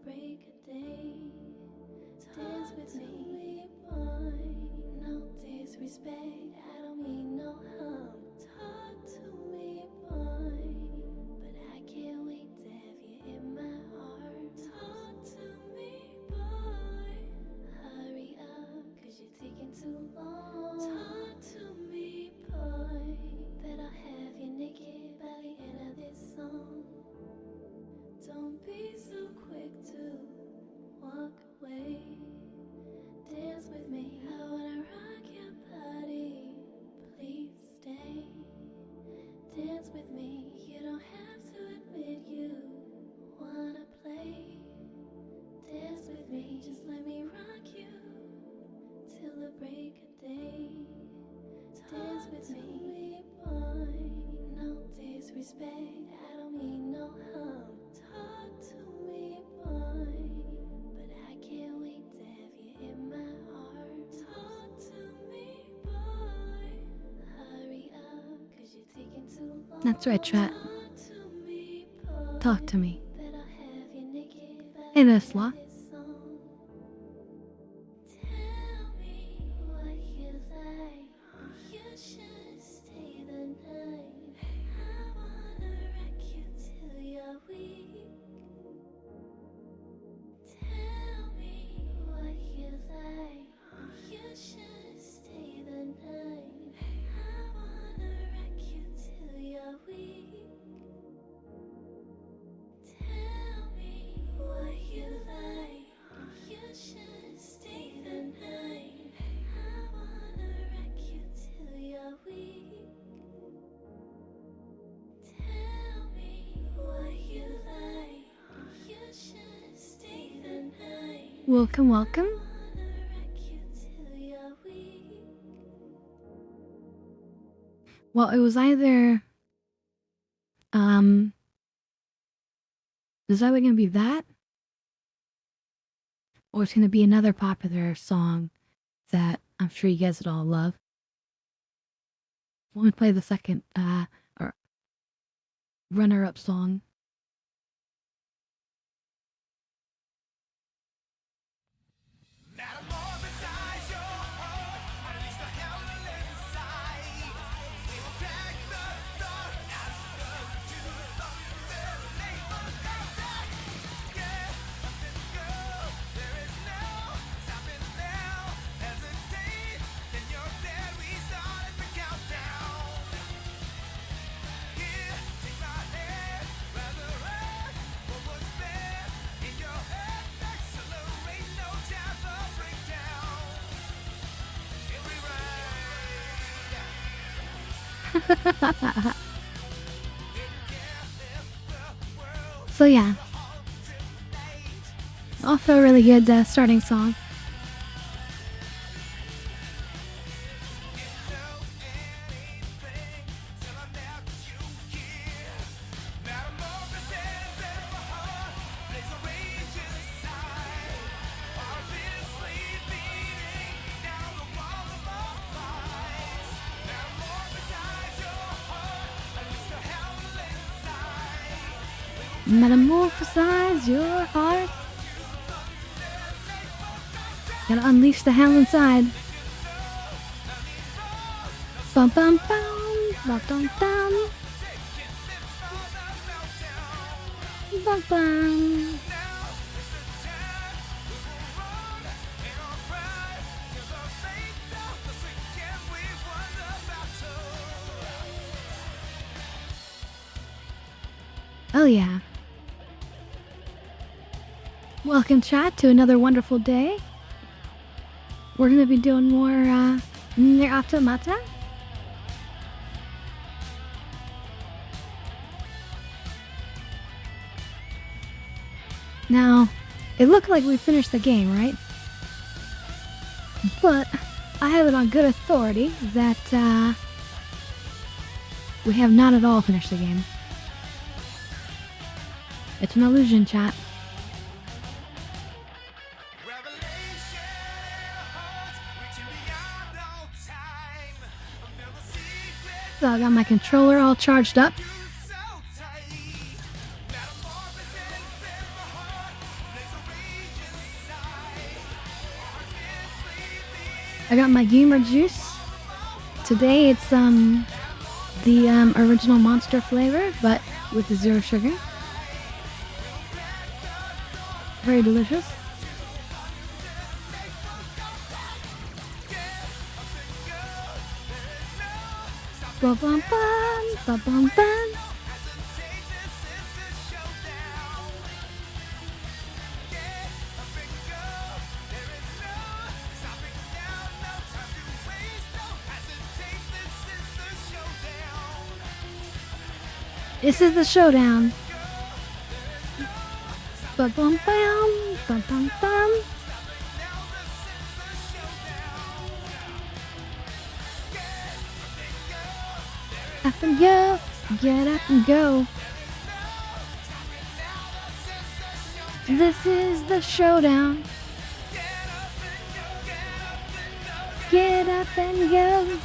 break of day. Dance with me, boy. No disrespect, I don't mean no harm. Talk to me, boy. But I can't wait to have you in my heart. Talk to me, boy. Hurry up, cause you're taking too long. Talk to me, boy. Bet I'll have you naked by the end of this song. Don't be so quick to walk away. Dance with me, I wanna rock your body. Please stay. Dance with me, you don't have to admit you wanna play. Dance with me, just let me rock you till the break of day. Dance with me, boy. No disrespect, I don't mean no harm. Talk to me, boy. But I can't wait to have you in my heart. Talk to me, boy. Hurry up, cause you're taking too long. That's right, chat. Talk to me, boy. Talk to me. Bet I'll have you naked by Hey the there, end Slaw. of this song. Tell me what you like. You should stay the night. I wanna wreck you till you're weak. Tell me what you like. You should stay the night. I wanna wreck you till you're weak. Tell me what you like. You should stay the night. I wanna wreck you till you're weak. Tell me what you like. You should stay the night. Welcome, welcome. I wanna wreck you till you're weak. Well, it was either it's either gonna be that, or it's gonna be another popular song that I'm sure you guys would all love. Let me play the second or runner-up song. So yeah, also a really good starting song. Metamorphosize your heart. Gotta unleash the hell inside. Bum bum bum, bum bum bum. Bum bum. Oh yeah. Welcome, chat, to another wonderful day. We're gonna be doing more Nier Automata. Now, it looked like we finished the game, right? But I have it on good authority that we have not at all finished the game. It's an illusion, chat. So I got my controller all charged up. I got my gamer juice. Today it's the original Monster flavor, but with the 0 sugar. Very delicious. Ba bum bum, ba bum bum. This is the showdown. Ba bum bum, ba bum bum. Up and go, get up and go. This is the showdown. Get up and go.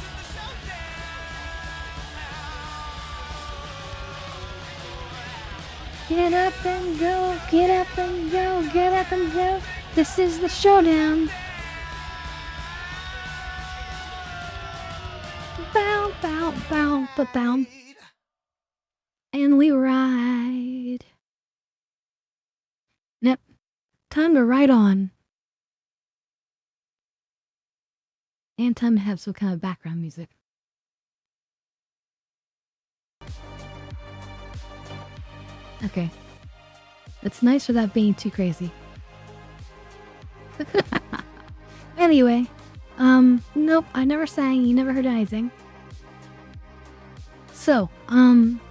Get up and go, get up and go, get up and go. This is the showdown. Bow, bow, bow, ba bow. And we ride. Yep. Time to ride on. And time to have some kind of background music. Okay. It's nice without being too crazy. Anyway, nope, I never sang, you never heard anything. So, time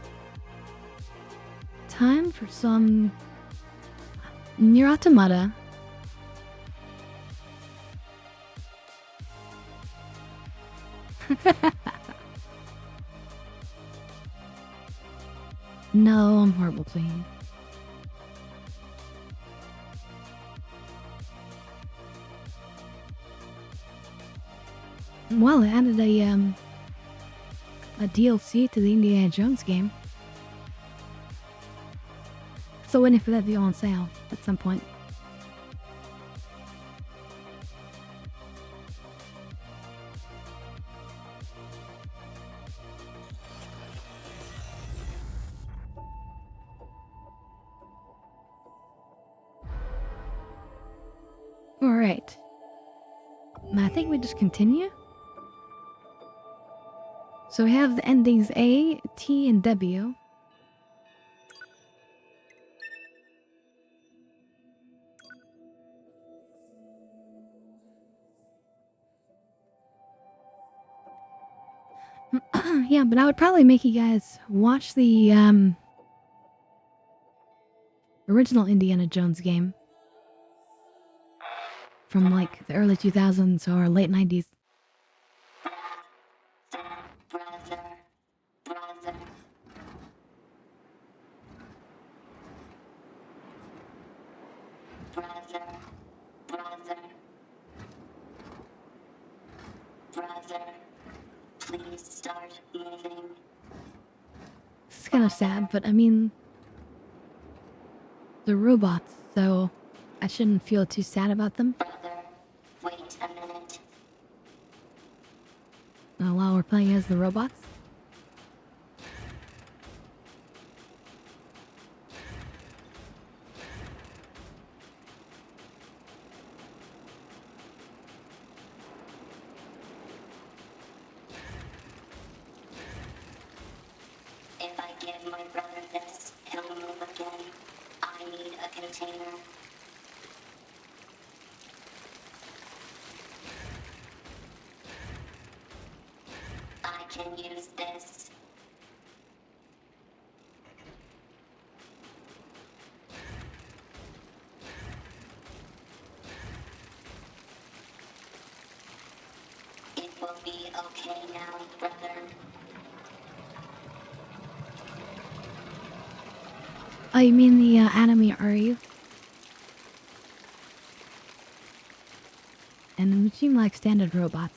for some Nier Automata. No, I'm horrible playing. Well, I added a DLC to the Indiana Jones game. So waiting for that to be on sale at some point. Alright. I think we just continue. So we have the endings A, T, and W. Yeah, but I would probably make you guys watch the original Indiana Jones game from like the early 2000s or late 90s. Please start moving. It's kind of sad, but I mean, they're robots, so I shouldn't feel too sad about them. Brother, wait a minute. While we're playing as the robots. If I give my brother this, he'll move again. I need a container. I can use this. It will be okay now, brother. Oh, you mean the anime are you? And they seem like standard robots.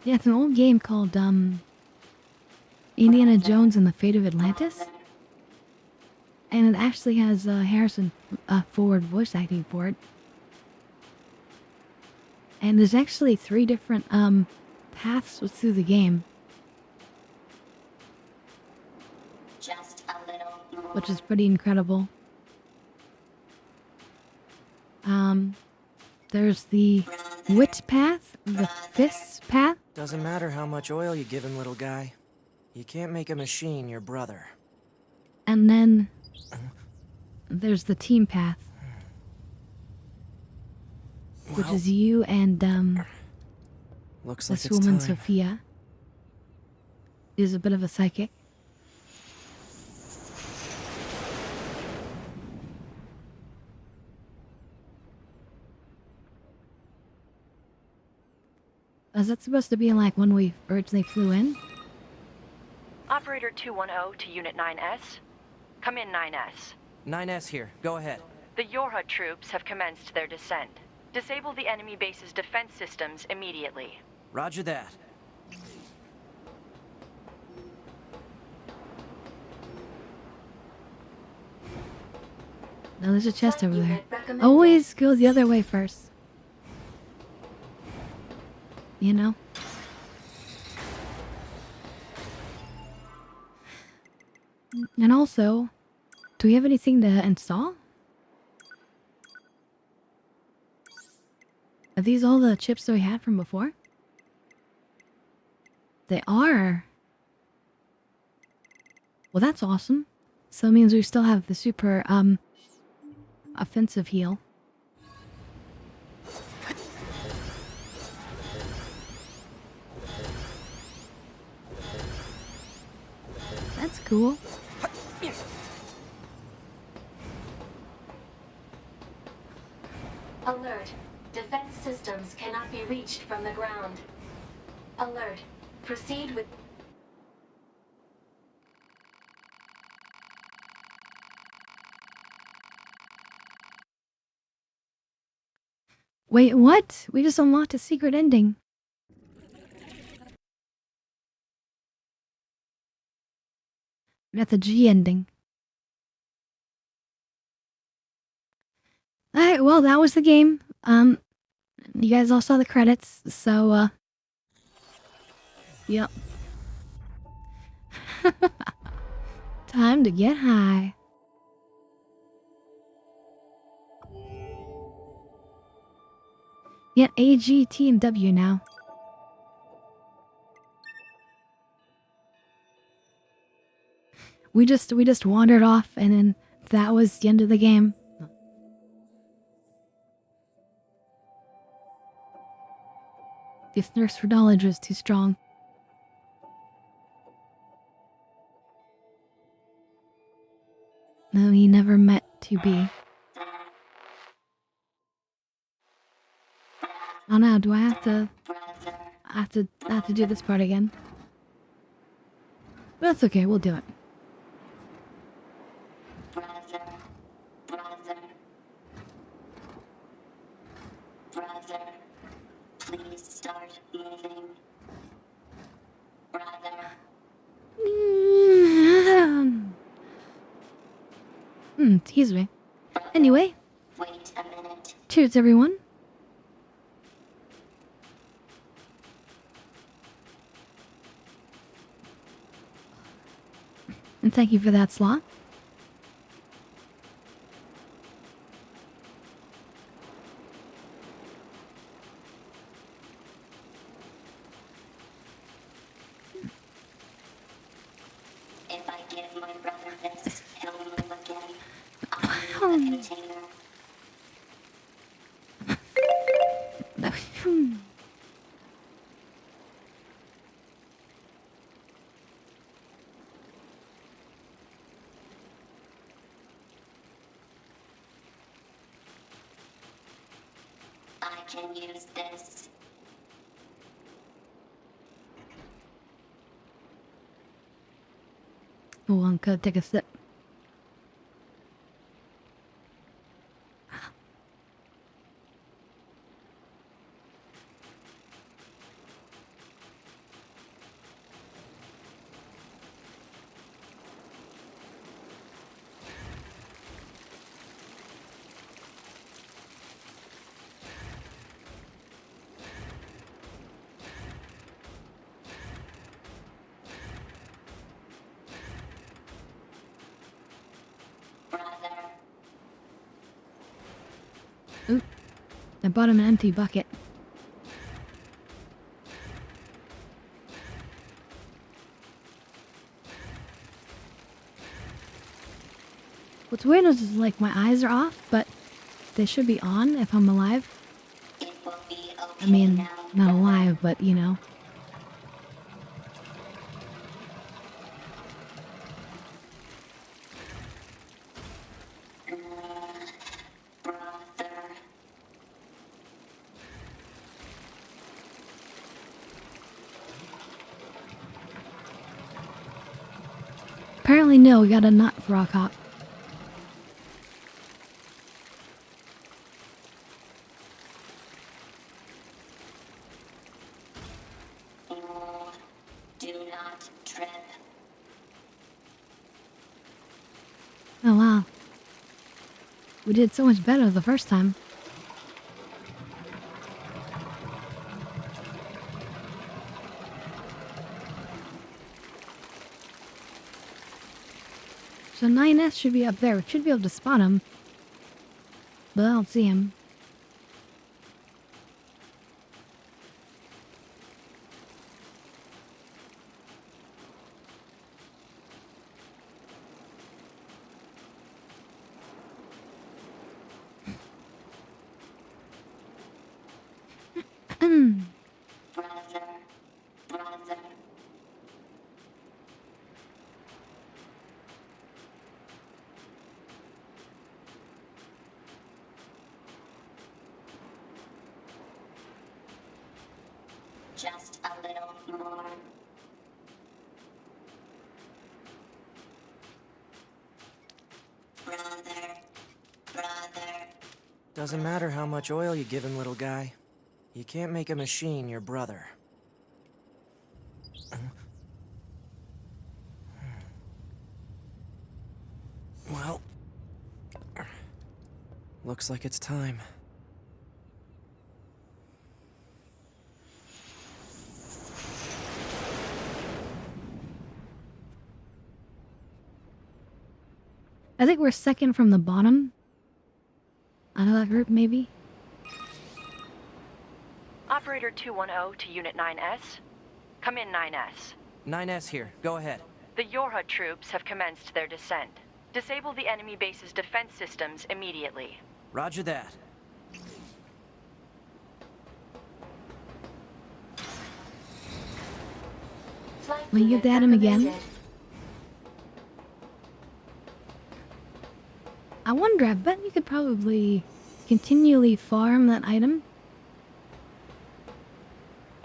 Yeah, it's an old game called Indiana Jones and the Fate of Atlantis. And it actually has Harrison Ford voice acting for it. And there's actually 3 different paths through the game. Just a little more. Which is pretty incredible. There's the wit path, the fists path. Doesn't matter how much oil you give him, little guy. You can't make a machine your brother. And then there's the team path. Which is you and Looks like this it's woman, time. Sophia. Is a bit of a psychic. Is that supposed to be like when we originally flew in? Operator 210 to Unit 9S. Come in, 9S. 9S here. Go ahead. The Yorha troops have commenced their descent. Disable the enemy base's defense systems immediately. Roger that. No, there's a chest over there. Always go the other way first. You know? And also, do we have anything to install? Are these all the chips that we had from before? They are. Well, that's awesome. So it means we still have the super, offensive heal. That's cool. Alert. Defense systems cannot be reached from the ground. Alert. Proceed with... Wait, what? We just unlocked a secret ending. That's a G ending. Alright, well, that was the game. You guys all saw the credits, so, yep. Time to get high. Yeah, A, G, T, and W now. We just wandered off, and then that was the end of the game. The thirst for knowledge was too strong. No, he never meant to be. Oh no, do I have to do this part again? But that's okay, we'll do it. Brother, please start moving. Brother. Excuse me. Anyway. Wait a minute. Cheers, everyone. And thank you for that slot. If I give my brother this, he'll move again. I'll need the container. I can use this. Oh, I'm gonna take a sip. Oop. I bought him an empty bucket. What's weird is like my eyes are off, but they should be on if I'm alive. I mean, not alive, but you know. Apparently no, we got a nut for our cop. Do not trip. Oh wow. We did so much better the first time. So 9S should be up there. We should be able to spot him. But I don't see him. Brother. Just a little more. Brother. Doesn't matter how much oil you give him, little guy. You can't make a machine your brother. Well, looks like it's time. I think we're second from the bottom. Out of that group, maybe? Operator 210 to Unit 9S. Come in, 9S. 9S here. Go ahead. The Yorha troops have commenced their descent. Disable the enemy base's defense systems immediately. Roger that. Will you get him again? I wonder, I bet you could probably continually farm that item.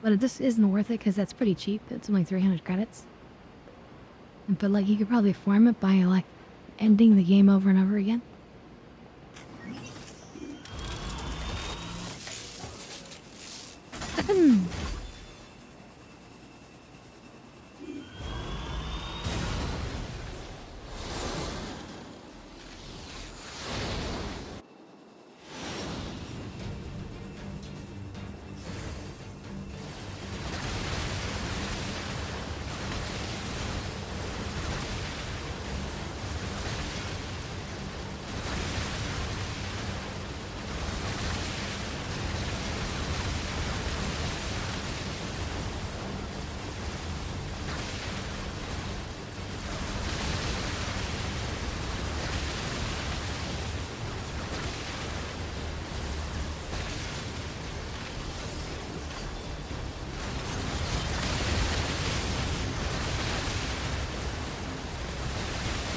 But this isn't worth it because that's pretty cheap. It's only 300 credits. But like you could probably farm it by like ending the game over and over again.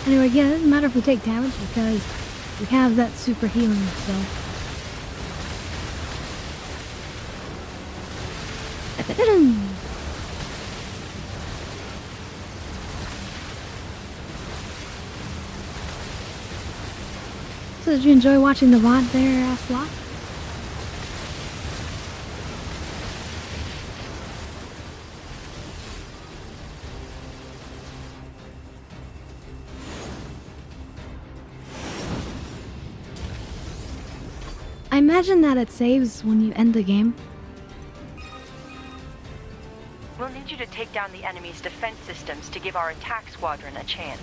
Anyway, again, it doesn't matter if we take damage because we have that super healing, so. So did you enjoy watching the VOD there, Sloth? I imagine that it saves when you end the game. We'll need you to take down the enemy's defense systems to give our attack squadron a chance.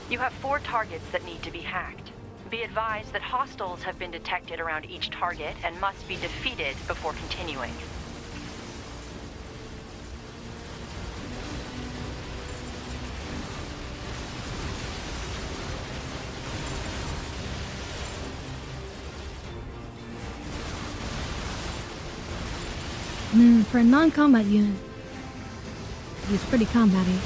You have 4 targets that need to be hacked. Be advised that hostiles have been detected around each target and must be defeated before continuing. For a non-combat unit, he's pretty combat-y.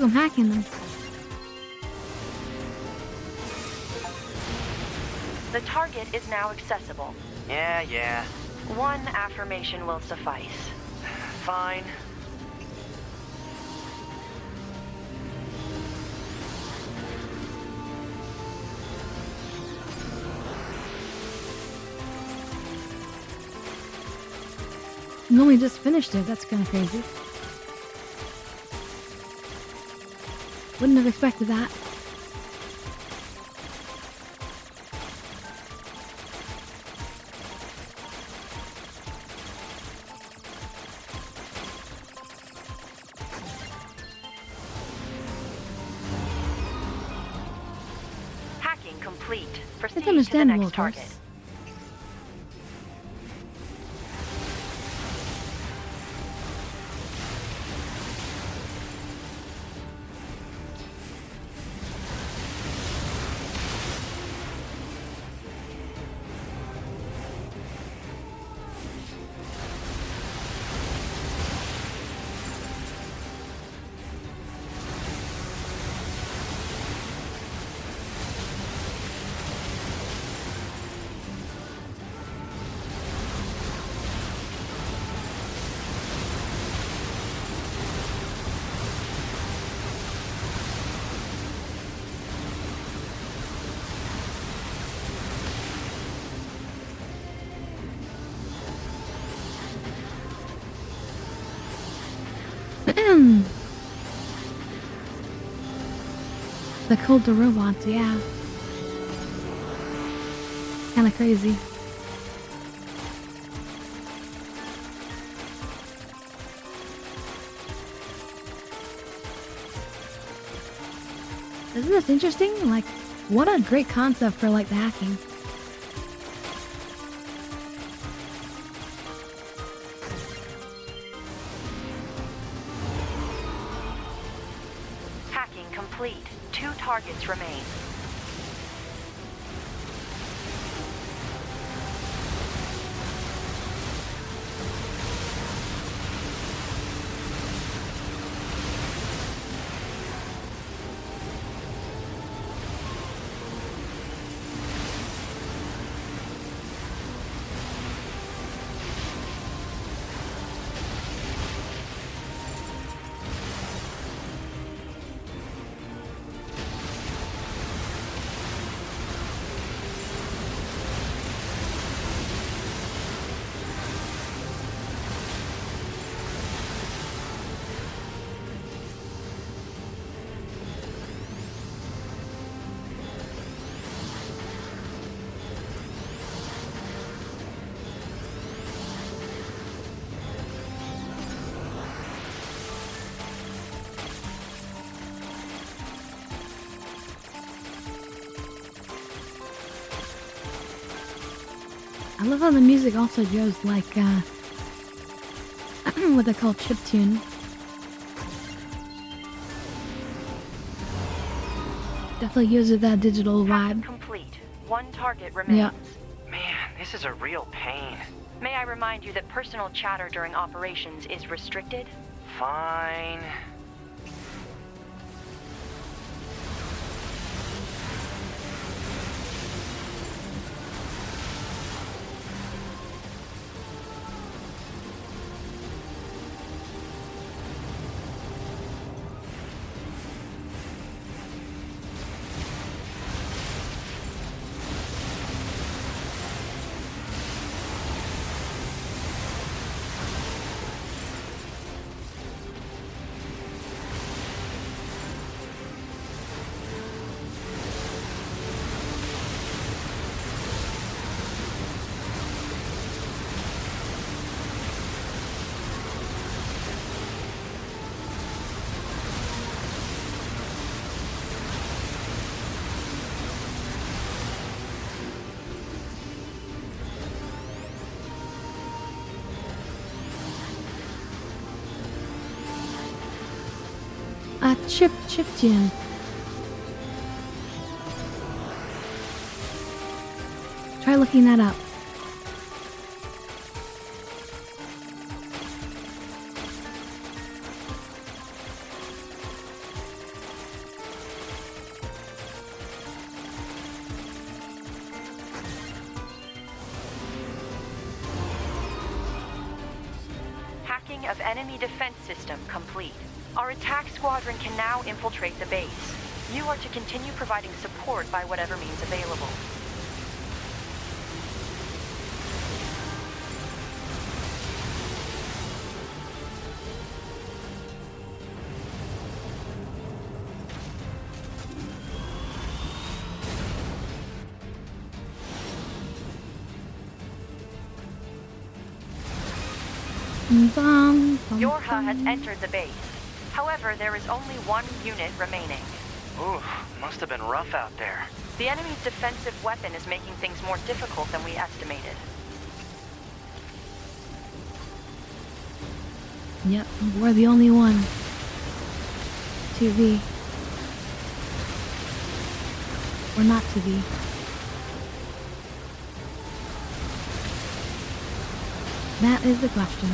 Ooh, I'm hacking them. The target is now accessible. Yeah. One affirmation will suffice. Fine. You only just finished it. That's kind of crazy. Wouldn't have expected that. Hacking complete. Proceed It's to the understandable, next of course. target. The cult of robots, yeah. Kinda crazy. Isn't this interesting? Like, what a great concept for, like, the hacking. Hacking complete. 2 targets remain. I love how the music also goes like, what they call chiptune. Definitely gives it that digital Hacking vibe. complete. 1 target remains. Yeah. Man, this is a real pain. May I remind you that personal chatter during operations is restricted? Fine. Chip Jam. Try looking that up. Hacking of enemy defense system complete. Our attack squadron can now infiltrate the base. You are to continue providing support by whatever means available. Yorha has entered the base. However, there is only one unit remaining. Oof, must have been rough out there. The enemy's defensive weapon is making things more difficult than we estimated. Yep, we're the only one. 2V. Or not 2V. That is the question.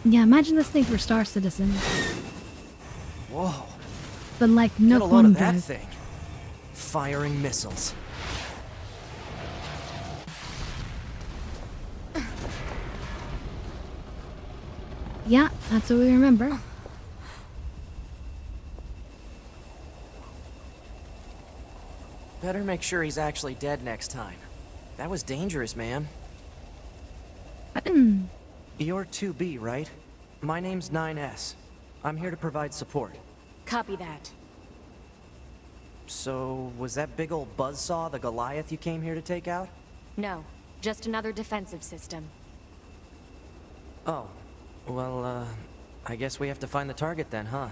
Yeah, imagine this thing for Star Citizen. Whoa. But like no Get a load of quantum that drive. thing. Firing missiles. Yeah, that's what we remember. Better make sure he's actually dead next time. That was dangerous, man. You're 2B, right? My name's 9S. I'm here to provide support. Copy that. So, was that big old buzzsaw the Goliath you came here to take out? No, just another defensive system. Oh. Well, I guess we have to find the target then, huh?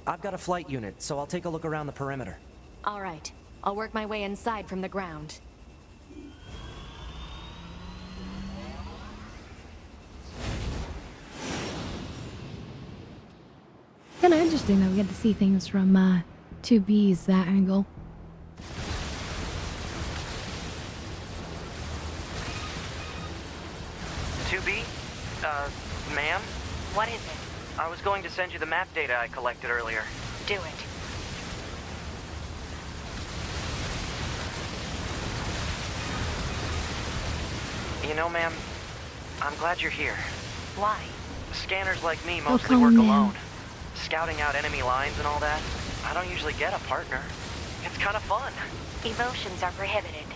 I've got a flight unit, so I'll take a look around the perimeter. All right. I'll work my way inside from the ground. Kinda interesting that we get to see things from 2B's that angle. Ma'am? What is it? I was going to send you the map data I collected earlier. Do it. You know, ma'am, I'm glad you're here. Why? Scanners like me Oh, mostly come work on. alone. Scouting out enemy lines and all that. I don't usually get a partner. It's kind of fun. Emotions are prohibited.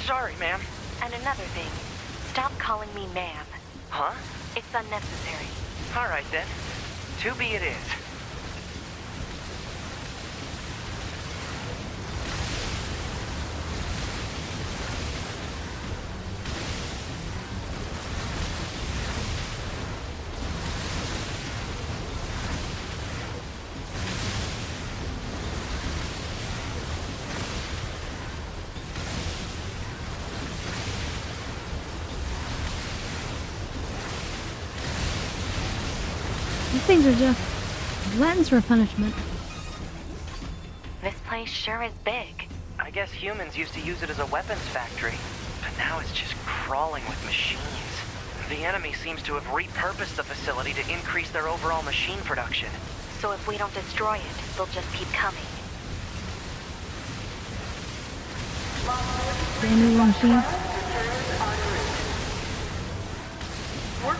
Sorry, ma'am. And another thing, stop calling me ma'am. Huh? It's unnecessary. All right, then. 2B it is. These things are just gluttons for punishment. This place sure is big. I guess humans used to use it as a weapons factory, but now it's just crawling with machines. The enemy seems to have repurposed the facility to increase their overall machine production. So if we don't destroy it, they'll just keep coming. Brand new machines. What?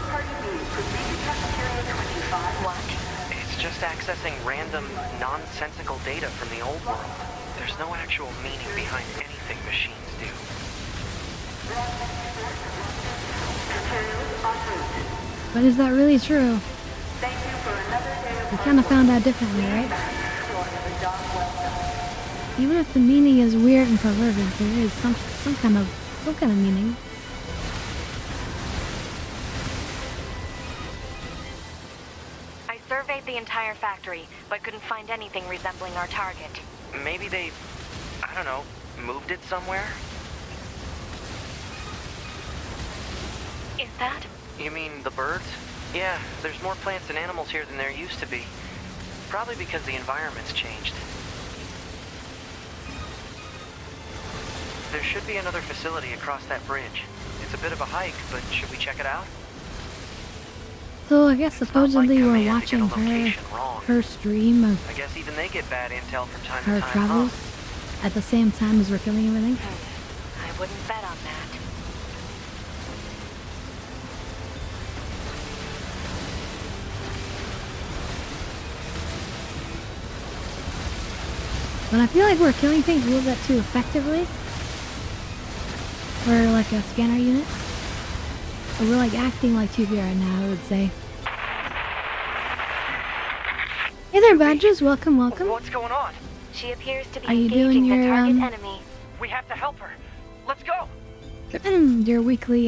It's just accessing random, nonsensical data from the old world. There's no actual meaning behind anything machines do. But is that really true? We kind of found out differently, right? Even if the meaning is weird and perverted, there is some kind of meaning. I surveyed the entire factory, but couldn't find anything resembling our target. Maybe they, I don't know, moved it somewhere? Is that? You mean the birds? Yeah, there's more plants and animals here than there used to be. Probably because the environment's changed. There should be another facility across that bridge. It's a bit of a hike, but should we check it out? So I guess supposedly we're command to get a watching location wrong. her stream of I guess even they get bad intel from time her to time, travels huh? at the same time as we're killing everything. I wouldn't bet on that. But I feel like we're killing things a little bit too effectively. We're like a scanner unit. Or we're like acting like 2B right now, I would say. Hey there, Badges. Welcome, welcome. What's going on? She appears to be Are you engaging doing the your, target enemy. We have to help her. Let's go. Your weekly,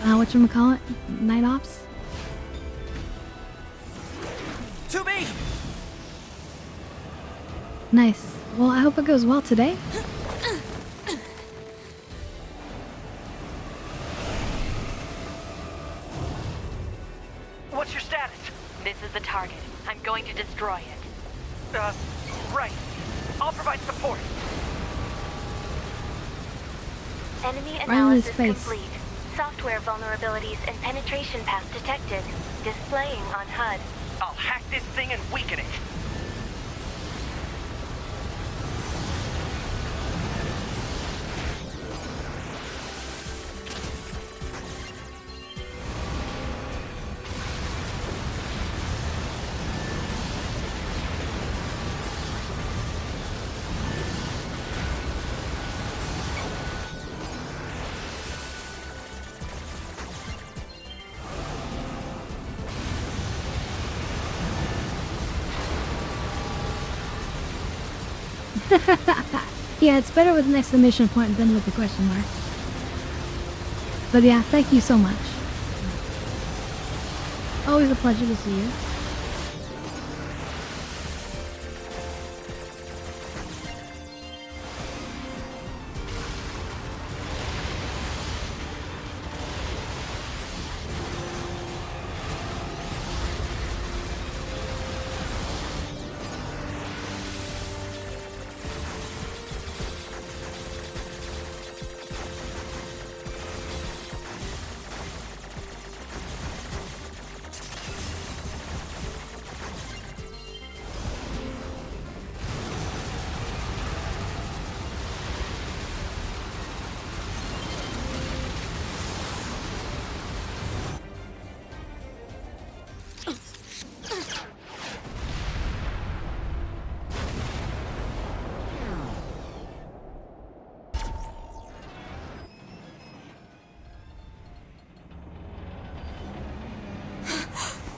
whatchamacallit? Night ops? 2B! Nice. Well, I hope it goes well today. What's your status? This is the target. I'm going to destroy it. Right. I'll provide support. Enemy Right in his analysis face. complete. Software vulnerabilities and penetration paths detected. Displaying on HUD. I'll hack this thing and weaken it. Yeah, it's better with an exclamation point than with a question mark. But yeah, thank you so much. Always a pleasure to see you.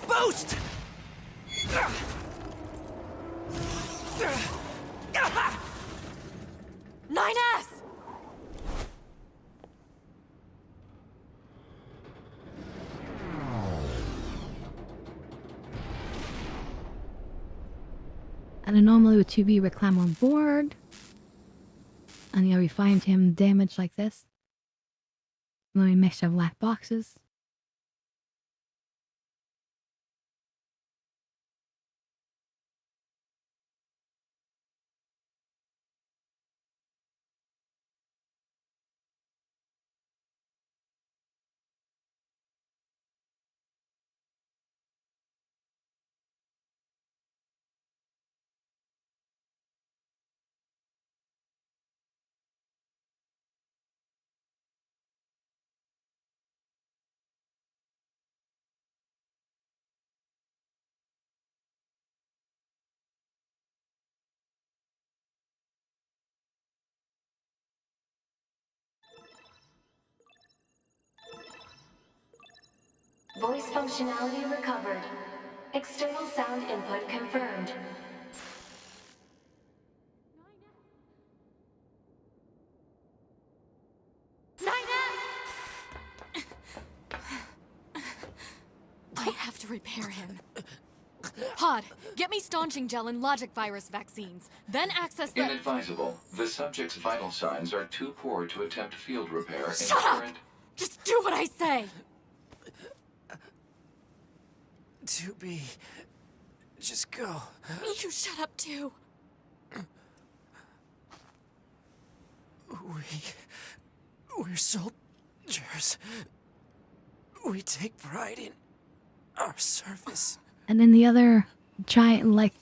Boost! 9S! And then normally with 2B we climb on board. And yeah, we find him damaged like this. And then we mix up black boxes. Voice functionality recovered. External sound input confirmed. to repair him. Pod, get me staunching gel and logic virus vaccines. Then access the... Inadvisable. The subject's vital signs are too poor to attempt field repair in Shut up! current... Just do what I say! 2B. Just go. You shut up too. We're soldiers. We take pride in our service. And then the other giant, like,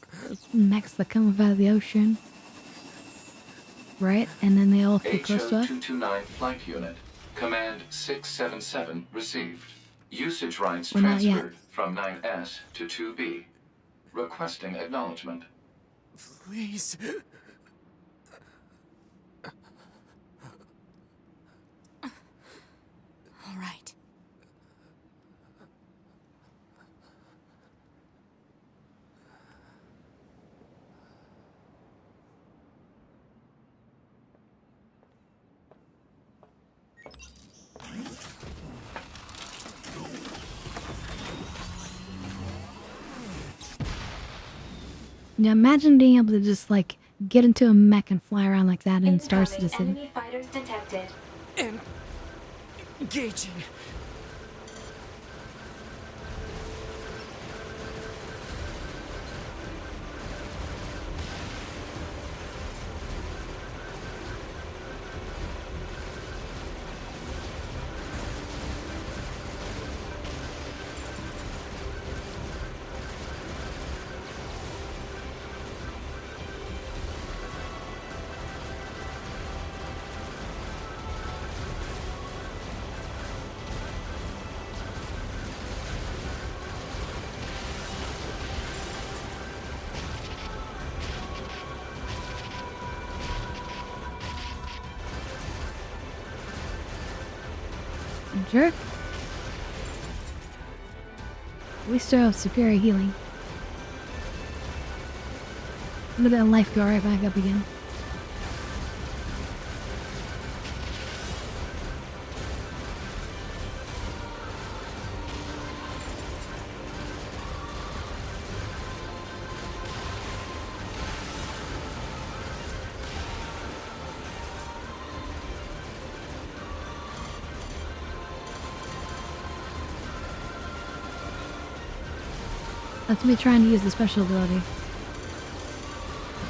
mechs that come up out of the ocean. Right? And then they all flew close to us. HO-229 Flight Unit. Command 677 received. Usage rights Well, not yet. transferred from 9S to 2B. Requesting acknowledgement. Please. All right. Now imagine being able to just, like, get into a mech and fly around like that in Star Incoming Citizen. enemy fighters detected. Engaging. Jerk. We still have superior healing. Look at that life go right back up again. That's me trying to use the special ability.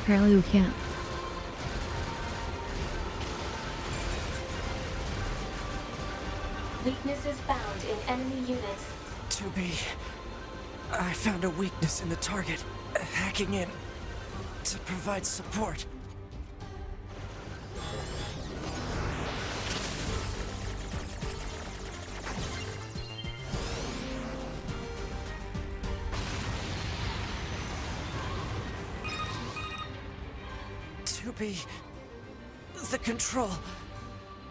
Apparently we can't. Weaknesses found in enemy units. 2B. I found a weakness in the target. Hacking in to provide support. The control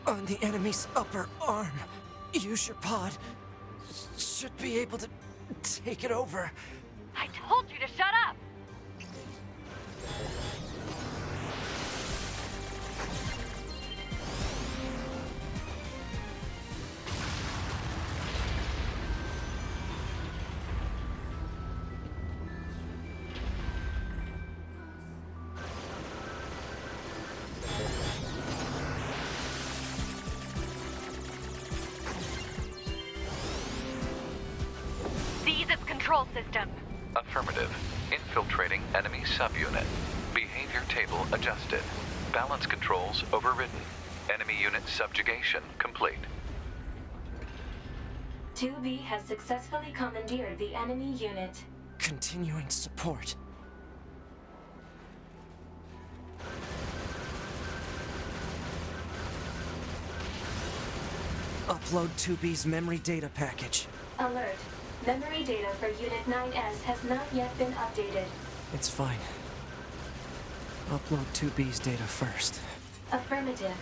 on the enemy's upper arm. Use your pod. Should be able to take it over. I told you to shut up! Seize its control system. Affirmative. Infiltrating enemy subunit. Behavior table adjusted. Balance controls overridden. Enemy unit subjugation complete. 2B has successfully commandeered the enemy unit. Continuing support. Upload 2B's memory data package. Alert. Memory data for Unit 9S has not yet been updated. It's fine. Upload 2B's data first. Affirmative.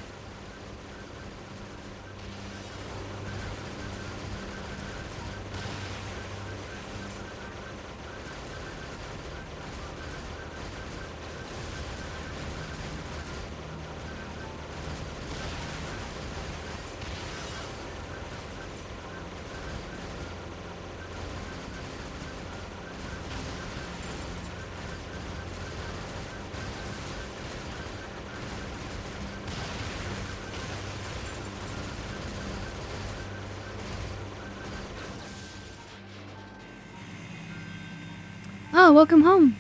Ah, welcome home.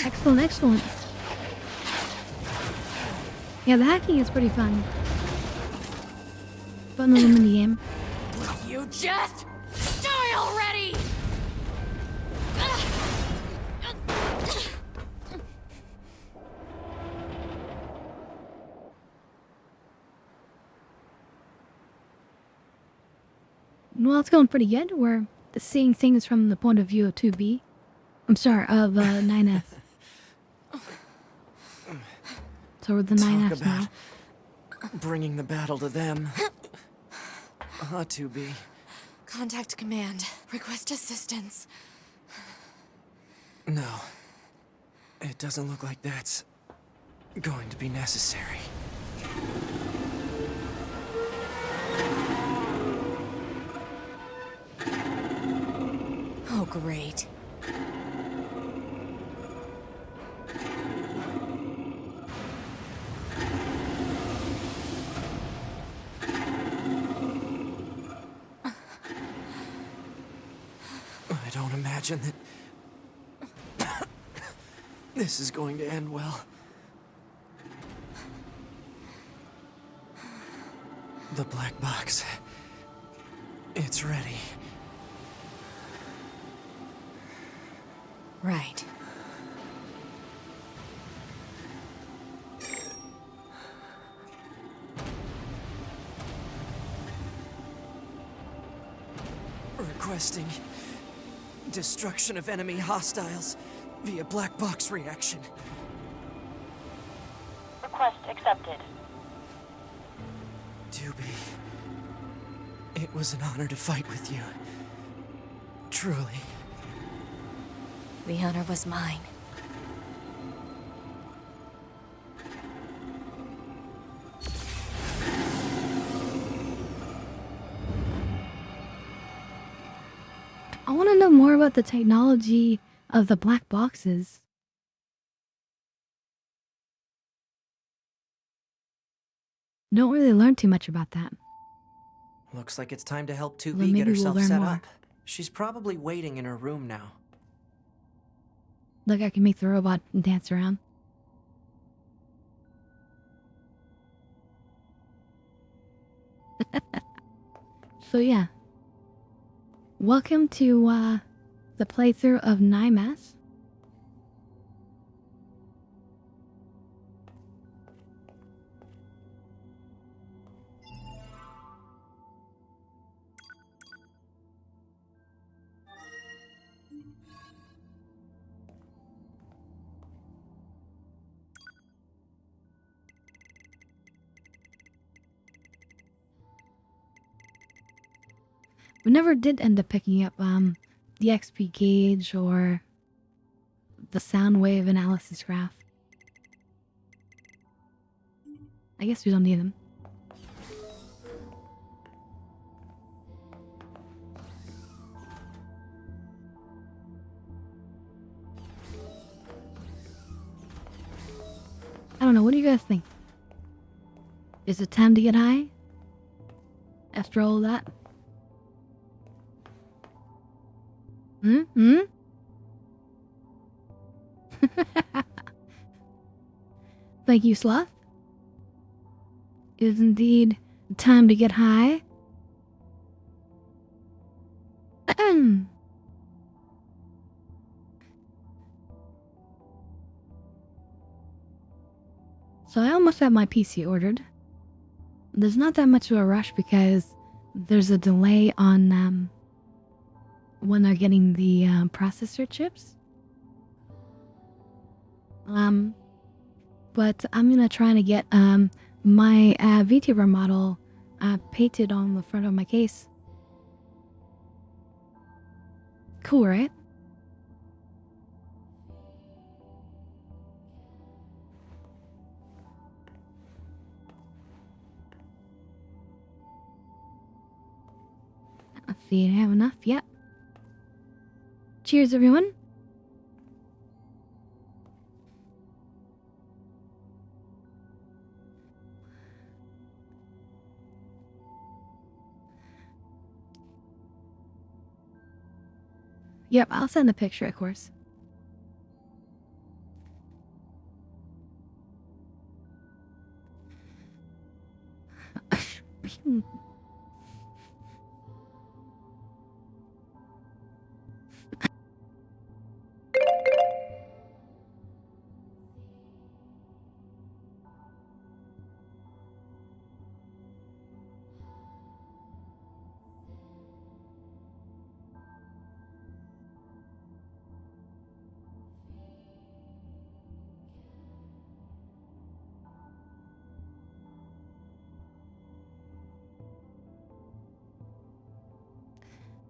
Excellent, excellent. Yeah, the hacking is pretty fun. Fun little mini game. You just die already! Well, it's going pretty good. We're seeing things from the point of view of 2B. I'm sorry, of 9F. So we're the 9F Talk now. about bringing the battle to them. To be. Contact command. Request assistance. No. It doesn't look like that's going to be necessary. Oh, great. I don't imagine that this is going to end well. The black box. It's ready. Right. Requesting destruction of enemy hostiles via black box reaction. Request accepted. Doobie, it was an honor to fight with you. Truly. The honor was mine. I want to know more about the technology of the black boxes. Don't really learn too much about that. Looks like it's time to help Well, 2B maybe get we'll herself learn set more. up. She's probably waiting in her room now. Look, I can make the robot dance around. So yeah. Welcome to the playthrough of Nymas. We never did end up picking up the XP gauge or the sound wave analysis graph. I guess we don't need them. I don't know, what do you guys think? Is it time to get high? After all that? Hmm? Thank you, Sloth. It is indeed time to get high. So I almost have my PC ordered. There's not that much of a rush because there's a delay on when they're getting the processor chips. But I'm gonna try to get my Vtuber model painted on the front of my case. Cool, right? Let's see, I have enough. Yep. Cheers, everyone. Yep, I'll send the picture, of course.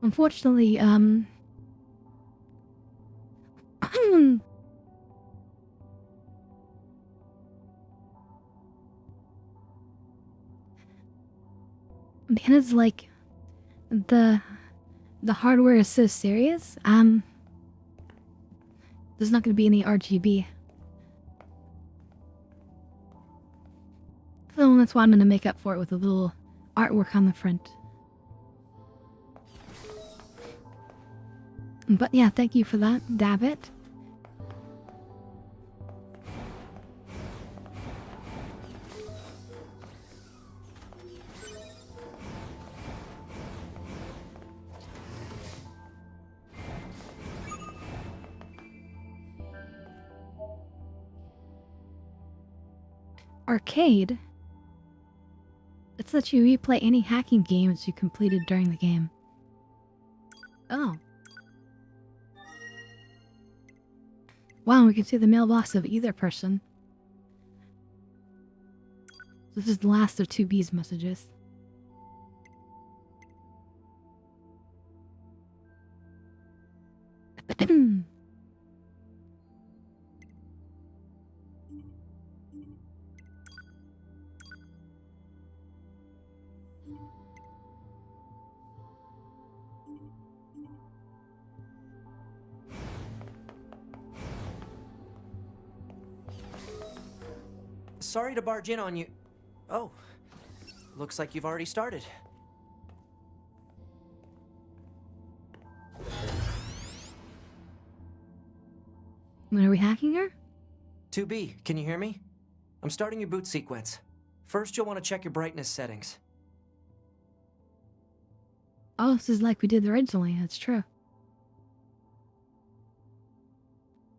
Unfortunately, because like the hardware is so serious, there's not gonna be any RGB. So that's why I'm gonna make up for it with a little artwork on the front. But yeah, thank you for that, Dabbit. Arcade? It's that you replay any hacking games you completed during the game. Oh. Wow, we can see the mailbox of either person. This is the last of 2B's messages. Sorry to barge in on you. Oh, looks like you've already started. When are we hacking her? 2B, can you hear me? I'm starting your boot sequence. First, you'll want to check your brightness settings. Oh, this is like we did originally, that's true.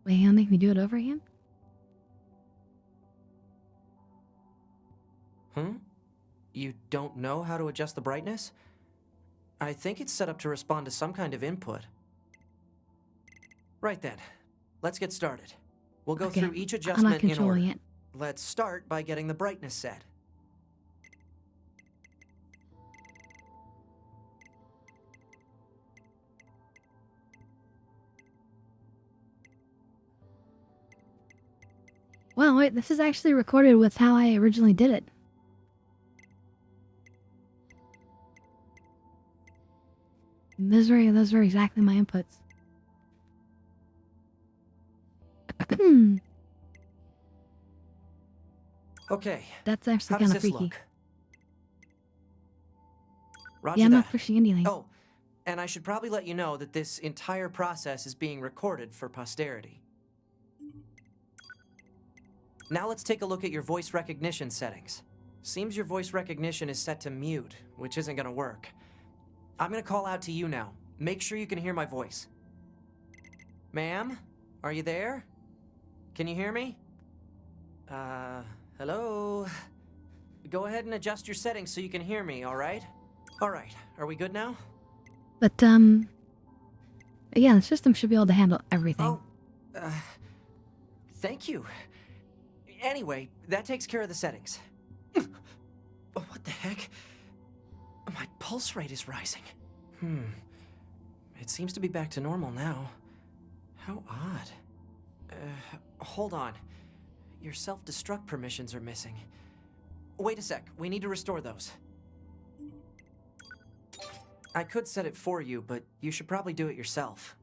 Wait, you'll make me do it over again? You don't know how to adjust the brightness? I think it's set up to respond to some kind of input. Right then. Let's get started. We'll go through each adjustment in order. It. Let's start by getting the brightness set. Wow, wait, this is actually recorded with how I originally did it. Those were exactly my inputs. Okay. That's actually How does kind of this freaky. look? Roger Yeah, I'm not that. pushing anything. Oh, and I should probably let you know that this entire process is being recorded for posterity. Now let's take a look at your voice recognition settings. Seems your voice recognition is set to mute, which isn't gonna work. I'm gonna call out to you now. Make sure you can hear my voice. Ma'am? Are you there? Can you hear me? Hello? Go ahead and adjust your settings so you can hear me, alright? Alright, are we good now? But, yeah, the system should be able to handle everything. Oh, thank you. Anyway, that takes care of the settings. What the heck? My pulse rate is rising. It seems to be back to normal now. How odd. Hold on. Your self-destruct permissions are missing. Wait a sec, we need to restore those. I could set it for you, but you should probably do it yourself.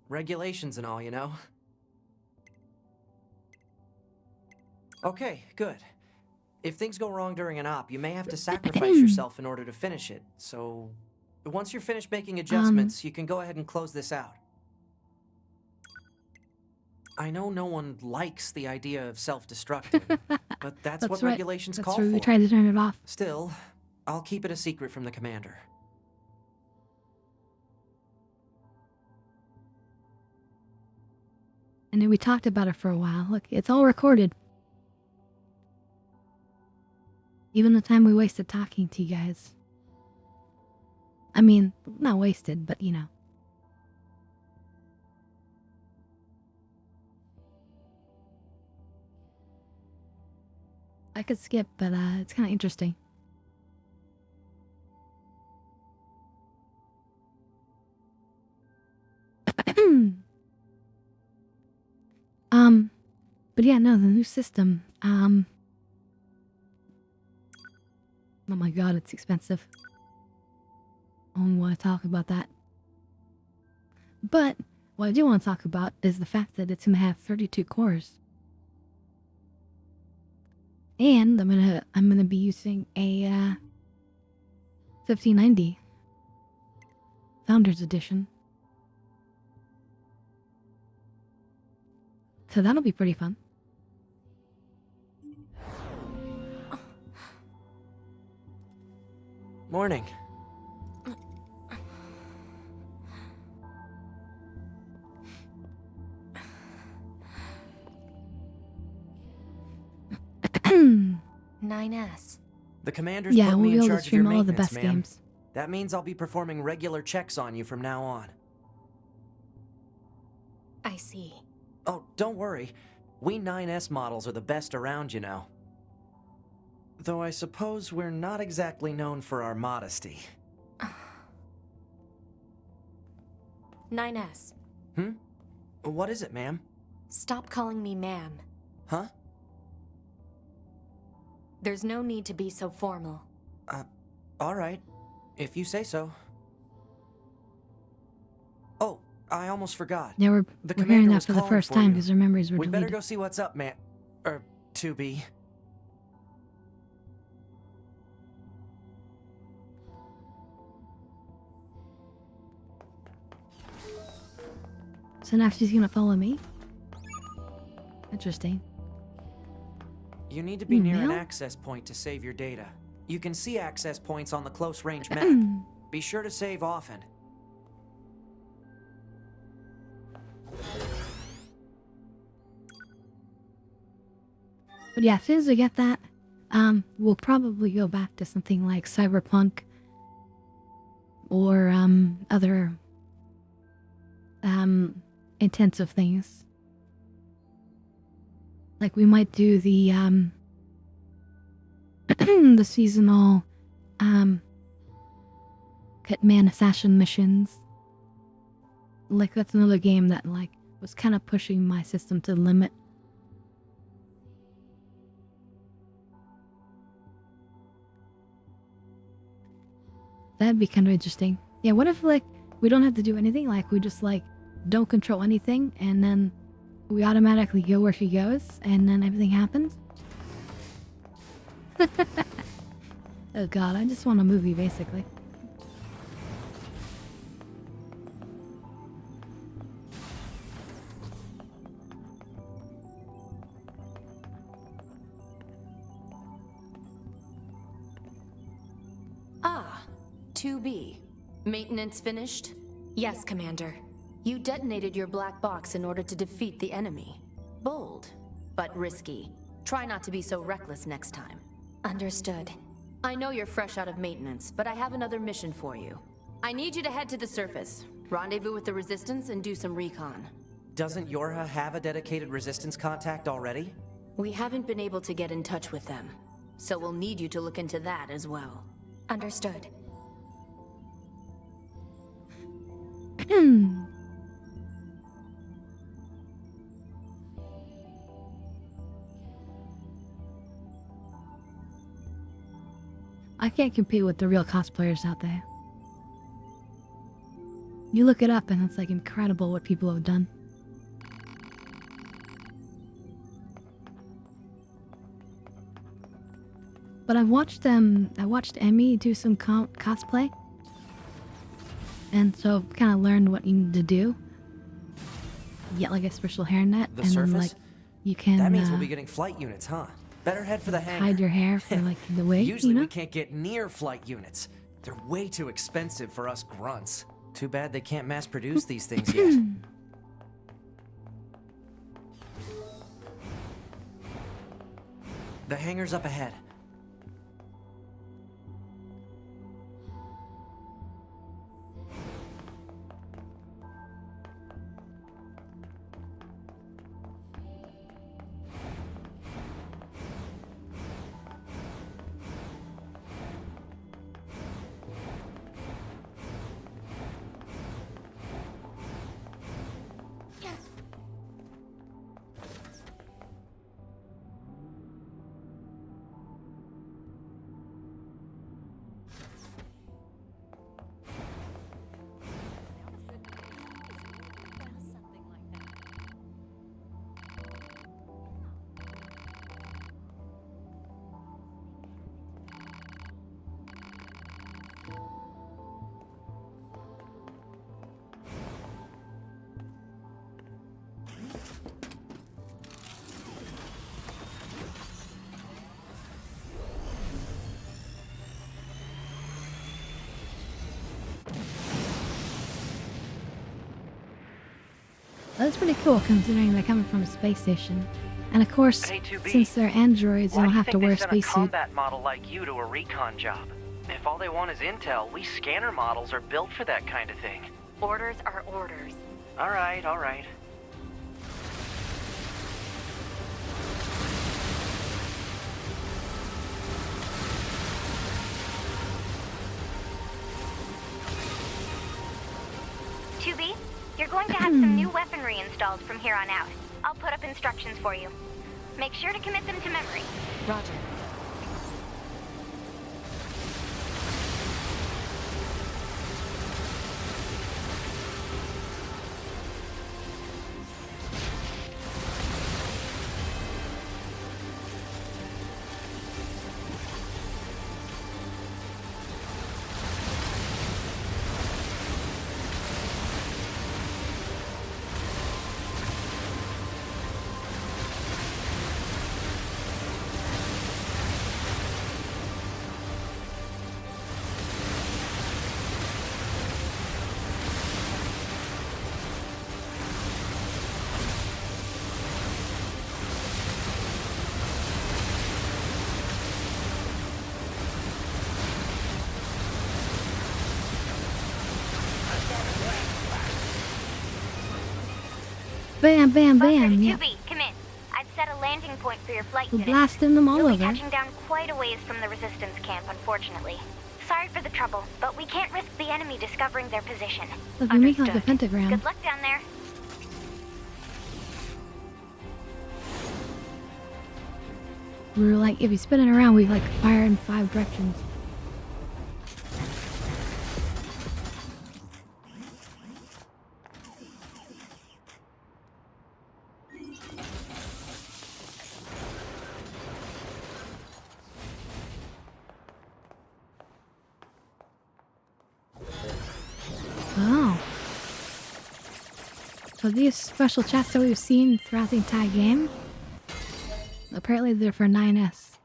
Regulations and all, you know? Okay, good. If things go wrong during an op, you may have to sacrifice yourself in order to finish it, so... Once you're finished making adjustments, you can go ahead and close this out. I know no one likes the idea of self-destructing, but that's what right. regulations That's call true. for. We tried to turn it off. Still, I'll keep it a secret from the commander. And then we talked about it for a while. Look, it's all recorded. Even the time we wasted talking to you guys. I mean, not wasted, but you know. I could skip, but it's kind of interesting. But yeah, no, the new system. Oh my god, it's expensive. I don't want to talk about that. But what I do want to talk about is the fact that it's gonna have 32 cores. And I'm gonna be using a 1590 Founders Edition. So that'll be pretty fun. Morning. (9S). The commander's Yeah, put we'll me be in able to charge of your stream all the maintenance, best ma'am. games. That means I'll be performing regular checks on you from now on. I see. Oh, don't worry. We 9S models are the best around, you know. Though I suppose we're not exactly known for our modesty. 9S. What is it, ma'am? Stop calling me ma'am. Huh? There's no need to be so formal. All right. If you say so. Oh, I almost forgot. Yeah, we're The hearing commander that was for the calling first for time you. because our memories were We better deleted. go see what's up, man. 2B. So now she's gonna follow me? Interesting. You need to be near an Email? access point to save your data. You can see access points on the close range map. Be sure to save often. But yeah, as soon as we get that, we'll probably go back to something like Cyberpunk or other intensive things. Like we might do the the seasonal Hitman assassin missions. Like that's another game that like was kind of pushing my system to the limit. That'd be kind of interesting. Yeah, what if like we don't have to do anything? Like we just like don't control anything and then we automatically go where she goes and then everything happens? Oh god, I just want a movie basically. Ah, 2B. Maintenance finished? Yes, Commander. You detonated your black box in order to defeat the enemy. Bold, but risky. Try not to be so reckless next time. Understood. I know you're fresh out of maintenance, but I have another mission for you. I need you to head to the surface, rendezvous with the Resistance, and do some recon. Doesn't Yorha have a dedicated resistance contact already? We haven't been able to get in touch with them, so we'll need you to look into that as well. Understood. I can't compete with the real cosplayers out there. You look it up and it's like incredible what people have done. But I watched Emmy do some cosplay. And so kind of learned what you need to do. get like a special hairnet, The and surface? then like you can That means we'll be getting flight units, huh? Better head for the hangar. hide your hair for like the wig. Usually you know? we can't get near flight units. They're way too expensive for us grunts. Too bad they can't mass produce these things yet. The hangar's up ahead. That's pretty cool considering they're coming from a space station. And of course, Hey, 2B, since they're androids, they why don't do you have to think wear they a sent a spacesuit. combat model like you to a recon job? If all they want is intel, we scanner models are built for that kind of thing. Orders are orders. All right, all right. You're going to have some new weaponry installed from here on out. I'll put up instructions for you. Make sure to commit them to memory. Roger. Bam, bam, bam, Buster, yeah. 2B, come in. I've set a landing point for your flight We're unit. blasting them all You'll be over. touching down quite a ways from the resistance camp, unfortunately. Sorry for the trouble, but we can't risk the enemy discovering their position. Look, we make like a Understood. pentagram. Good luck down there. We were like, if you spin it around, we like fire in 5 directions. Oh. So these special chests that we've seen throughout the entire game, apparently they're for 9S.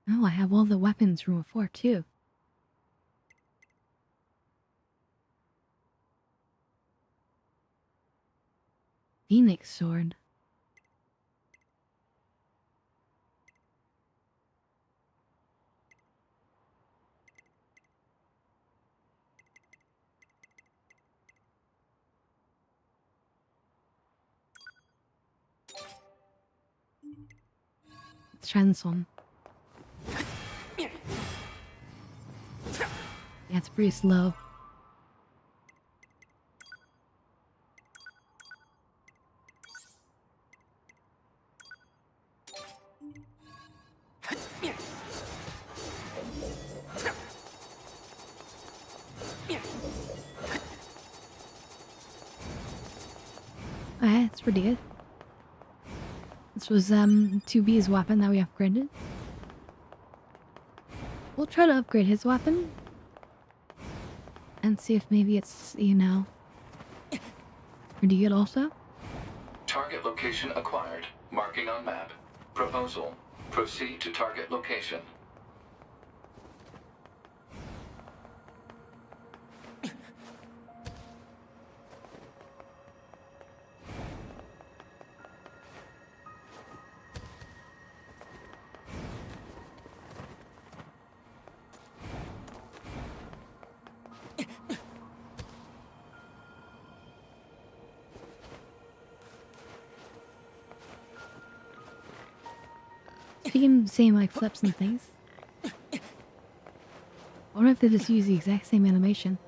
Oh, I have all the weapons from before too. Phoenix sword. Let's try this one. Yeah, it's pretty slow. Okay, that's pretty good. was 2B's weapon that we upgraded. We'll try to upgrade his weapon. And see if maybe it's, you know, pretty good also. Target location acquired. Marking on map. Proposal. Proceed to target location. Speaking the same like flips and things. I wonder if they just use the exact same animation.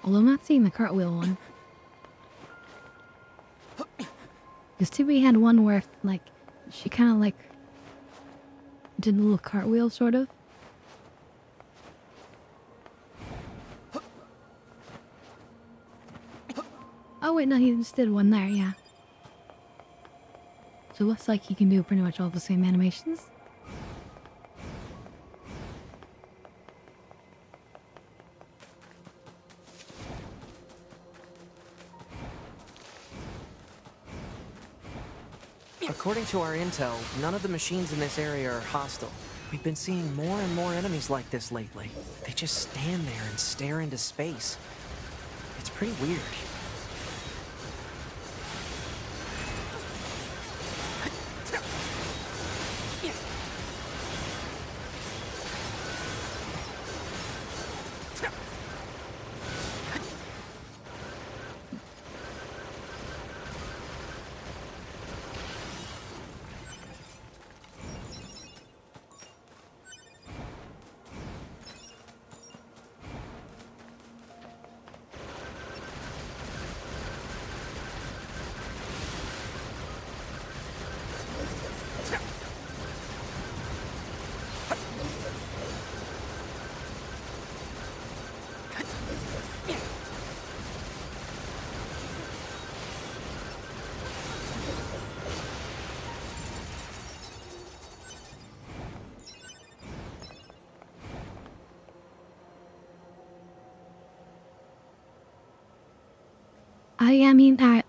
Although I'm not seeing the cartwheel one. Because 2B had one where, like, she kind of, like, did a little cartwheel, sort of. Oh wait, no, he just did one there, yeah. So it looks like he can do pretty much all the same animations. According to our intel, none of the machines in this area are hostile. We've been seeing more and more enemies like this lately. They just stand there and stare into space. It's pretty weird.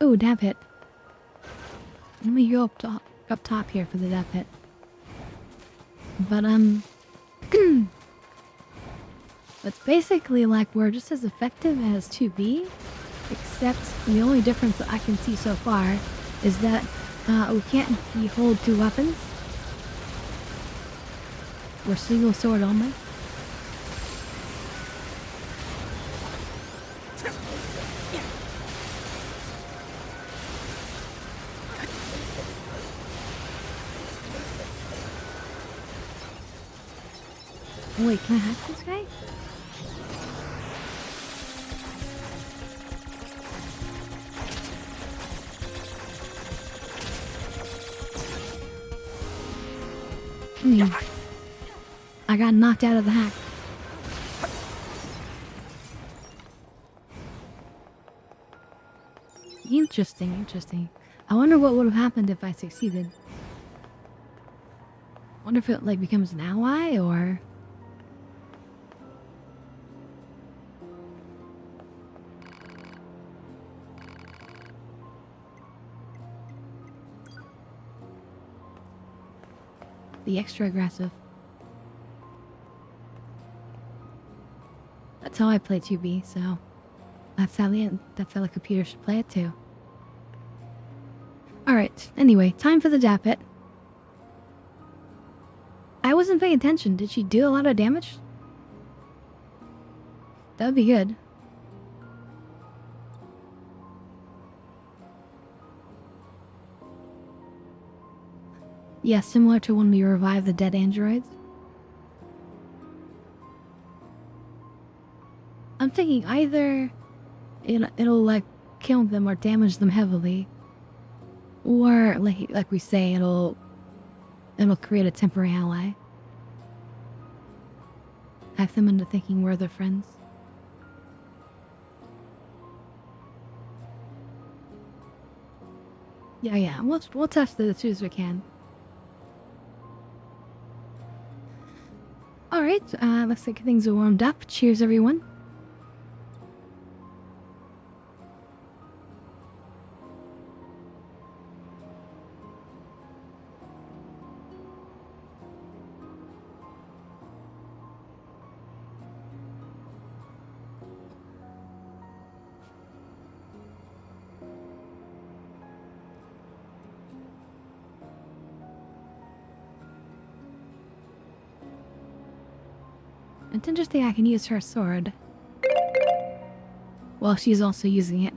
Oh, dab hit. Let me go up top here for the dab hit. But, it's basically like we're just as effective as 2B, except the only difference that I can see so far is that, we can't hold two weapons. We're single sword only. Wait, can I hack this guy? I got knocked out of the hack. Interesting. I wonder what would have happened if I succeeded. Wonder if it like becomes an ally or... The extra aggressive. That's how I play 2B, so that's how the computer should play it too. Alright, anyway, time for the dap hit. I wasn't paying attention. Did she do a lot of damage? That would be good. Yeah, similar to when we revive the dead androids. I'm thinking either it'll like kill them or damage them heavily, or like we say, it'll create a temporary ally. hack them into thinking we're their friends. Yeah, we'll test it as soon as we can. Alright, looks like things are warmed up. Cheers, everyone. It's interesting I can use her sword while she's also using it.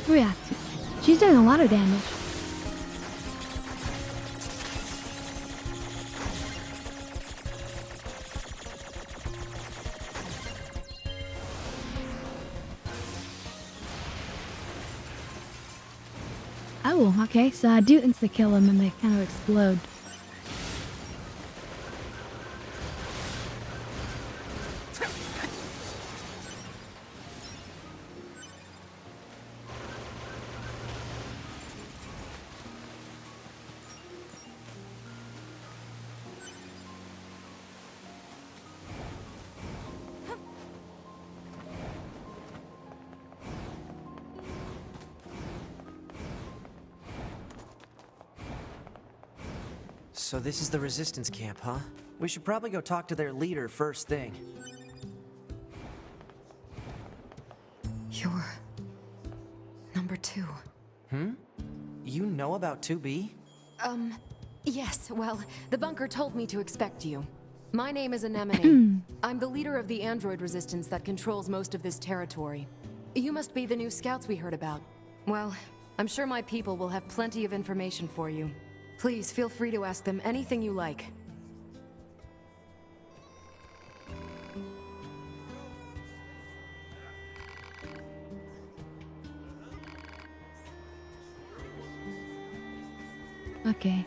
Oh yeah, she's doing a lot of damage. Oh, okay, so I do insta-kill them and they kind of explode. So this is the resistance camp, huh? We should probably go talk to their leader first thing. You're... number 2. You know about 2B? Yes, well, the bunker told me to expect you. My name is Anemone. I'm the leader of the android resistance that controls most of this territory. You must be the new scouts we heard about. Well, I'm sure my people will have plenty of information for you. Please feel free to ask them anything you like. Okay.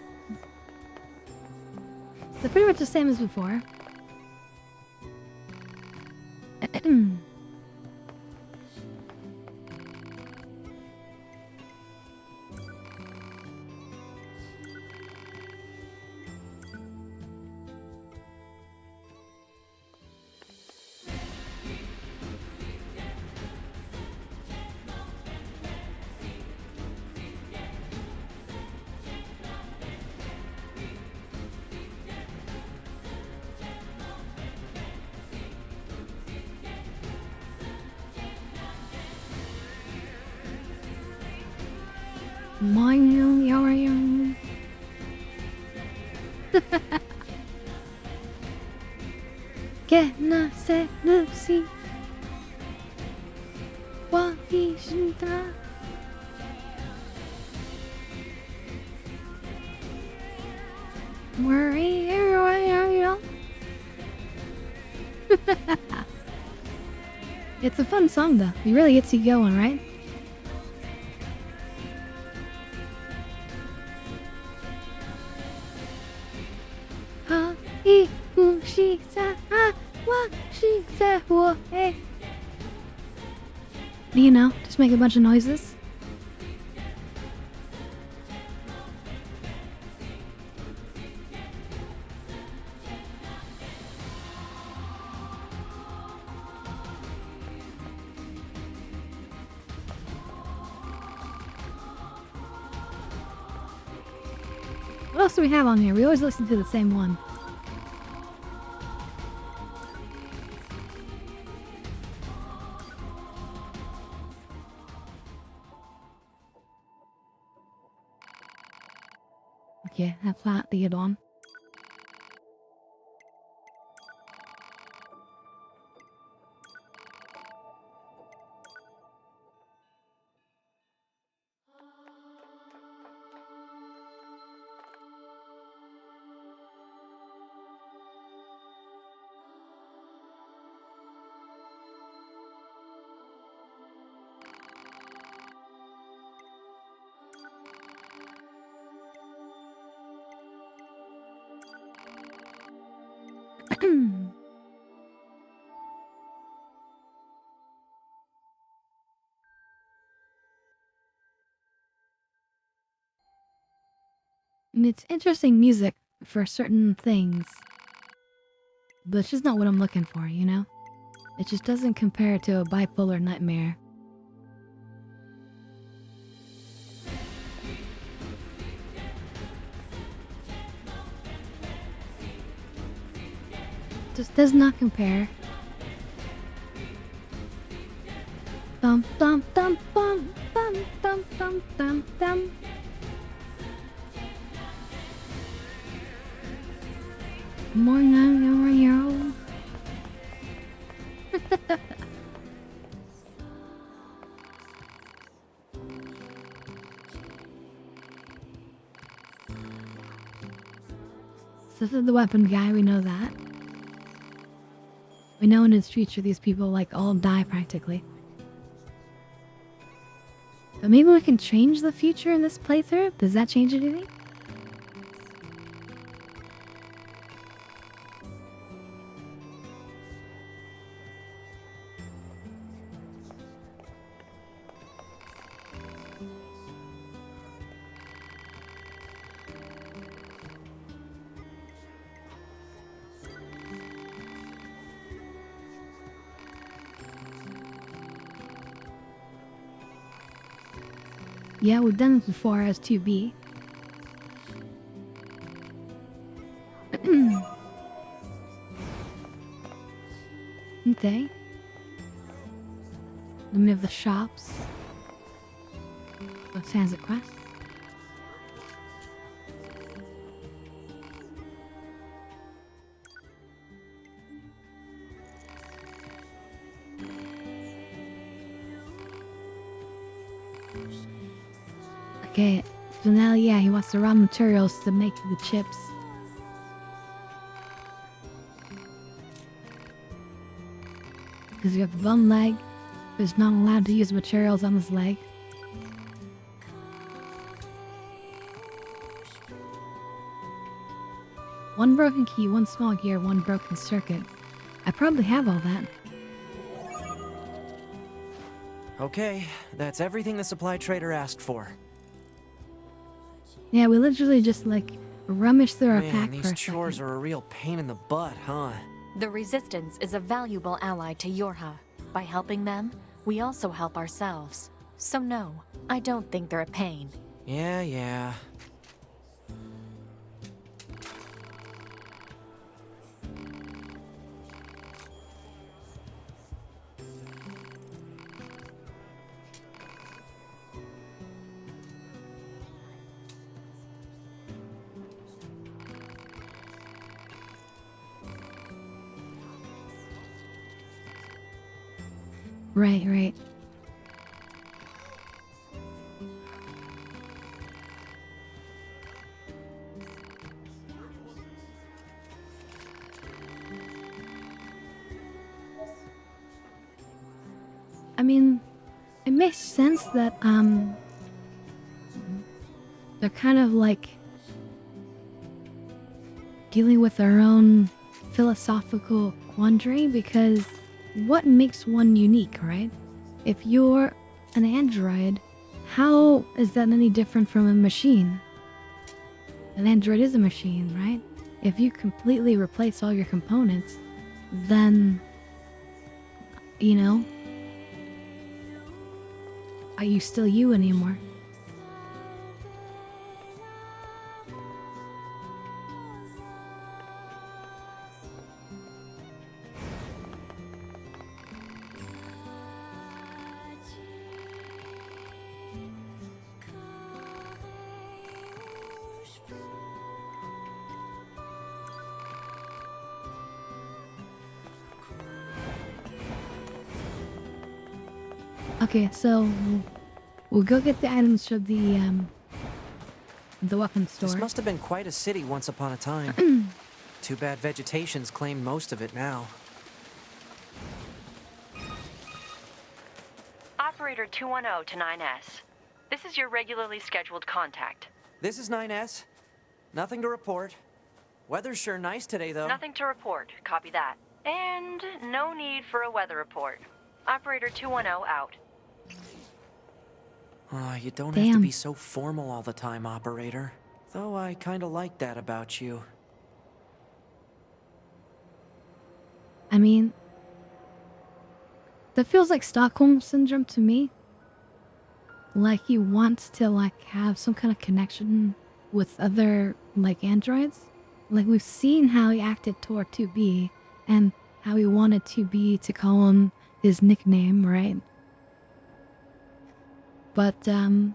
So pretty much the same as before. Que nace Lucy. What is that? Worry, it's a fun song though. It really gets you going, right? She said, what she said, what, hey. You know, just make a bunch of noises. What else do we have on here? We always listen to the same one. Okay, jag klarar det då. And it's interesting music for certain things. But it's just not what I'm looking for, you know? It just doesn't compare to a bipolar nightmare. Just does not compare. Bum bum bum bum bum bum bum bum bum. More young. This is the weapon guy, we know that. We know in his future these people like all die practically. But maybe we can change the future in this playthrough? Does that change anything? Yeah, we've done this before as 2B. Okay. Then we have the shops. The transit quest. Okay, so now, yeah, he wants the raw materials to make the chips. Because you have one leg, but he's not allowed to use materials on his leg. One broken key, one small gear, one broken circuit. I probably have all that. Okay, that's everything the supply trader asked for. Yeah, we literally just like rummaged through our pack these for a chores second. are a real pain in the butt, huh? The Resistance is a valuable ally to Yorha. By helping them, we also help ourselves. So no, I don't think they're a pain. Yeah. Right. I mean, it makes sense that, they're kind of like dealing with their own philosophical quandary, because what makes one unique, right? If you're an android, how is that any different from a machine? An android is a machine, right? If you completely replace all your components, then, you know, are you still you anymore? Okay, so we'll go get the items from the weapons store. This must have been quite a city once upon a time. Too bad vegetation's claimed most of it now. Operator 210 to 9S. This is your regularly scheduled contact. This is 9S. Nothing to report. Weather's sure nice today, though. Nothing to report. Copy that. And no need for a weather report. Operator 210 out. You don't have to be so formal all the time, operator. Though I kinda like that about you. I mean, that feels like Stockholm Syndrome to me. Like he wants to like have some kind of connection with other like androids. Like we've seen how he acted toward 2B and how he wanted 2B to call him his nickname, right? But the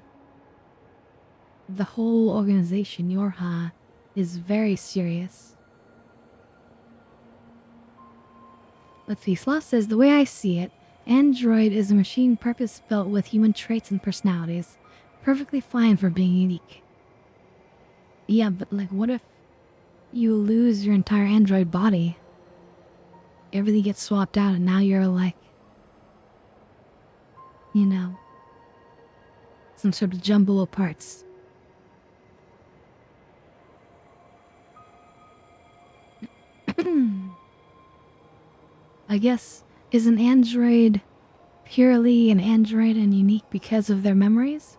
whole organization, Yorha, is very serious. Let's see, Sloth says, the way I see it, Android is a machine purpose-built with human traits and personalities. Perfectly fine for being unique. Yeah, but like, what if you lose your entire android body? Everything gets swapped out and now you're like, you know, some sort of jumble of parts. I guess, is an android purely an android and unique because of their memories?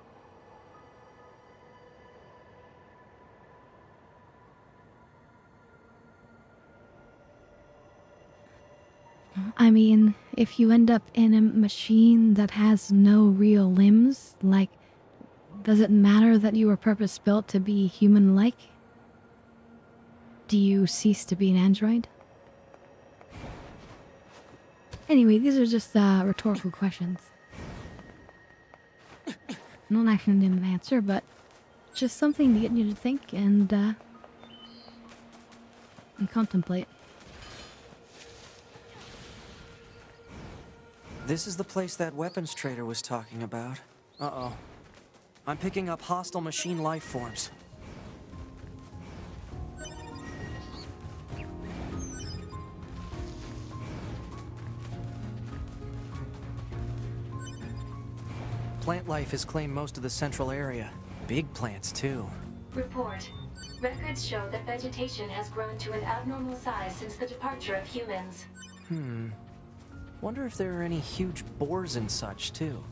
I mean, if you end up in a machine that has no real limbs, like, does it matter that you were purpose-built to be human-like? Do you cease to be an android? Anyway, these are just rhetorical questions. Not actually an answer, but just something to get you to think and contemplate. This is the place that weapons trader was talking about. Uh-oh. I'm picking up hostile machine life forms. Plant life has claimed most of the central area. Big plants, too. Report. Records show that vegetation has grown to an abnormal size since the departure of humans. Wonder if there are any huge boars and such, too.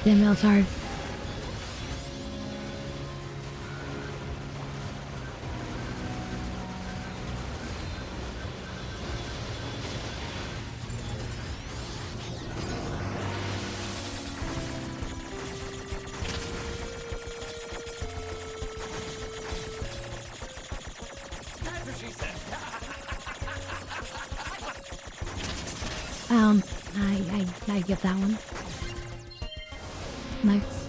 Damn, that was hard. I get that one. Nice.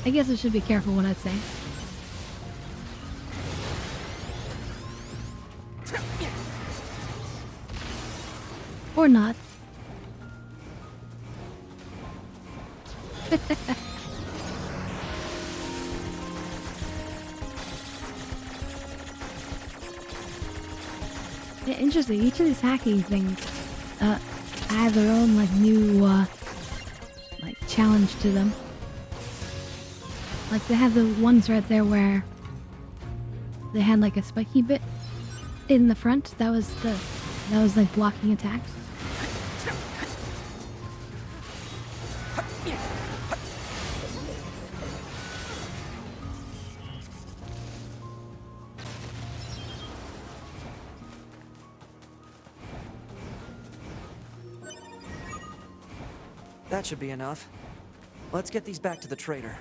I guess I should be careful what I say. Or not. Yeah, interesting. Each of these hacking things have their own like new like challenge to them. Like they have the ones right there where they had like a spiky bit in the front. That was like blocking attacks. That should be enough. Let's get these back to the trader.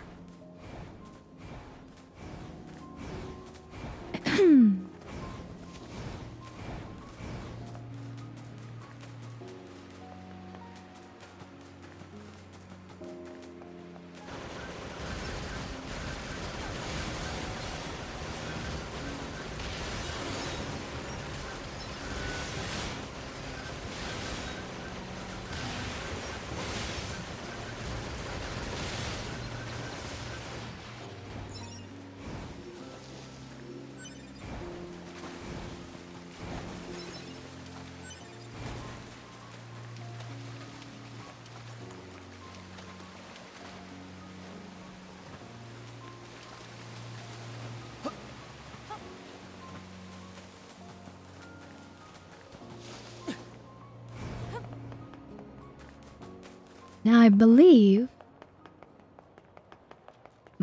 Now I believe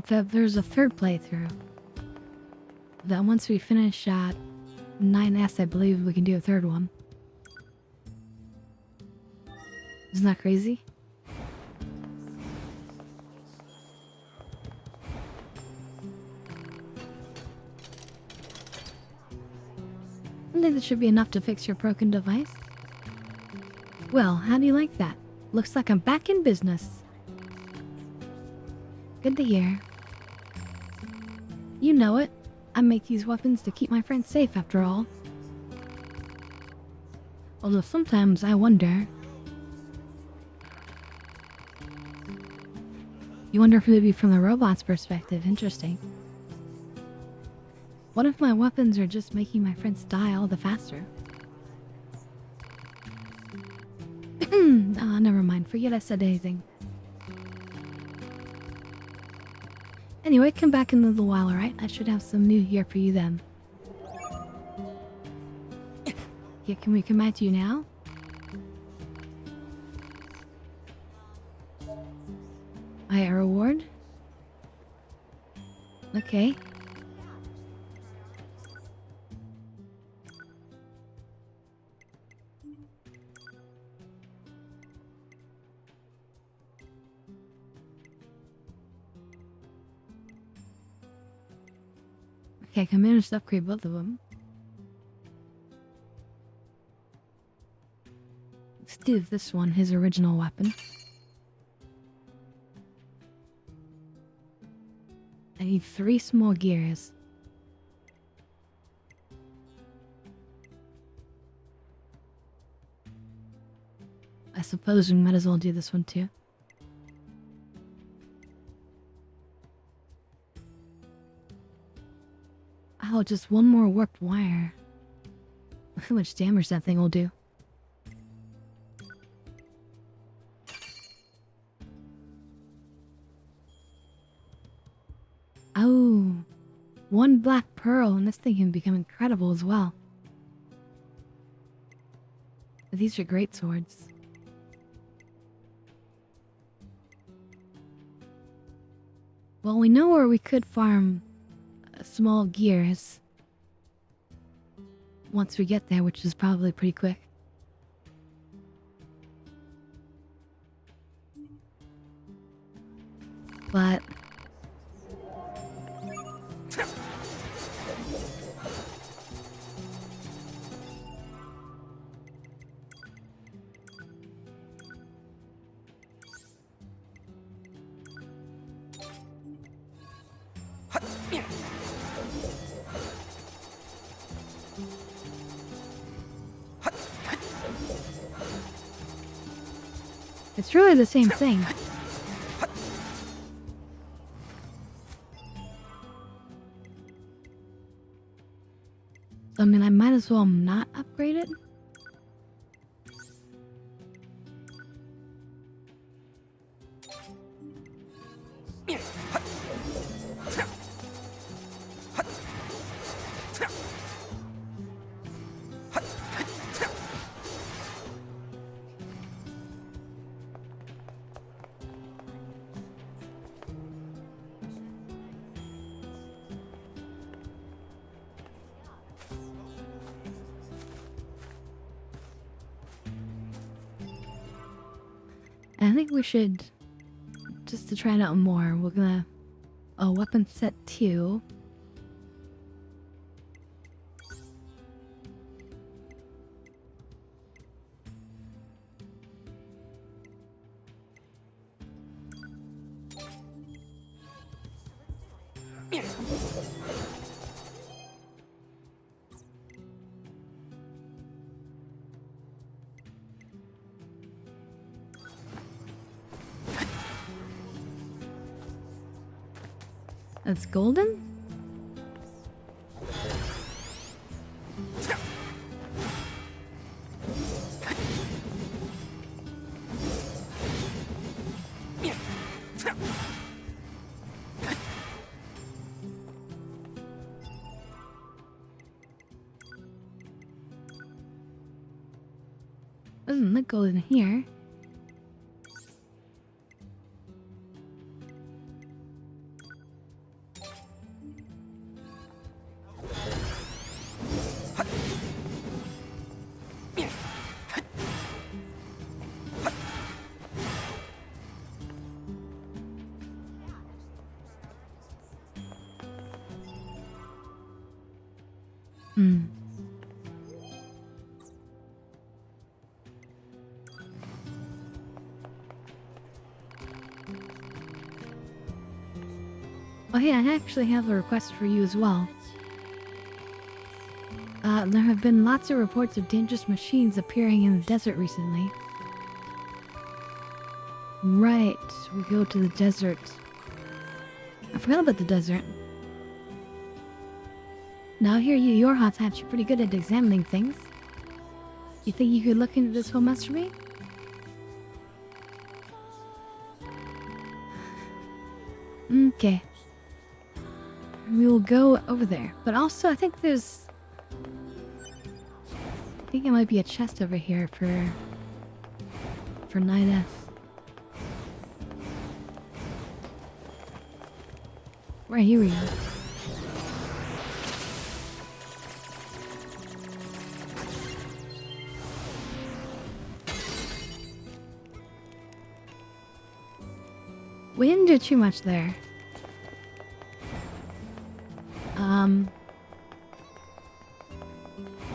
that there's a third playthrough. That once we finish at 9S, I believe we can do a third one. Isn't that crazy? I think that should be enough to fix your broken device. Well, how do you like that? Looks like I'm back in business. Good to hear. You know it. I make these weapons to keep my friends safe after all. Although sometimes I wonder. You wonder if it would be from the robot's perspective. Interesting. What if my weapons are just making my friends die all the faster? Ah, never mind. Forget I said anything. Anyway, come back in a little while, alright? I should have some new gear for you then. Yeah, can we come back to you now? A reward? Okay. Okay, I can manage to upgrade both of them. Let's do this one, his original weapon. I need 3 small gears. I suppose we might as well do this one too. Oh, just one more warped wire. How much damage that thing will do. Oh, 1 black pearl, and this thing can become incredible as well. These are great swords. Well, we know where we could farm small gears once we get there, which is probably pretty quick. But it's really the same thing. I mean, I might as well not upgrade it. I think we should, just to try it out more, we're gonna... Oh, weapon set 2. That's golden? Doesn't look golden here. Oh hey, I actually have a request for you as well. There have been lots of reports of dangerous machines appearing in the desert recently. Right, we go to the desert. I forgot about the desert. Now here your hot types are pretty good at examining things. You think you could look into this whole mess for me? Okay. We will go over there. But also, I think there's... I think it might be a chest over here for 9S. Right, here we go. We didn't do too much there.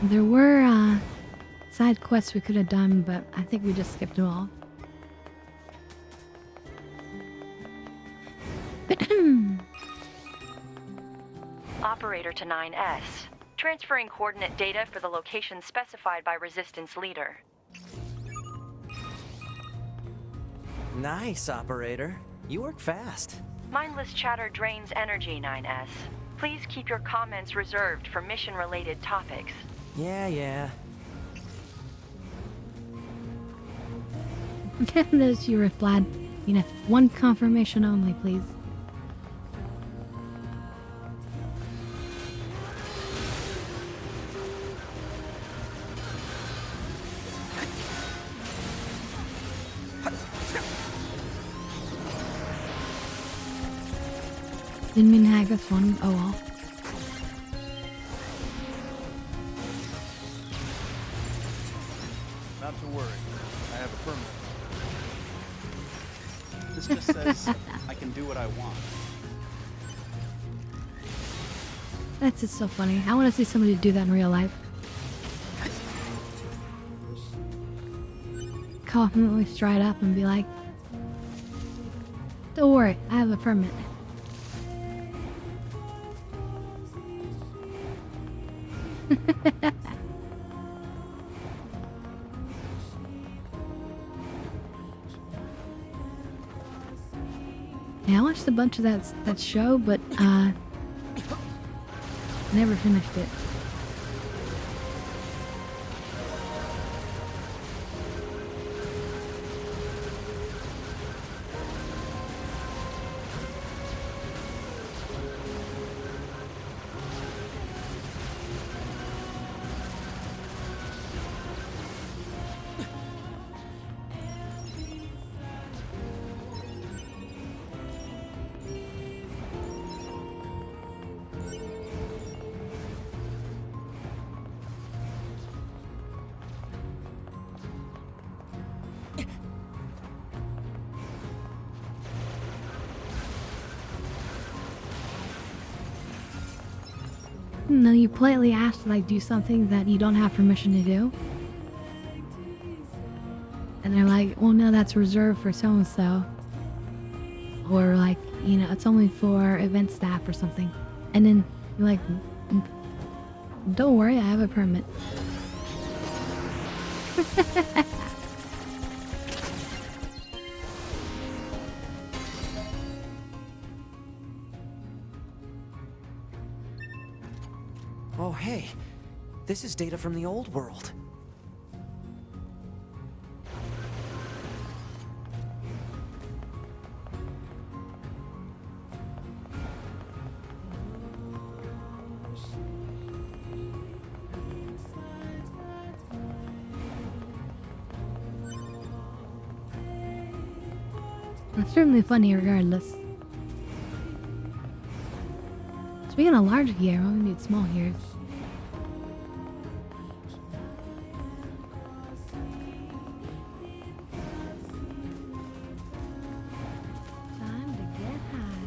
There were side quests we could have done, but I think we just skipped them all. Operator to 9S. Transferring coordinate data for the location specified by Resistance Leader. Nice, operator. You work fast. Mindless chatter drains energy, 9S. Please keep your comments reserved for mission-related topics. Yeah. There's your reply. You know, one confirmation only, please. Didn't mean to hack this one. Oh well. Not to worry. I have a permit. This just says I can do what I want. That's just so funny. I want to see somebody do that in real life. Confidently stride up and be like, "Don't worry, I have a permit." Yeah, I watched a bunch of that show, but never finished it. No, you politely ask to like do something that you don't have permission to do. And they're like, well, no, that's reserved for so-and-so. Or like, you know, it's only for event staff or something. And then you're like, don't worry, I have a permit. Oh, hey. This is data from the old world. It's certainly funny regardless. Speaking of large gear, we need small gears. Time to get high.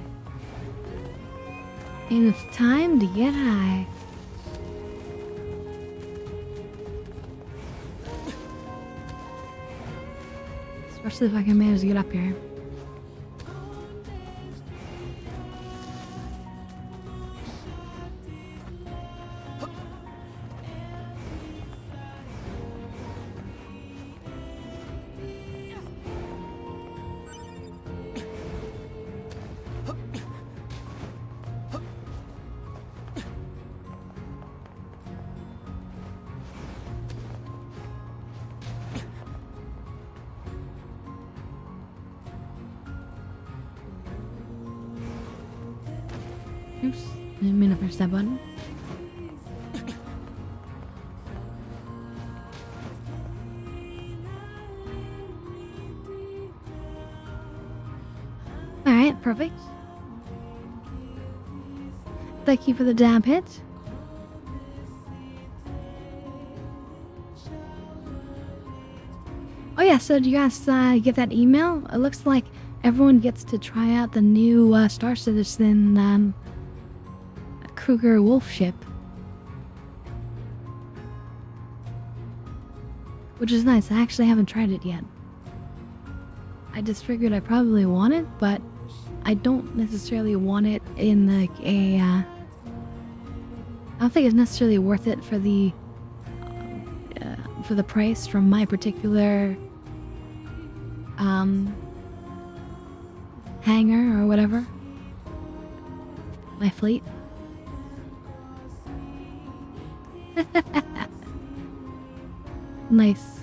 And it's time to get high. Especially if I can manage to get up here. Oops, didn't mean to press that button. Alright, perfect. Thank you for the dab hit. Oh yeah, so do you guys get that email? It looks like everyone gets to try out the new Star Citizen Kruger Wolf ship. Which is nice. I actually haven't tried it yet. I just figured I probably want it, but I don't necessarily want it in like a I don't think it's necessarily worth it for the price from my particular hangar or whatever. My fleet. Nice.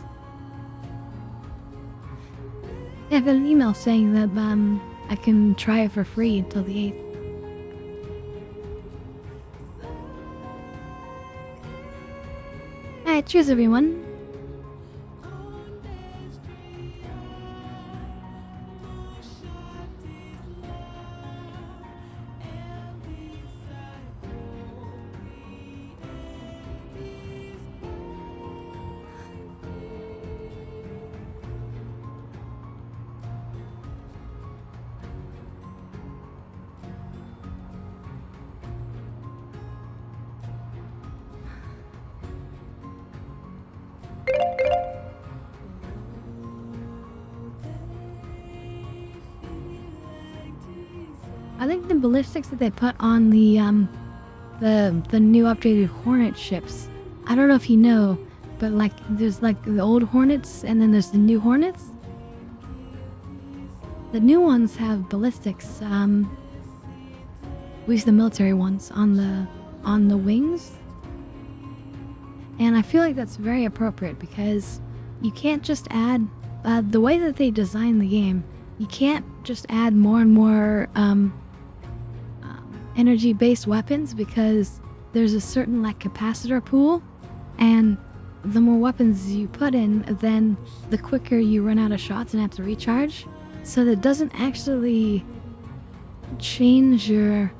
Yeah, I got an email saying that I can try it for free until the 8th. Alright, cheers everyone. I think the ballistics that they put on the new updated Hornet ships. I don't know if you know, but like there's like the old Hornets and then there's the new Hornets. The new ones have ballistics. At least the military ones on the wings. And I feel like that's very appropriate because you can't just add the way that they design the game. You can't just add more and more energy-based weapons because there's a certain like capacitor pool, and the more weapons you put in, then the quicker you run out of shots and have to recharge. So that doesn't actually change your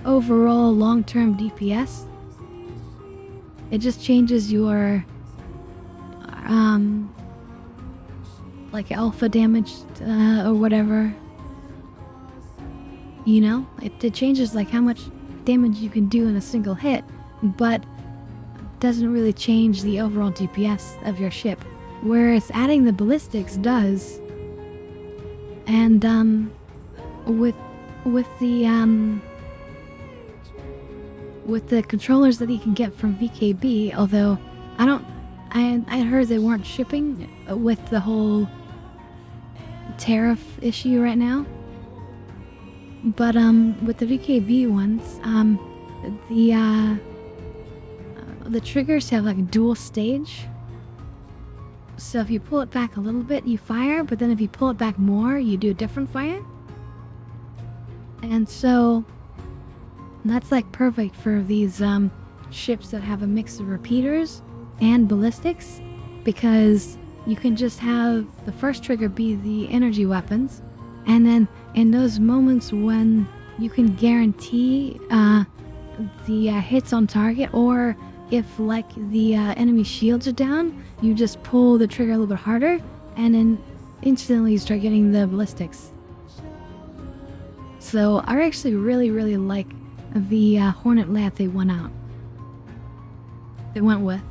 overall long-term DPS. It just changes your like alpha damage or whatever. You know, it changes like how much damage you can do in a single hit, but doesn't really change the overall DPS of your ship. Whereas adding the ballistics does. And with the controllers that you can get from VKB, although I heard they weren't shipping with the whole tariff issue right now. But with the VKB ones, the triggers have like a dual stage. So if you pull it back a little bit, you fire, but then if you pull it back more, you do a different fire. And so that's like perfect for these ships that have a mix of repeaters and ballistics, because you can just have the first trigger be the energy weapons, and then in those moments when you can guarantee the hits on target, or if like the enemy shields are down, you just pull the trigger a little bit harder, and then instantly you start getting the ballistics. So I actually really like the Hornet Lat they went with.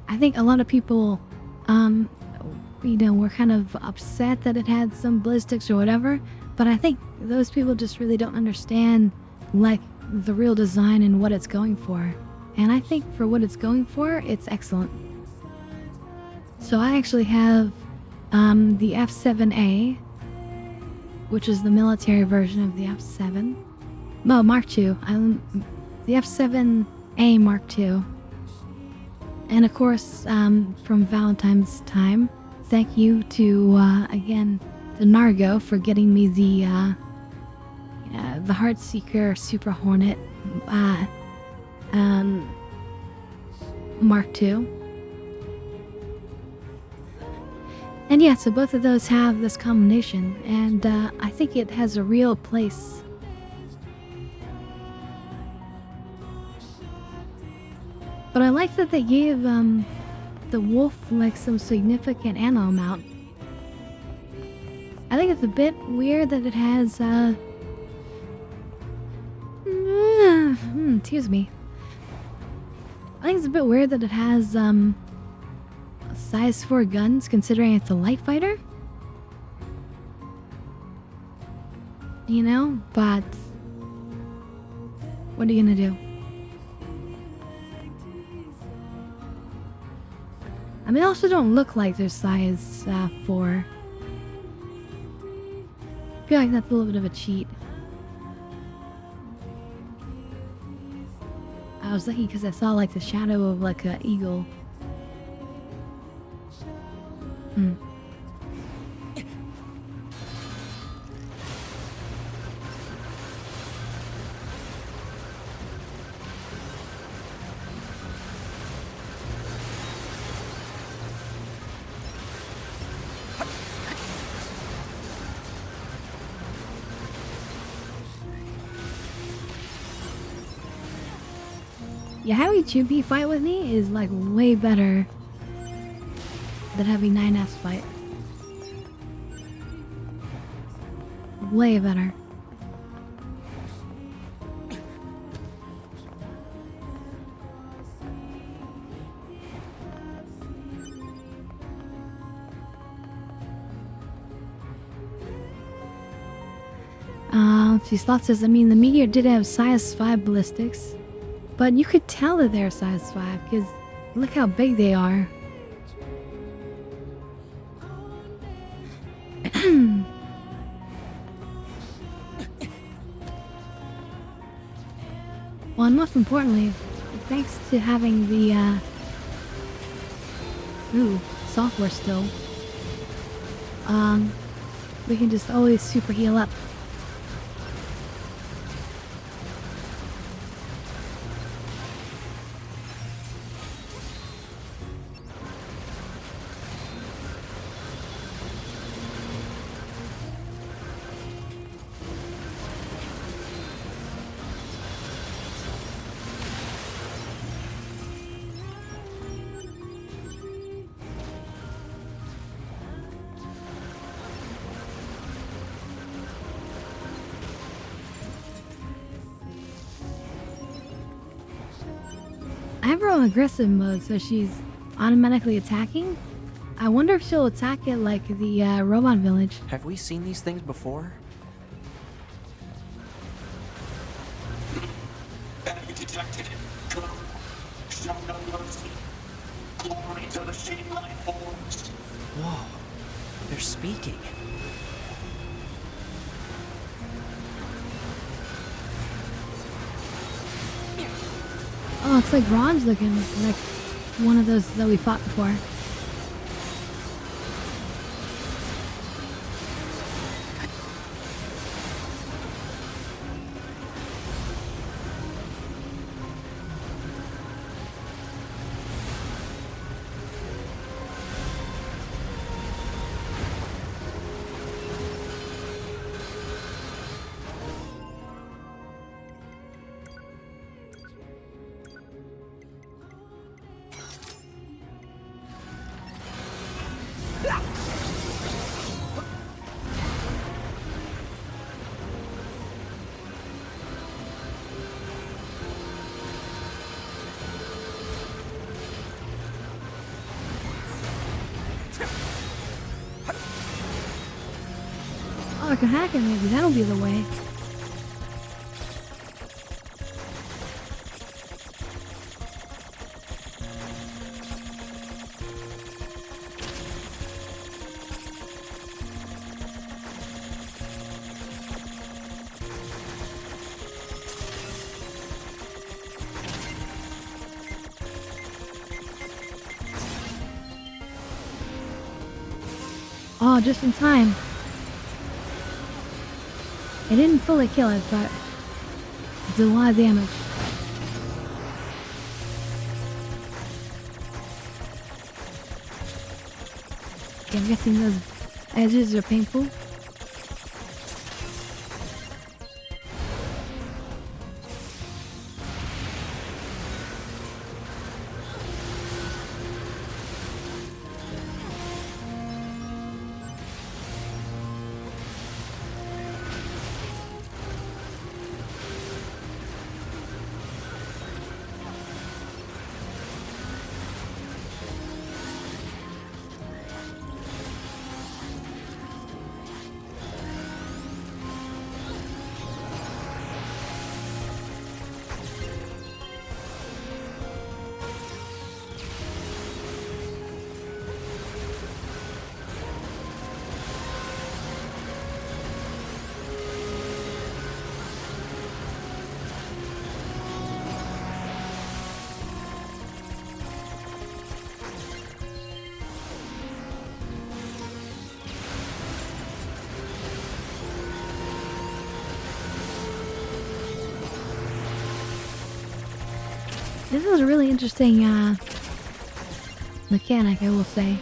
I think a lot of people, were kind of upset that it had some ballistics or whatever, but I think those people just really don't understand like the real design and what it's going for. And I think for what it's going for, it's excellent. So I actually have the F7A, which is the military version of the F7. No, Mark II. The F7A Mark II. And of course, from Valentine's time, thank you to, again, to Nargo for getting me the Heartseeker Super Hornet Mark II. And yeah, so both of those have this combination, and I think it has a real place. But I like that they gave the wolf like some significant ammo amount. I think it's a bit weird that it has excuse me. I think it's a bit weird that it has size 4 guns, considering it's a light fighter. You know, but what are you gonna do? I mean, they also don't look like they're size 4. I feel like that's a little bit of a cheat. I was lucky because I saw like the shadow of like an eagle. Yeah, having 2B fight with me is like way better than having 9S fight. Way better. She Slot says, I mean, the Meteor did have size 5 ballistics, but you could tell that they're size 5 because look how big they are. Well, and most importantly, thanks to having the software still, we can just always super heal up. I have her on aggressive mode, so she's automatically attacking. I wonder if she'll attack it like the robot village. Have we seen these things before? Enemy detected. Go. Show no mercy. Glory to the shame life forms. Whoa. They're speaking. Oh, it's like Ron's looking like one of those that we fought before. Oh, I can hack it maybe. That'll be the way. Oh, just in time. It didn't fully kill it, but it did a lot of damage. Okay, I'm guessing those edges are painful. This is a really interesting mechanic, I will say.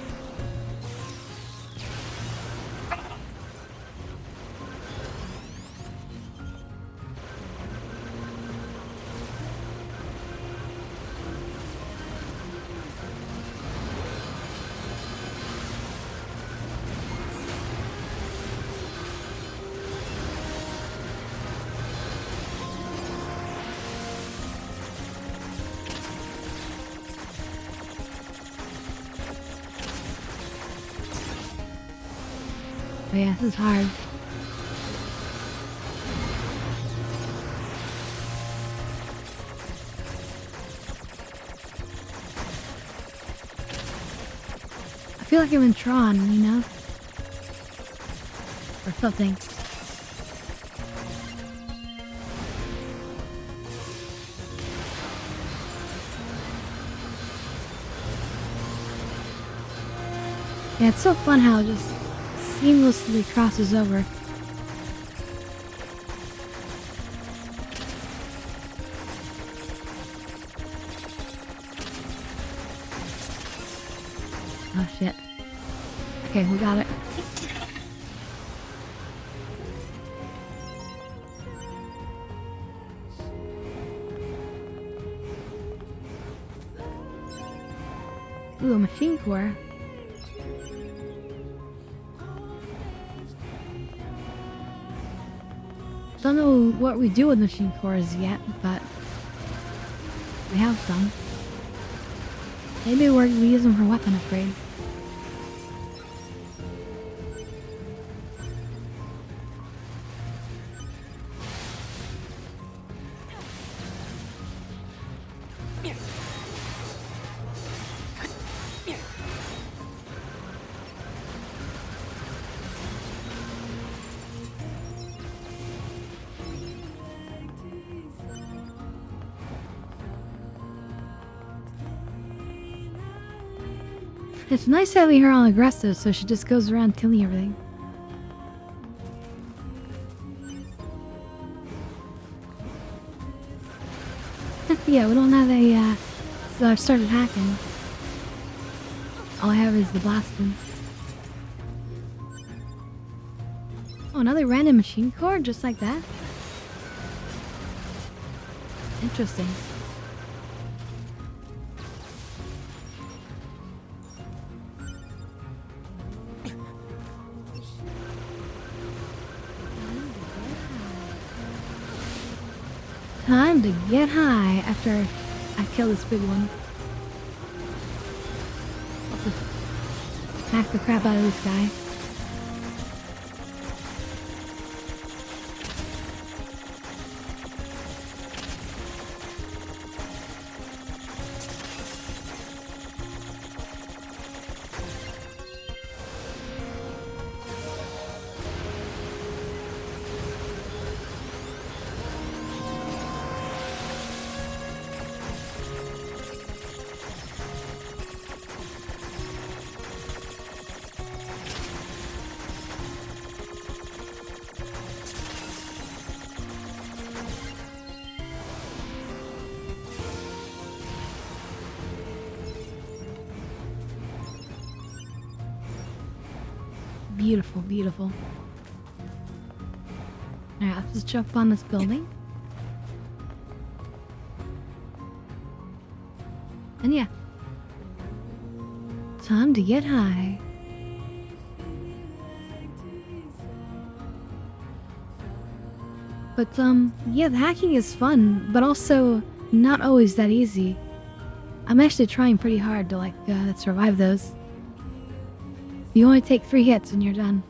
But yeah, this is hard. I feel like I'm in Tron, you know? Or something. Yeah, it's so fun how it just seamlessly crosses over. Oh shit. Okay, we got it. Ooh, a machine core. Don't know what we do with machine cores yet, but we have some. Maybe we use them for weapon upgrade. It's nice having her all aggressive, so she just goes around killing everything. Yeah, we don't have a, so I've started hacking. All I have is the blasting. Oh, another random machine core, just like that? Interesting. Time to get high after I kill this big one. Let's just hack the crap out of this guy. Beautiful, beautiful. Alright, let's just jump on this building. And yeah. Time to get high. But, yeah, the hacking is fun, but also not always that easy. I'm actually trying pretty hard to, like, survive those. You only take 3 hits and you're done.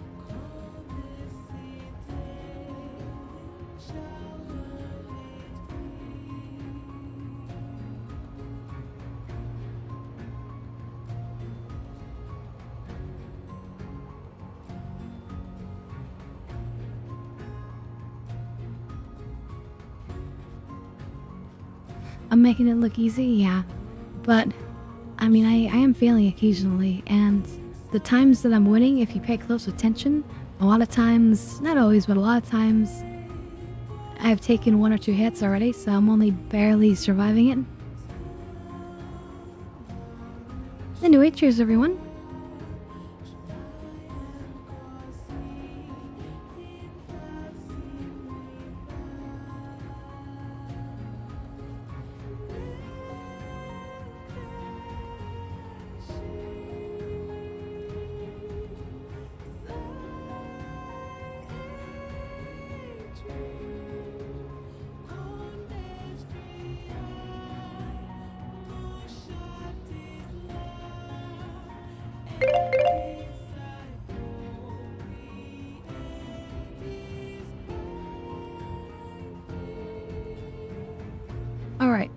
I'm making it look easy, yeah. But, I mean, I am failing occasionally, and the times that I'm winning, if you pay close attention, a lot of times, not always, but a lot of times, I've taken 1 or 2 hits already, so I'm only barely surviving it. Anyway, cheers everyone. Alright.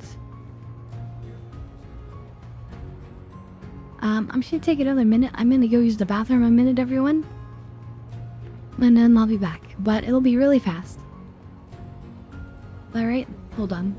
I'm just gonna take another minute. I'm gonna go use the bathroom a minute, everyone. And then I'll be back. But it'll be really fast. Alright, hold on.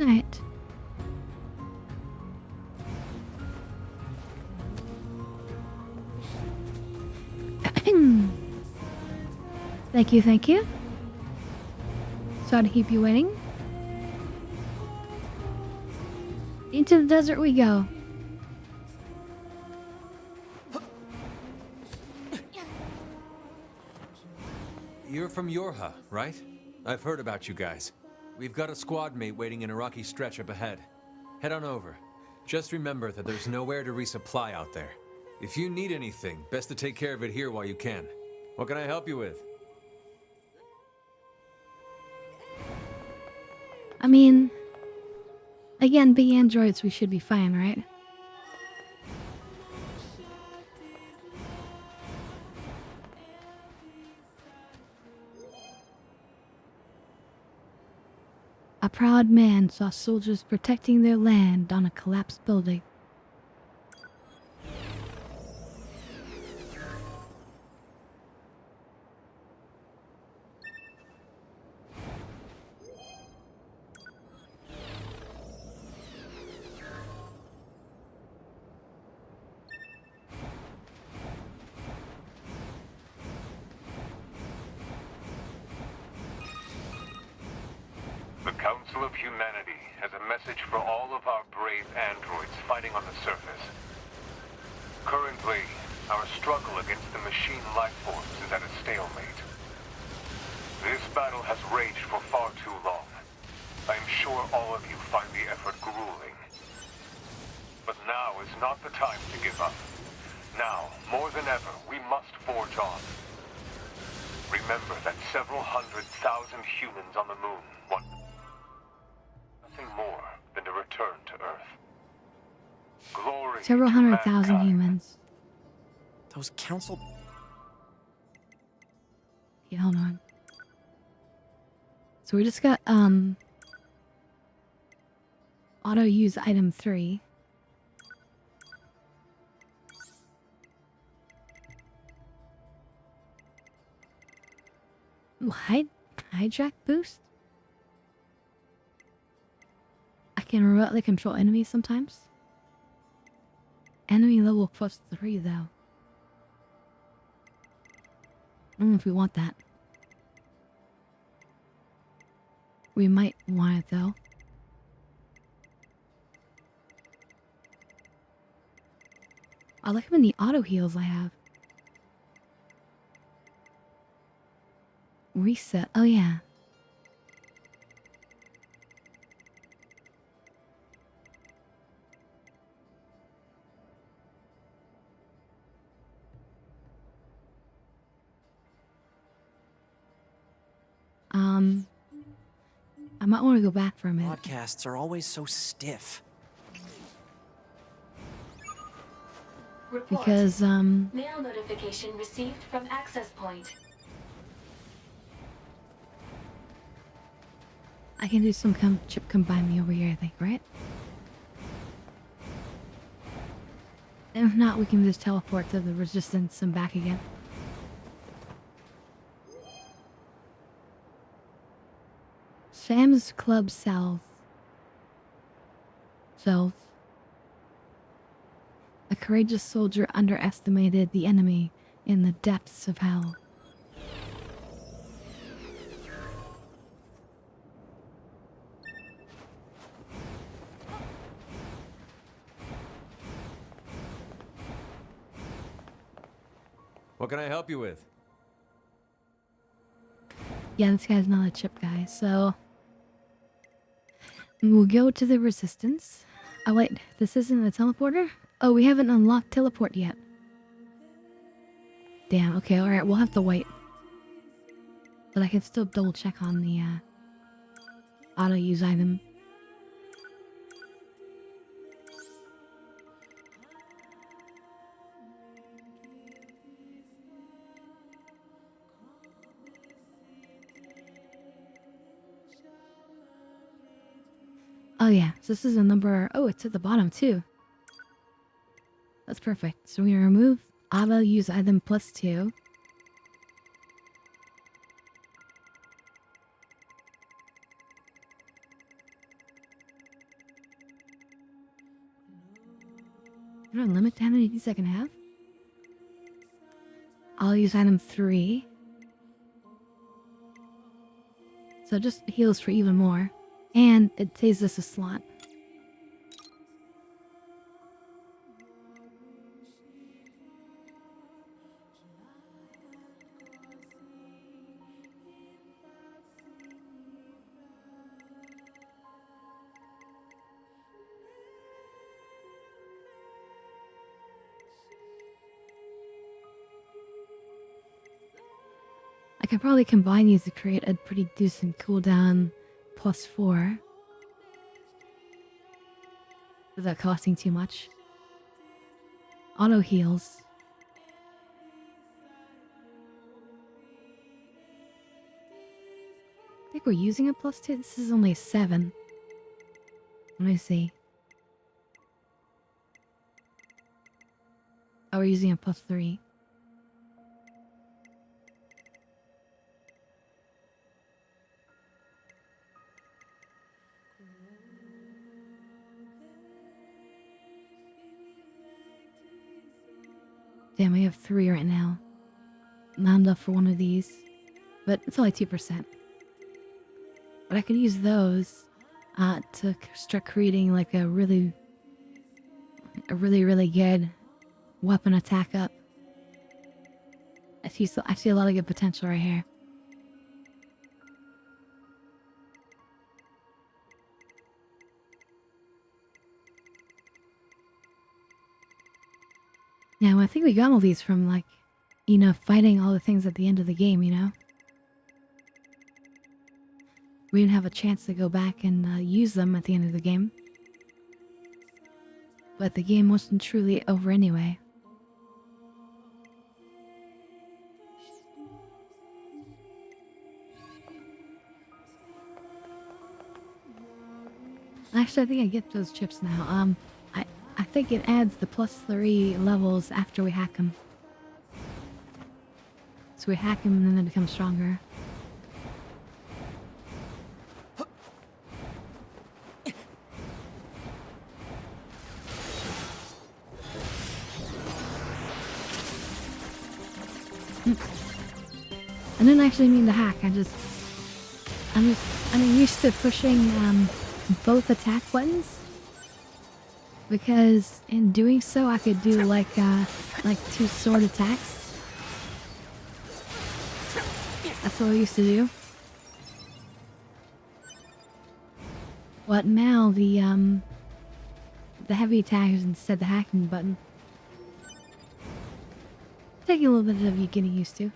Alright. Thank you, thank you. Sorry to keep you waiting. Into the desert we go. You're from Yorha, right? I've heard about you guys. We've got a squad mate waiting in a rocky stretch up ahead. Head on over. Just remember that there's nowhere to resupply out there. If you need anything, best to take care of it here while you can. What can I help you with? I mean, again, big androids, we should be fine, right? A proud man saw soldiers protecting their land on a collapsed building. The Council of Humanity has a message for all of our brave androids fighting on the surface. Currently, our struggle against the machine life forms is at a stalemate. This battle has raged for far too long. I am sure all of you find the effort grueling. But now is not the time to give up. Now, more than ever, we must forge on. Remember that several 100,000 humans on the moon want nothing more than to return to Earth. Glory Several to 100,000 mankind. humans. Those council... Yeah, hold on. So we just got, auto use item 3. Ooh, hijack boost? I can remotely control enemies sometimes. Enemy level +3 though. I don't know if we want that. We might want it though. I like how many auto heals I have. Reset. Oh yeah. I might want to go back for a minute. Podcasts are always so stiff. Report. Because, Mail notification received from access point. I can do some chip combine me over here, I think, right? And if not, we can just teleport to the resistance and back again. Sam's Club South. A courageous soldier underestimated the enemy in the depths of hell. What can I help you with? Yeah, this guy's not a chip guy, so... We'll go to the resistance. Oh wait, this isn't a teleporter? Oh, we haven't unlocked teleport yet. Damn, okay, alright, we'll have to wait. But I can still double check on the auto use item. Oh yeah, so this is a number... Oh, it's at the bottom too. That's perfect. So we remove auto use item +2. You don't limit to how many these I can have? I'll use item 3. So it just heals for even more. And it saves us a slot. I can probably combine these to create a pretty decent cooldown +4 without costing too much. Auto heals. I think we're using a +2. This is only a 7. Let me see. Oh, we're using a +3. Damn, we have 3 right now. Not enough for one of these. But it's only 2%. But I could use those to start creating like a really good weapon attack up. I see a lot of good potential right here. Yeah, well, I think we got all these from, like, you know, fighting all the things at the end of the game, you know? We didn't have a chance to go back and use them at the end of the game. But the game wasn't truly over anyway. Actually, I think I get those chips now. I think it adds the +3 levels after we hack them. So we hack them and then they become stronger. I didn't actually mean to hack. I'm used to pushing both attack buttons, because in doing so I could do like 2 sword attacks. That's what I used to do. But now the heavy attack is instead the hacking button. Taking a little bit of you getting used to.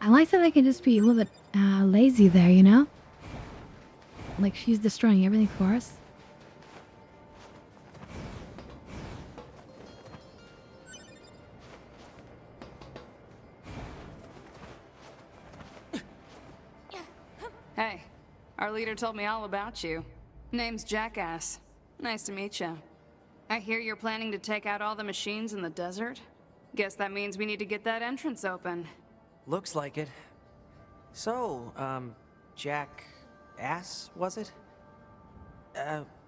I like that I can just be a little bit lazy there, you know? Like she's destroying everything for us. Hey, our leader told me all about you. Name's Jackass. Nice to meet you. I hear you're planning to take out all the machines in the desert? Guess that means we need to get that entrance open. Looks like it. So, Jackass, was it?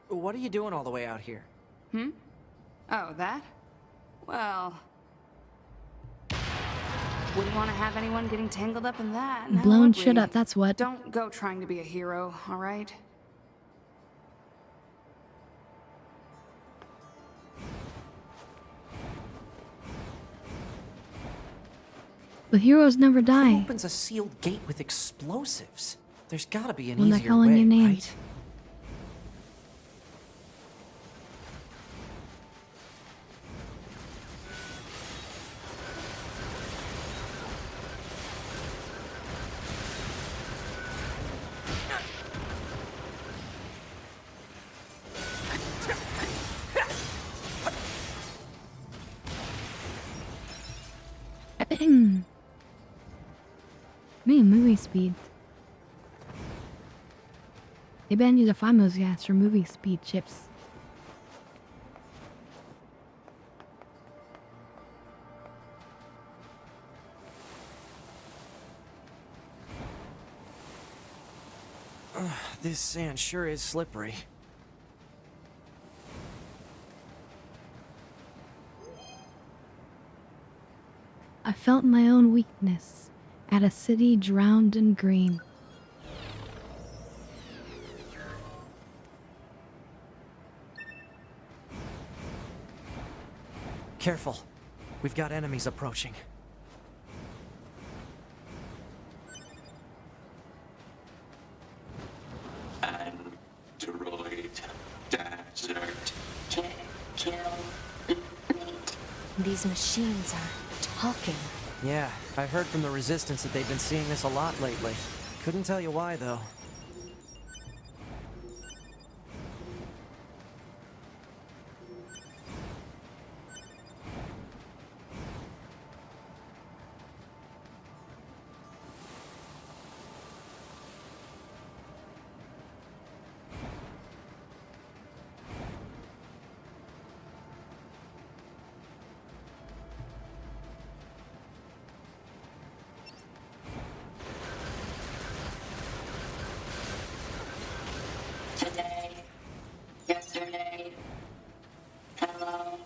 What are you doing all the way out here? Hmm? Oh, that? Well... wouldn't want to have anyone getting tangled up in that, now Blown would shit we? up, that's what. Don't go trying to be a hero, alright? The heroes never die. Who opens a sealed gate with explosives? There's gotta be an When they're easier calling way, your name. right? Movie speed. They banned you to find those guys for movie speed chips. This sand sure is slippery. I felt my own weakness at a city drowned in green. Careful. We've got enemies approaching. Android desert. Kill. These machines are talking. Yeah, I heard from the Resistance that they've been seeing this a lot lately. Couldn't tell you why, though. Today. Yesterday. Hello.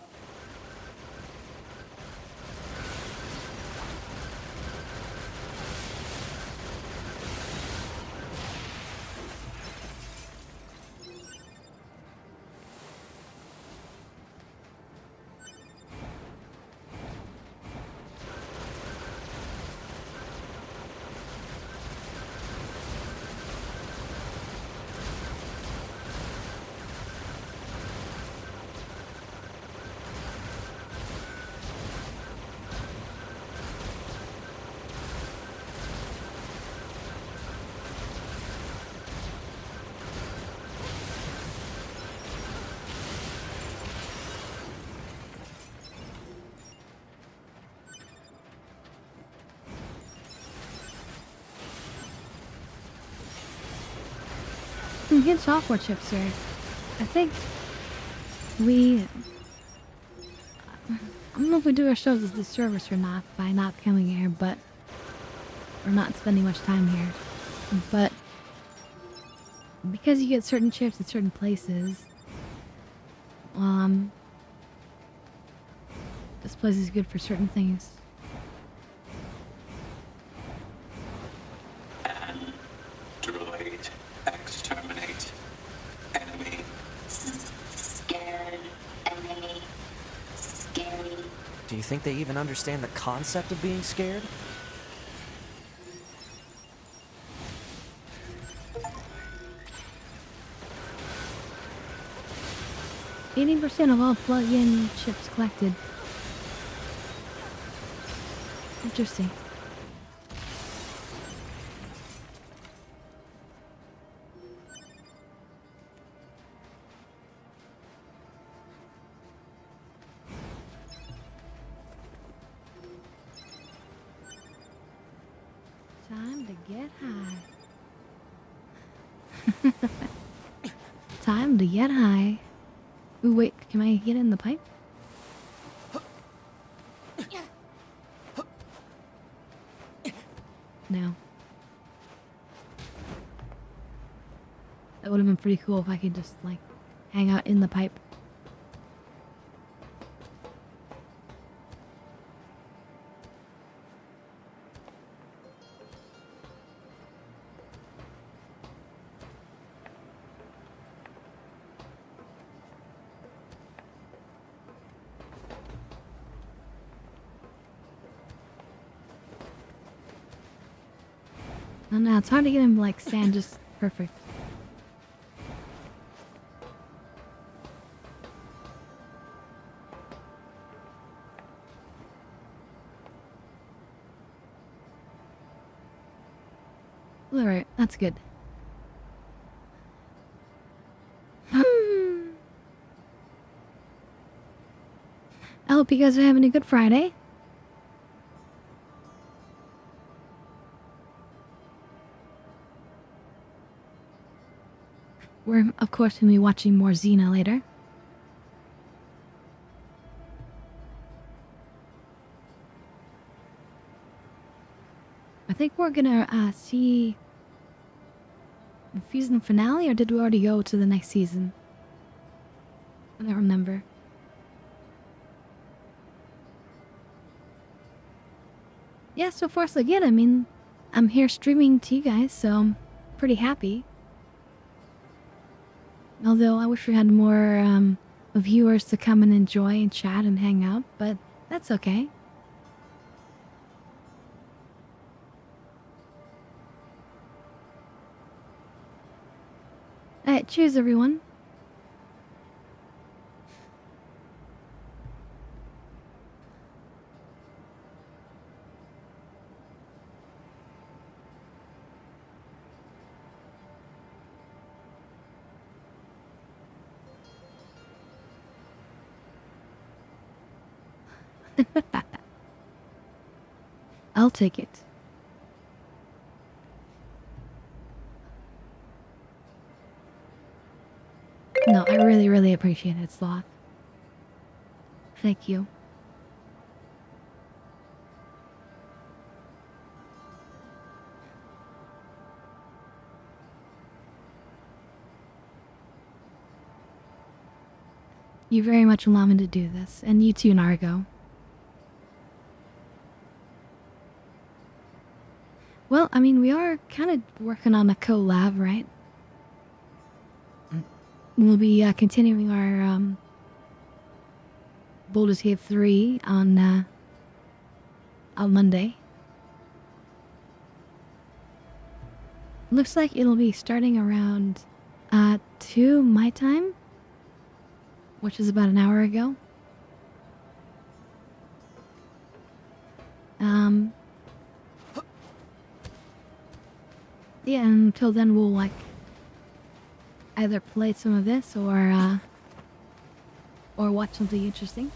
Good software chips here. I think we... I don't know if we do our shows as the service or not by not coming here, but... Or not spending much time here. But... Because you get certain chips at certain places... This place is good for certain things. Android. Exterminate. Enemy. Scared. Enemy. Scary. Do you think they even understand the concept of being scared? %of all plug-in chips collected. Interesting. Time to get high. Time to get high. Ooh, wait, can I get in the pipe? No. That would have been pretty cool if I could just, like, hang out in the pipe. No, it's hard to get him like sand just perfect. Alright, that's good. I hope you guys are having a good Friday. we're of course going to be watching more Xena later. I think we're gonna see the season finale, or did we already go to the next season? I don't remember. Yeah, so far so good. I mean, I'm here streaming to you guys, so I'm pretty happy. Although I wish we had more viewers to come and enjoy and chat and hang out, but that's okay. Alright, cheers everyone. I'll take it. No, I really, really appreciate it, Sloth. Thank you. You very much allow me to do this, and you too, Nargo. Well, I mean, we are kind of working on a collab, right? We'll be continuing our Baldur's Gate 3 on Monday. Looks like it'll be starting around 2 my time, which is about an hour ago. Yeah, and until then we'll like either play some of this or watch something interesting.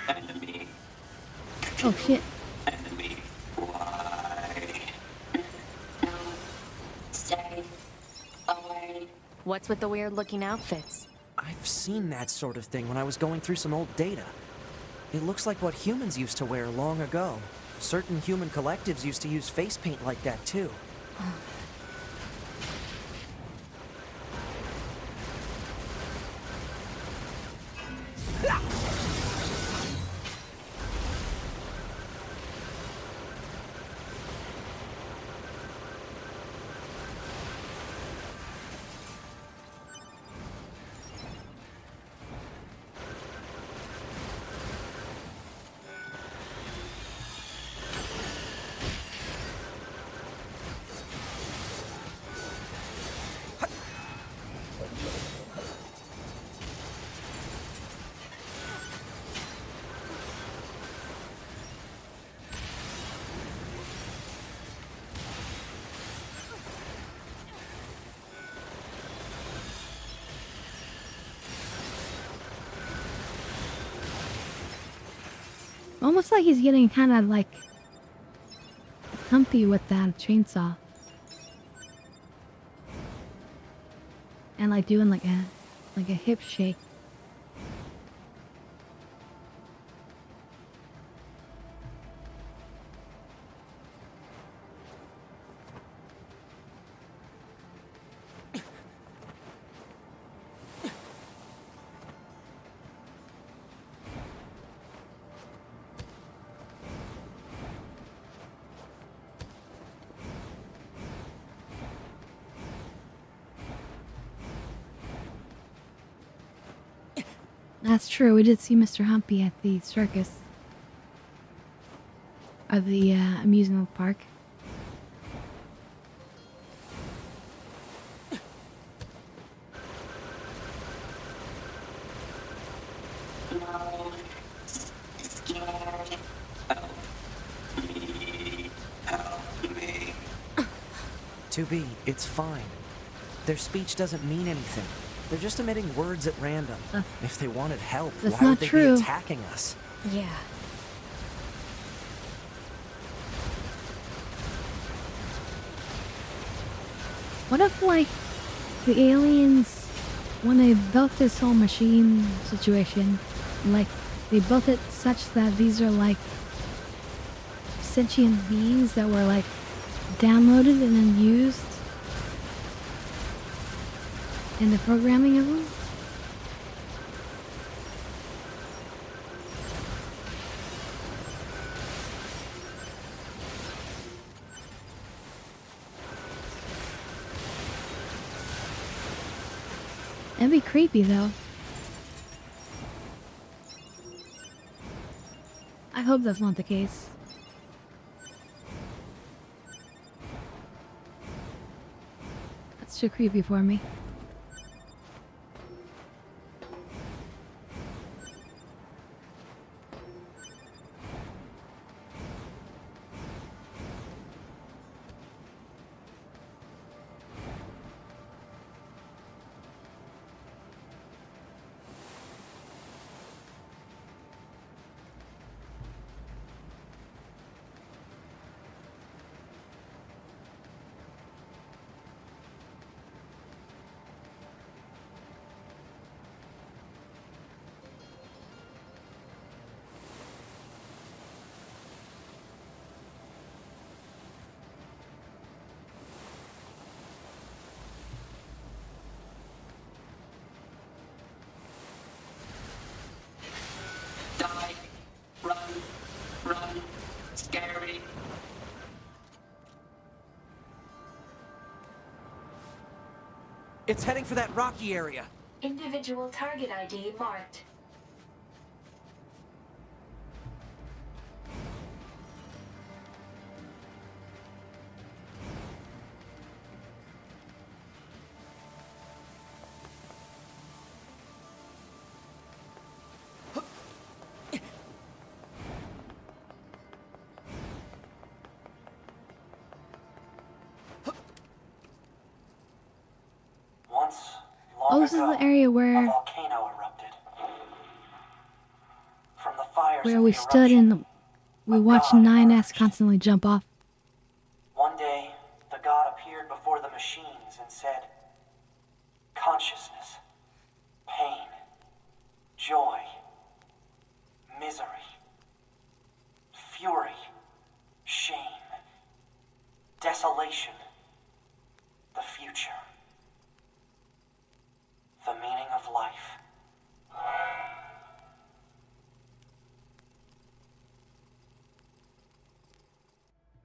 Enemy. Oh shit. Enemy. Why? Stay away. What's with the weird looking outfits? I've seen that sort of thing when I was going through some old data. It looks like what humans used to wear long ago. Certain human collectives used to use face paint like that too. Almost like he's getting kind of like humpy with that chainsaw. And like doing like a hip shake. That's true, we did see Mr. Humpy at the circus. Or the amusement park. No. Scared. Help me. Help me. 2B, it's fine. Their speech doesn't mean anything. They're just emitting words at random. If they wanted help, That's why would not they true. be attacking us? Yeah. What if, like, the aliens, when they built this whole machine situation, like, they built it such that these are, like, sentient beings that were, like, downloaded and then used in the programming of them? That'd be creepy, though. I hope that's not the case. That's too creepy for me. Die. Run. Run. Scary. It's heading for that rocky area. Individual target ID marked. Once, long Oh, this is ago, the area a where volcano erupted. From the fires where of we the stood eruption, and we watched 9S constantly jump off. one day, the god appeared before the machines and said, consciousness, pain, joy, misery, fury, shame, desolation, the future, the meaning of life.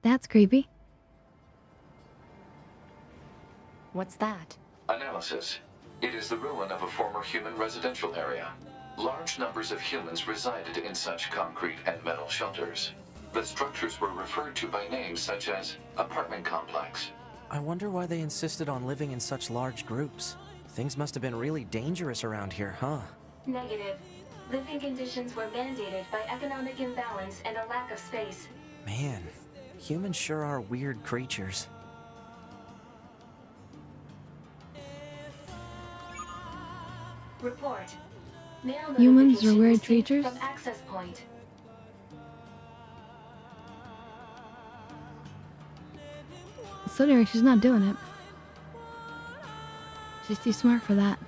That's creepy. What's that? Analysis. It is the ruin of a former human residential area. Large numbers of humans resided in such concrete and metal shelters. The structures were referred to by names such as apartment complex. I wonder why they insisted on living in such large groups. Things must have been really dangerous around here, huh? Negative. Living conditions were mandated by economic imbalance and a lack of space. Man, humans sure are weird creatures. Report. Mail Humans are notification weird received creatures? From access point. So anyway, she's not doing it. She's too smart for that.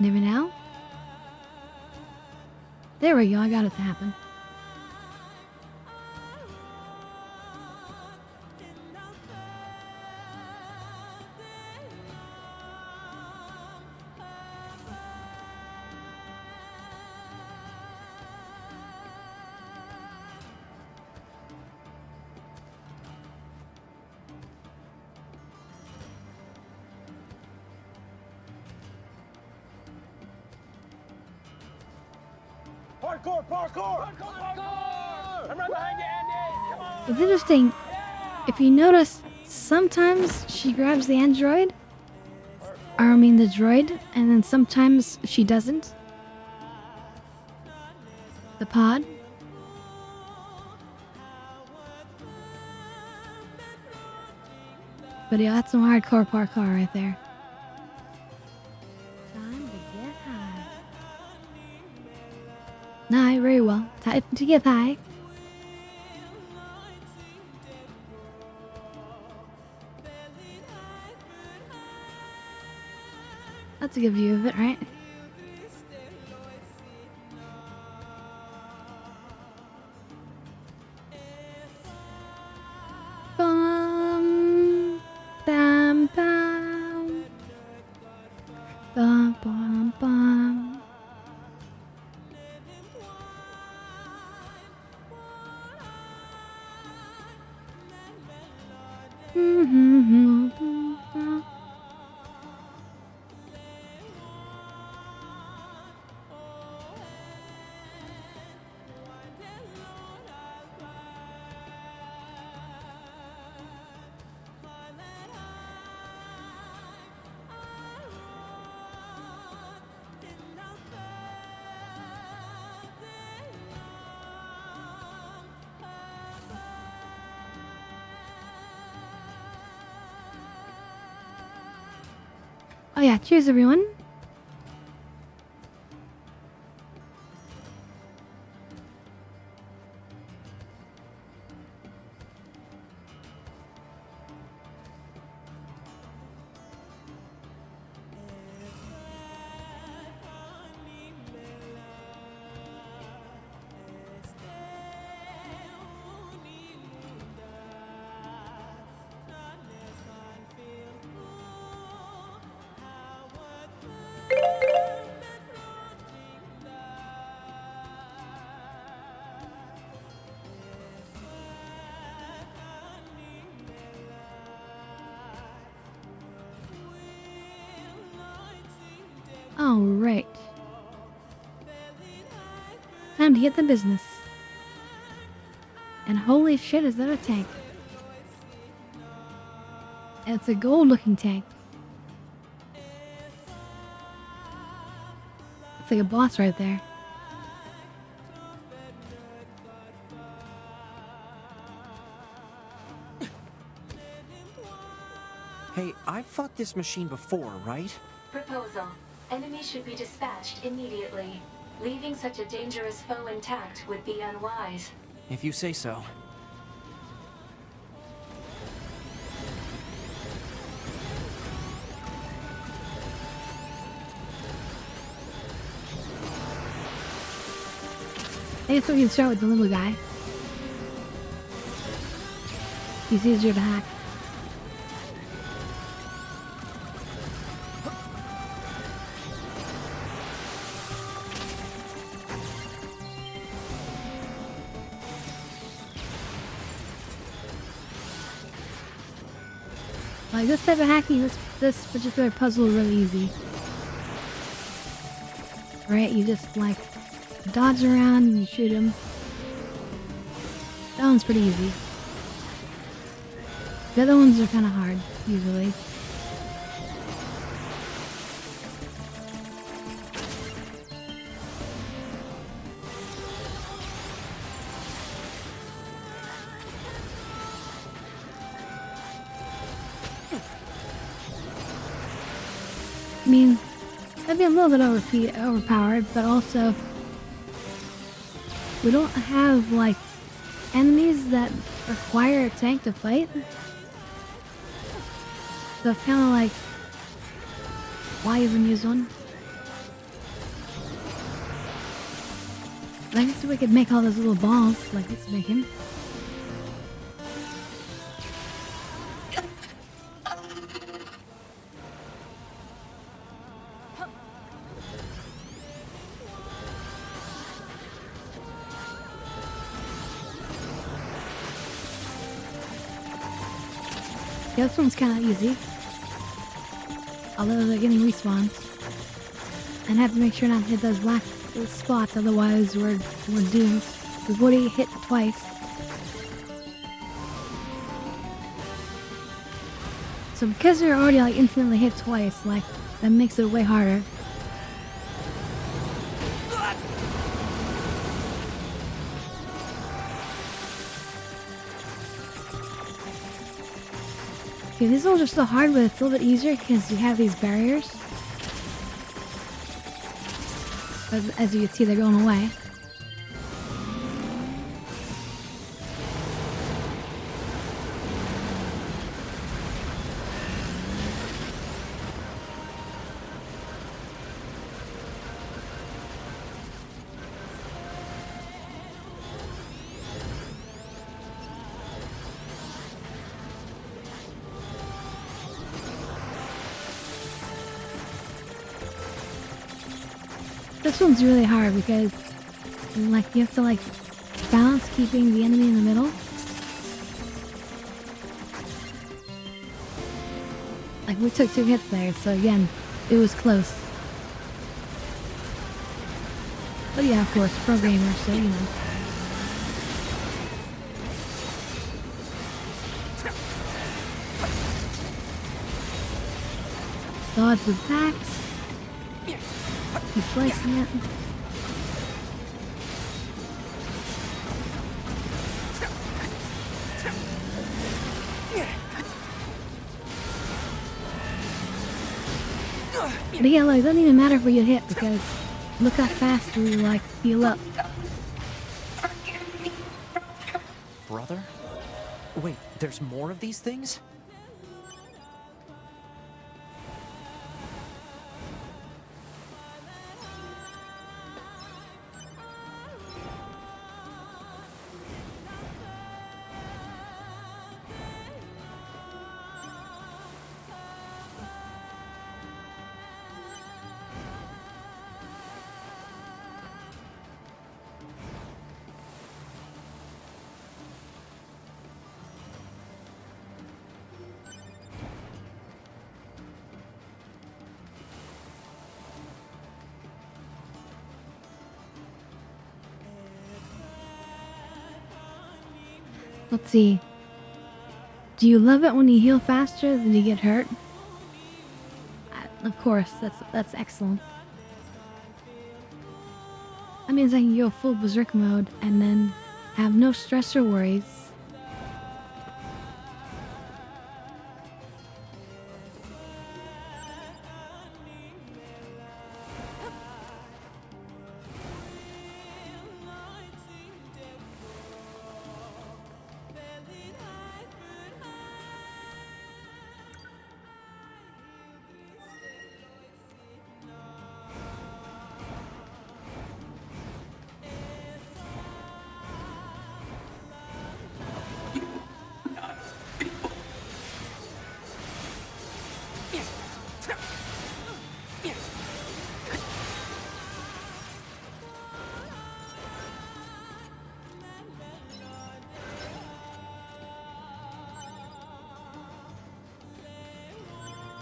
Maybe now? There we go, I got it to happen. Parkour! Parkour! Parkour! I'm right behind you, Andy! Come on! It's interesting. If you notice, sometimes she grabs the android, arming the droid, and then sometimes she doesn't. The pod. But yeah, that's some hardcore parkour right there. Time to get high. Nah, very well. Time to get high. That's a good view of it, right? Bum, bam, bam. Bum, bum, bum. Oh yeah, cheers everyone. All right. Time to get the business. And holy shit, is that a tank? It's a gold-looking tank. It's like a boss right there. Hey, I've fought this machine before, right? Proposal. Enemy should be dispatched immediately. Leaving such a dangerous foe intact would be unwise. If you say so. I guess we can start with the little guy. He's easier to hack. Like this type of hacking, this particular puzzle is really easy. Right, you just like dodge around and you shoot him. That one's pretty easy. The other ones are kind of hard, usually. I mean, that'd be a little bit overpowered, but also we don't have like enemies that require a tank to fight. So it's kind of like, why even use one? I guess we could make all those little balls, like let's make him. Yeah, this one's kind of easy. Although they're getting respawns. And have to make sure not to hit those black spots, otherwise we're doomed. We've already hit twice. So because you're already like instantly hit twice, like That makes it way harder. Okay, these ones are still hard, but it's a little bit easier because you have these barriers. As you can see, they're going away. This one's really hard because, like, you have to, like, balance keeping the enemy in the middle. Like, we took 2 hits there, so again, it was close. But yeah, of course, pro gamer, so you know. Dodge with attacks. Keep slicing it. But yeah, like, it doesn't even matter if we get hit because look how fast we, like, heal up. Brother? Wait, there's more of these things? Let's see. Do you love it when you heal faster than you get hurt? Of course, that's excellent. That means I can go full berserk mode and then have no stress or worries.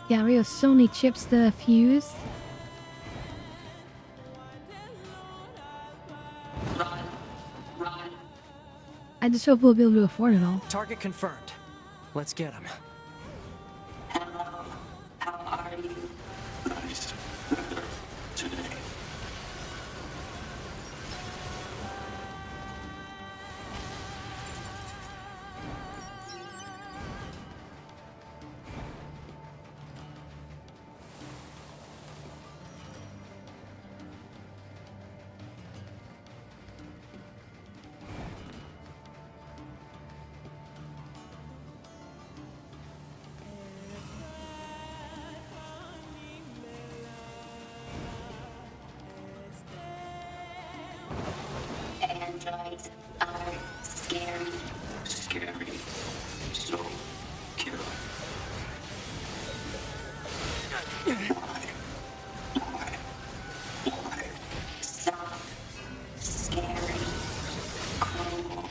Yeah, we have so many chips to fuse. I just hope we'll be able to afford it all. Target confirmed. Let's get him. Hello, how are you? Nice weather today. Androids are scary. Scary. So killer. Why? Soft. Scary. Cruel.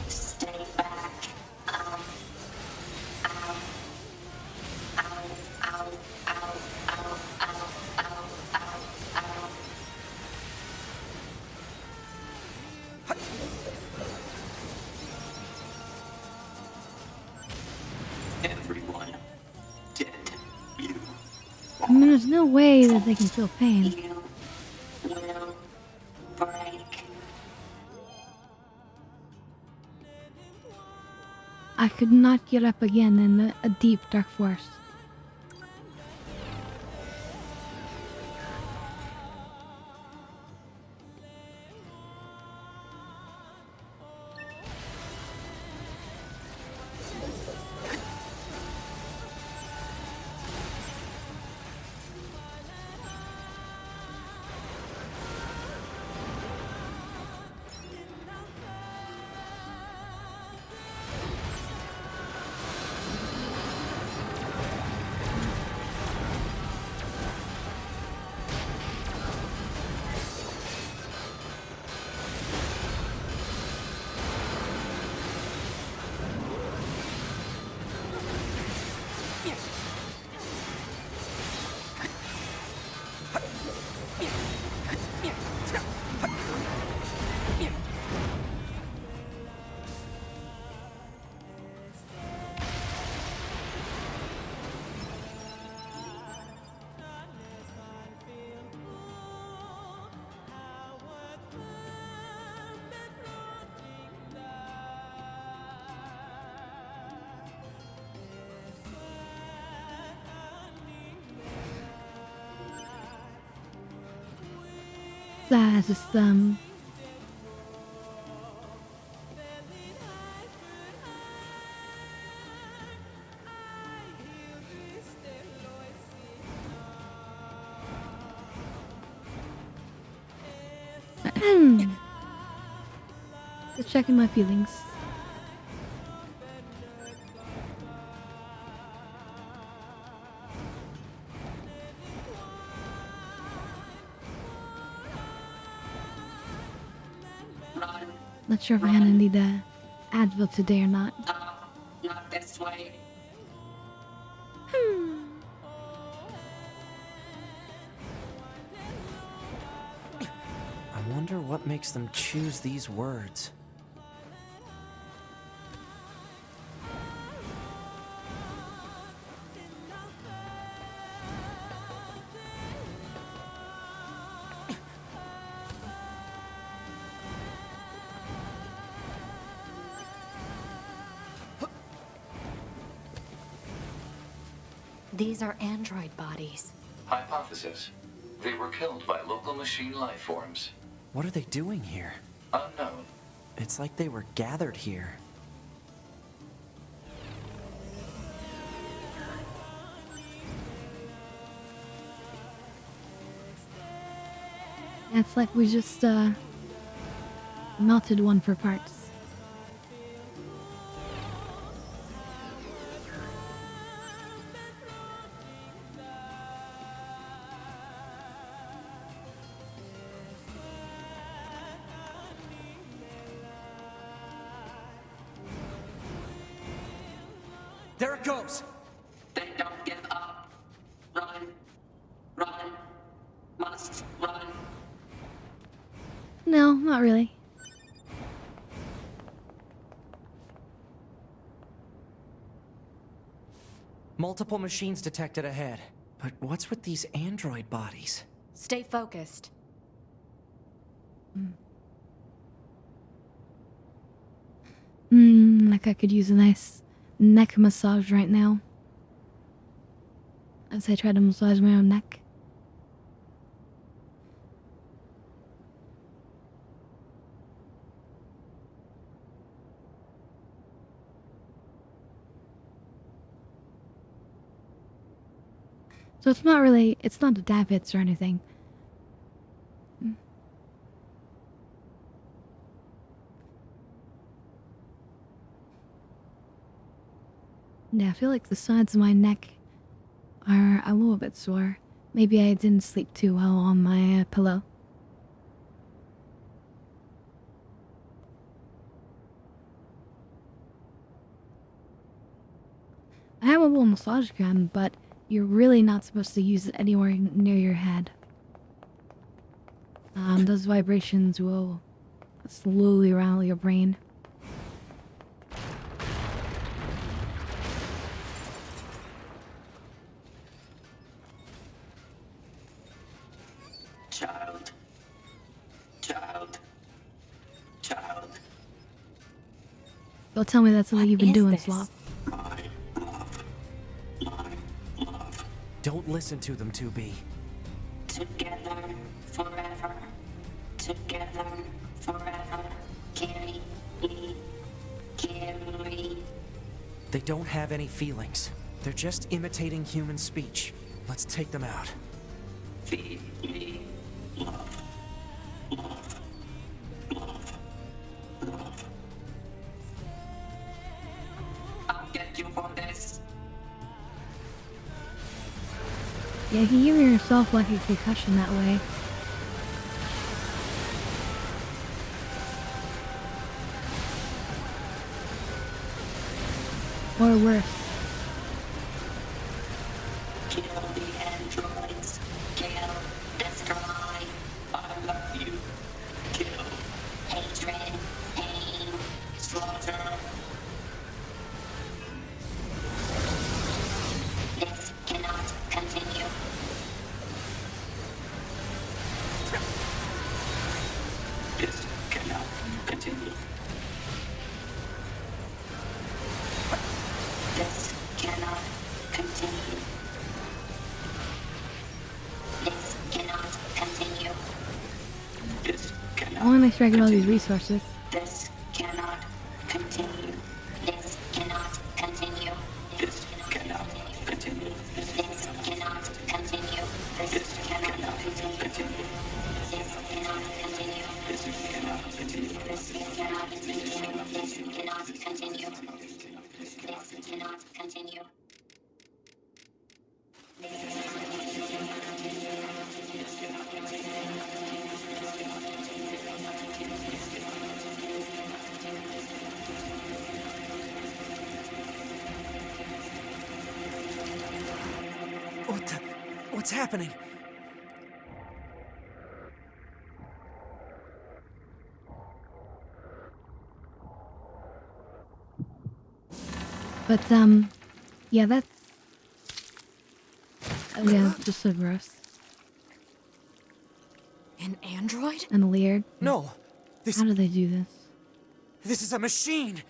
Stay back. Ow. Ow. Ow. Ow. Ow. Ow. Ow. Ow. Ow. no way that they can feel pain. You will break. I could not get up again in a deep, dark forest. That is just checking my feelings. Not sure if I'm gonna need a Advil today or not. Not this way. I wonder what makes them choose these words. These are android bodies. Hypothesis. They were killed by local machine life forms. What are they doing here? Unknown. It's like they were gathered here. It's like we just melted one for parts. There it goes! They don't give up. Run. Run. Must run. No, not really. Multiple machines detected ahead. But what's with these android bodies? Stay focused. Like I could use a nice neck massage right now. As I try to massage my own neck. So it's not a Davids or anything. Yeah, I feel like the sides of my neck are a little bit sore. Maybe I didn't sleep too well on my pillow. I have a little massage gun, but you're really not supposed to use it anywhere near your head. Those vibrations will slowly rattle your brain. Child. Child. Child. Don't tell me that's what you've been doing, Sloth. Don't listen to them, 2B. Together forever. Together forever. Carry me. Carry. They don't have any feelings. They're just imitating human speech. Let's take them out. Feed me. Love. Love. Love. Love. I'll get you for this. Yeah, you hear yourself like a concussion that way. Or worse. Kill the androids. Kill. Destroy. I love you. Kill. Hatred. Pain. Slaughter. This cannot continue. This cannot continue. This cannot continue. This cannot continue. This cannot. I want to make sure I get all these resources. This cannot continue. This cannot continue. This cannot continue. This cannot continue. This cannot continue. This cannot continue. This cannot continue. This cannot continue. This cannot continue. This cannot continue. What's happening? But, yeah, that's... Oh, yeah, just so gross. An android? And weird. No! How do they do this? This is a machine!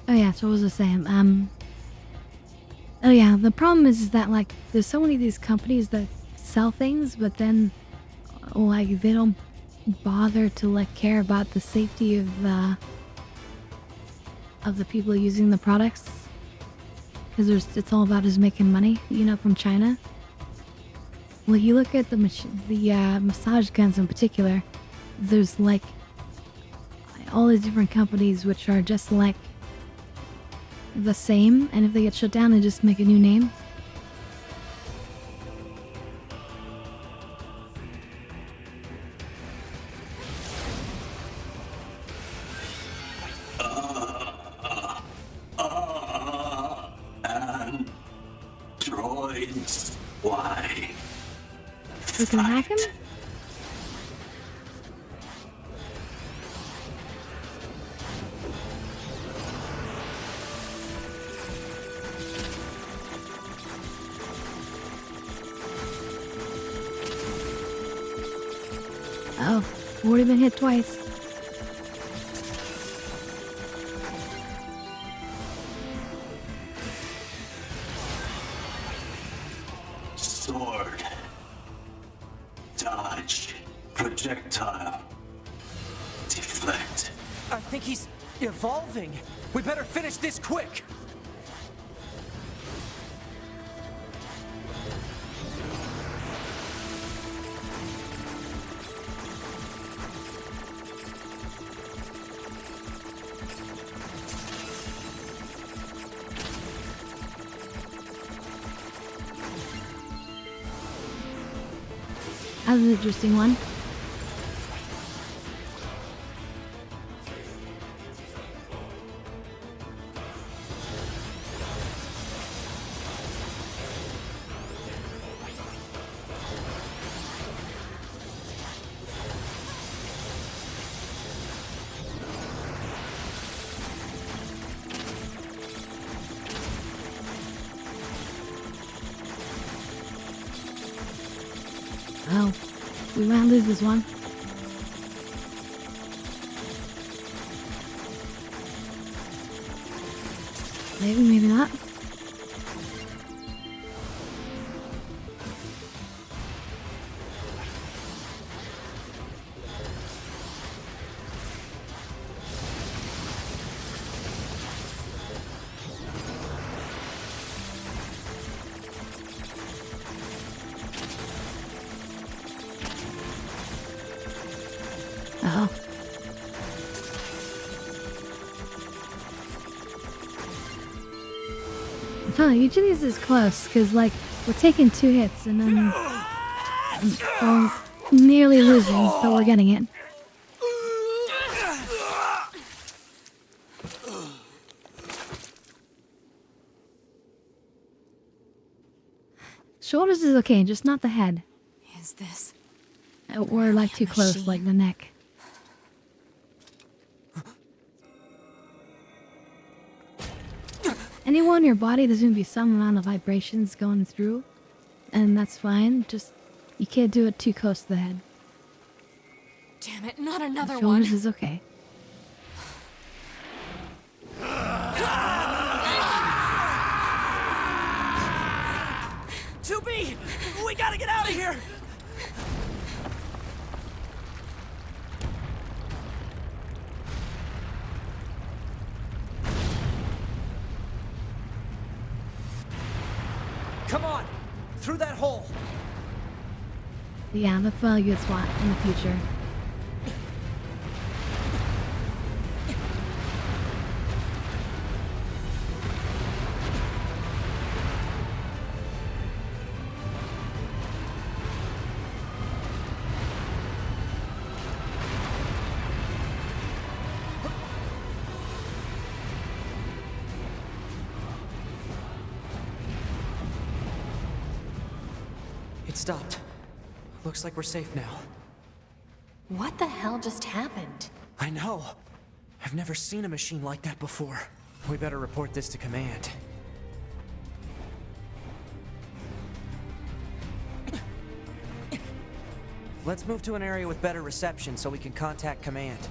Oh yeah, so what was I saying? Oh yeah, the problem is that, like, there's so many of these companies that sell things, but then, like, they don't bother to, like, care about the safety of the people using the products. Because it's all about is making money, you know, from China. Like, you look at the massage guns in particular, there's, like, all these different companies which are just, like, the same, and if they get shut down, they just make a new name. Androids. Why? We can hack him? Oh, already been hit twice. Sword. Dodge. Projectile. Deflect. I think he's evolving. We better finish this quick. That was an interesting one. Oh, we might lose this one. Maybe, maybe not. Oh. Huh, usually this is close, because, like, we're taking 2 hits and then we're nearly losing, but we're getting it. Shoulders is okay, just not the head. Is this? We're, like, too close, like the neck. Anywhere in your body, there's gonna be some amount of vibrations going through, and that's fine. Just, you can't do it too close to the head. Damn it, not another one. Shoulders is okay. 2B! We gotta get out of here! Come on! Through that hole! Yeah, that's probably a good spot in the future. It stopped. Looks like we're safe now. What the hell just happened? I know. I've never seen a machine like that before. We better report this to command. Let's move to an area with better reception so we can contact command.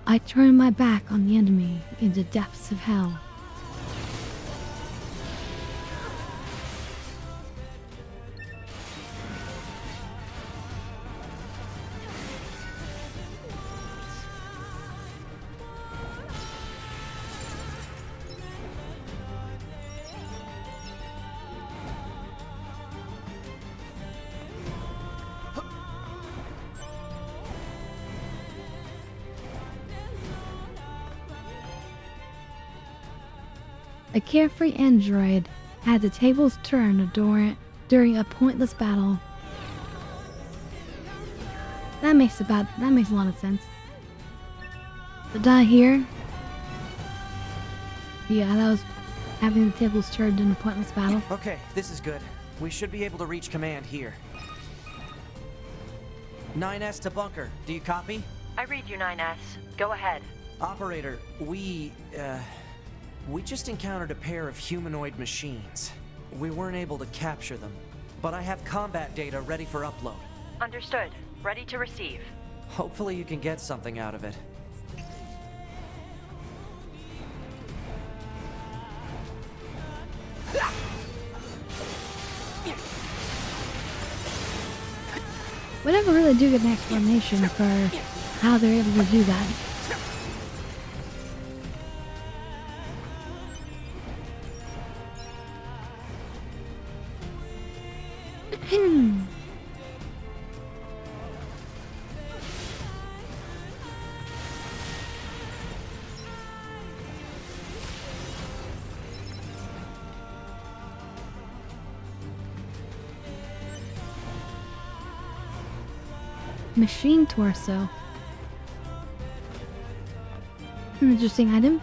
I turn my back on the enemy in the depths of hell. A carefree android had the tables turned during a pointless battle. That makes a lot of sense. The die here. Yeah, that was having the tables turned in a pointless battle. Okay, this is good. We should be able to reach command here. 9S to bunker. Do you copy? I read you, 9S. Go ahead. Operator, we just encountered a pair of humanoid machines. We weren't able to capture them, but I have combat data ready for upload. Understood. Ready to receive. Hopefully you can get something out of it. We never really do get an explanation for how they're able to do that. Machine torso. An interesting item.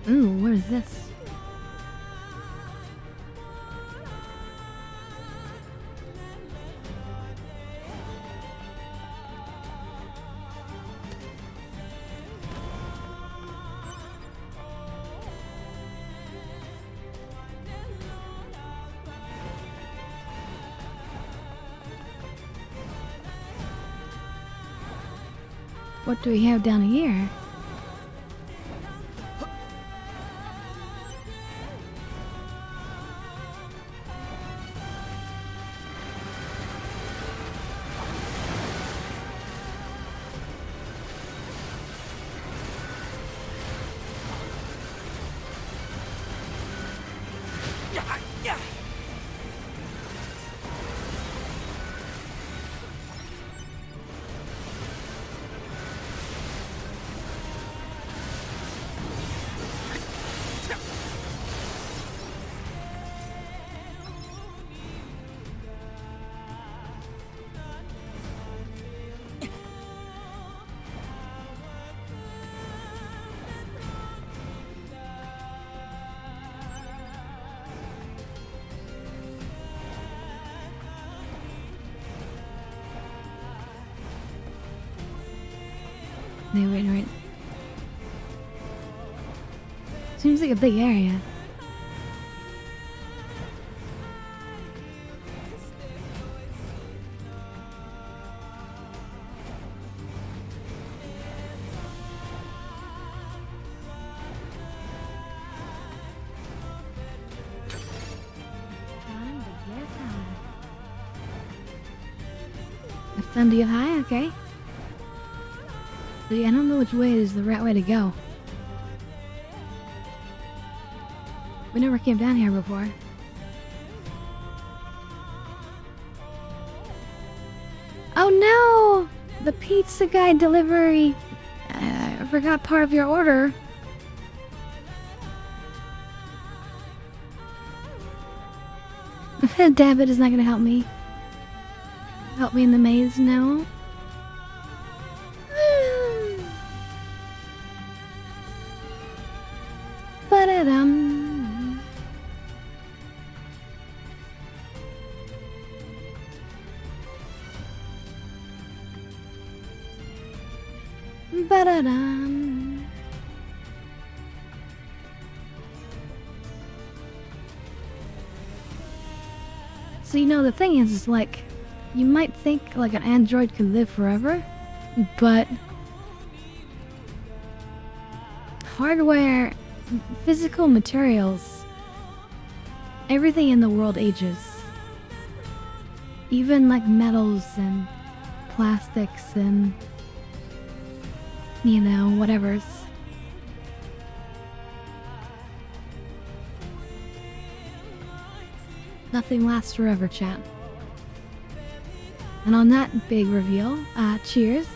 Ooh, what is this? What do we have down here? No, wait. Seems like a big area. Thunder you high, okay. See, I don't know which way is the right way to go. We never came down here before. Oh no! The pizza guy delivery. I forgot part of your order. Dabbit is not gonna help me. Help me in the maze now. Ba-da-dum. Ba-da-dum. So, you know, the thing is like, you might think like an android could live forever, but hardware, physical materials, everything in the world ages. Even like metals and plastics and, you know, whatever's. Nothing lasts forever, chat. And on that big reveal, cheers.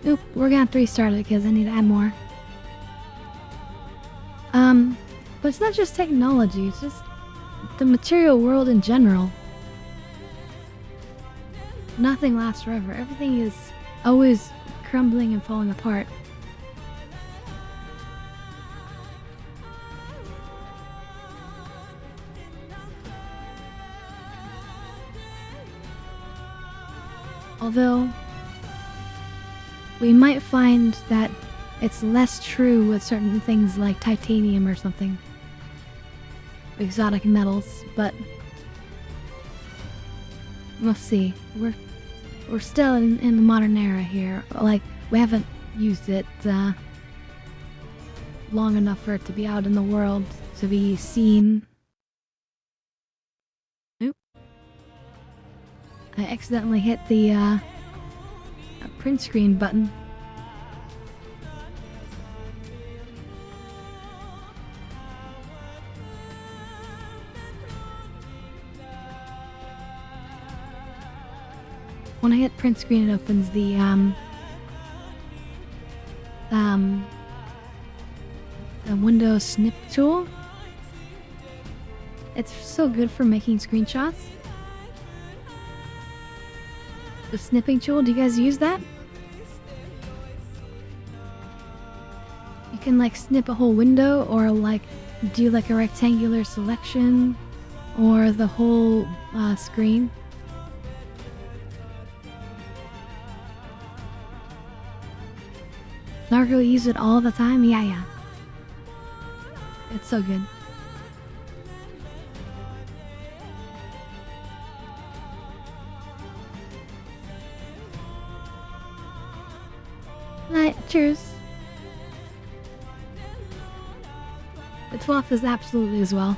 Oop, we're gonna have to restart it because I need to add more. But it's not just technology, it's just the material world in general. Nothing lasts forever. Everything is always crumbling and falling apart. Although, we might find that it's less true with certain things like titanium or something. Exotic metals, but we'll see. We're still in the modern era here. Like, We haven't used it long enough for it to be out in the world to be seen. Oop. I accidentally hit the print screen button. When I hit print screen, it opens the Windows snip tool. It's so good for making screenshots. The snipping tool, do you guys use that? You can like snip a whole window or like do like a rectangular selection or the whole screen. Narco use it all the time? Yeah. It's so good. Alright, cheers. The 12th is absolutely as well.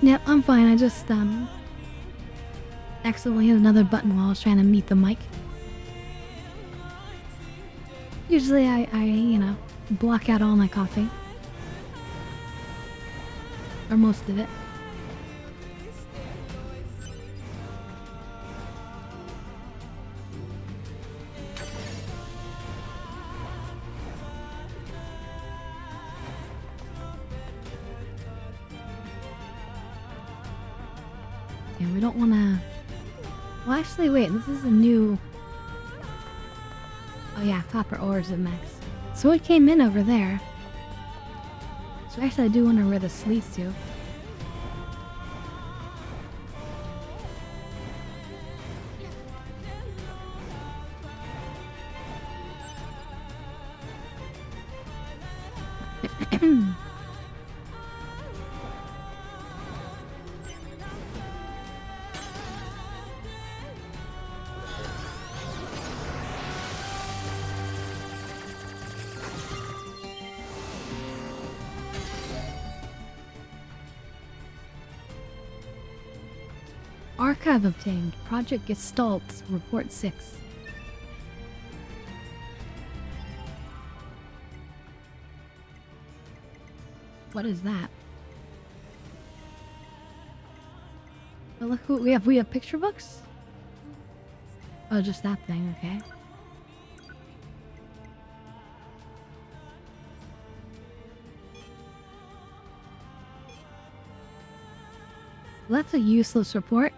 Yep, I'm fine. I just accidentally hit another button while I was trying to mute the mic. Usually I you know, block out all my coffee. Or most of it. We don't want to... Well, actually, wait. This is a new... Oh, yeah. Copper ores at max. So it came in over there. So actually, I do wonder where this leads to. Archive obtained. Project Gestalt. Report 6. What is that? Oh, look who we have. We have picture books? Oh, just that thing. Okay. Well, that's a useless report.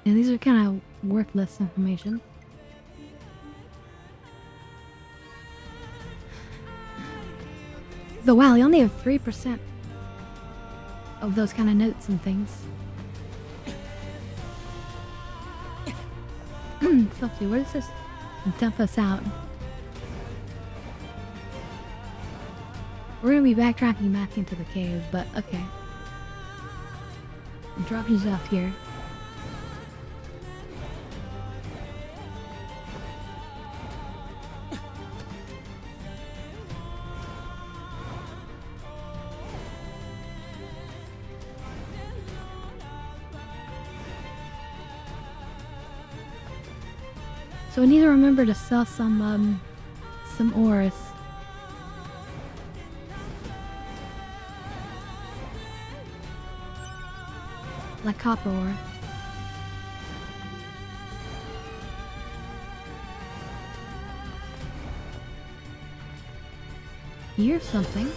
Yeah, these are kind of worthless information. But wow, you only have 3% of those kind of notes and things. Sophie, where does this dump us out? We're gonna be backtracking back into the cave, but okay. Drop you off here. So we need to remember to sell some ores. Like copper ore. Here's something.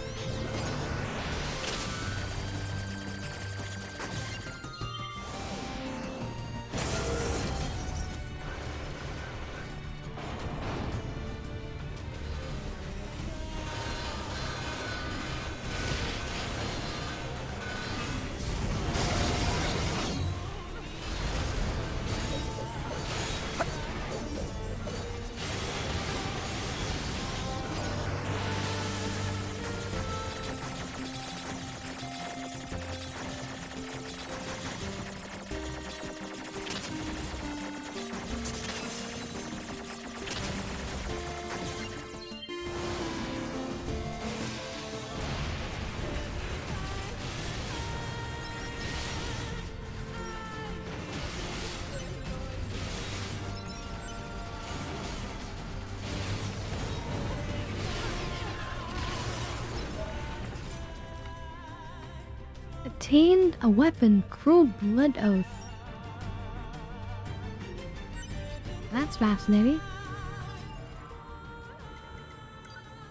Attained a weapon, Cruel Blood Oath. That's fascinating.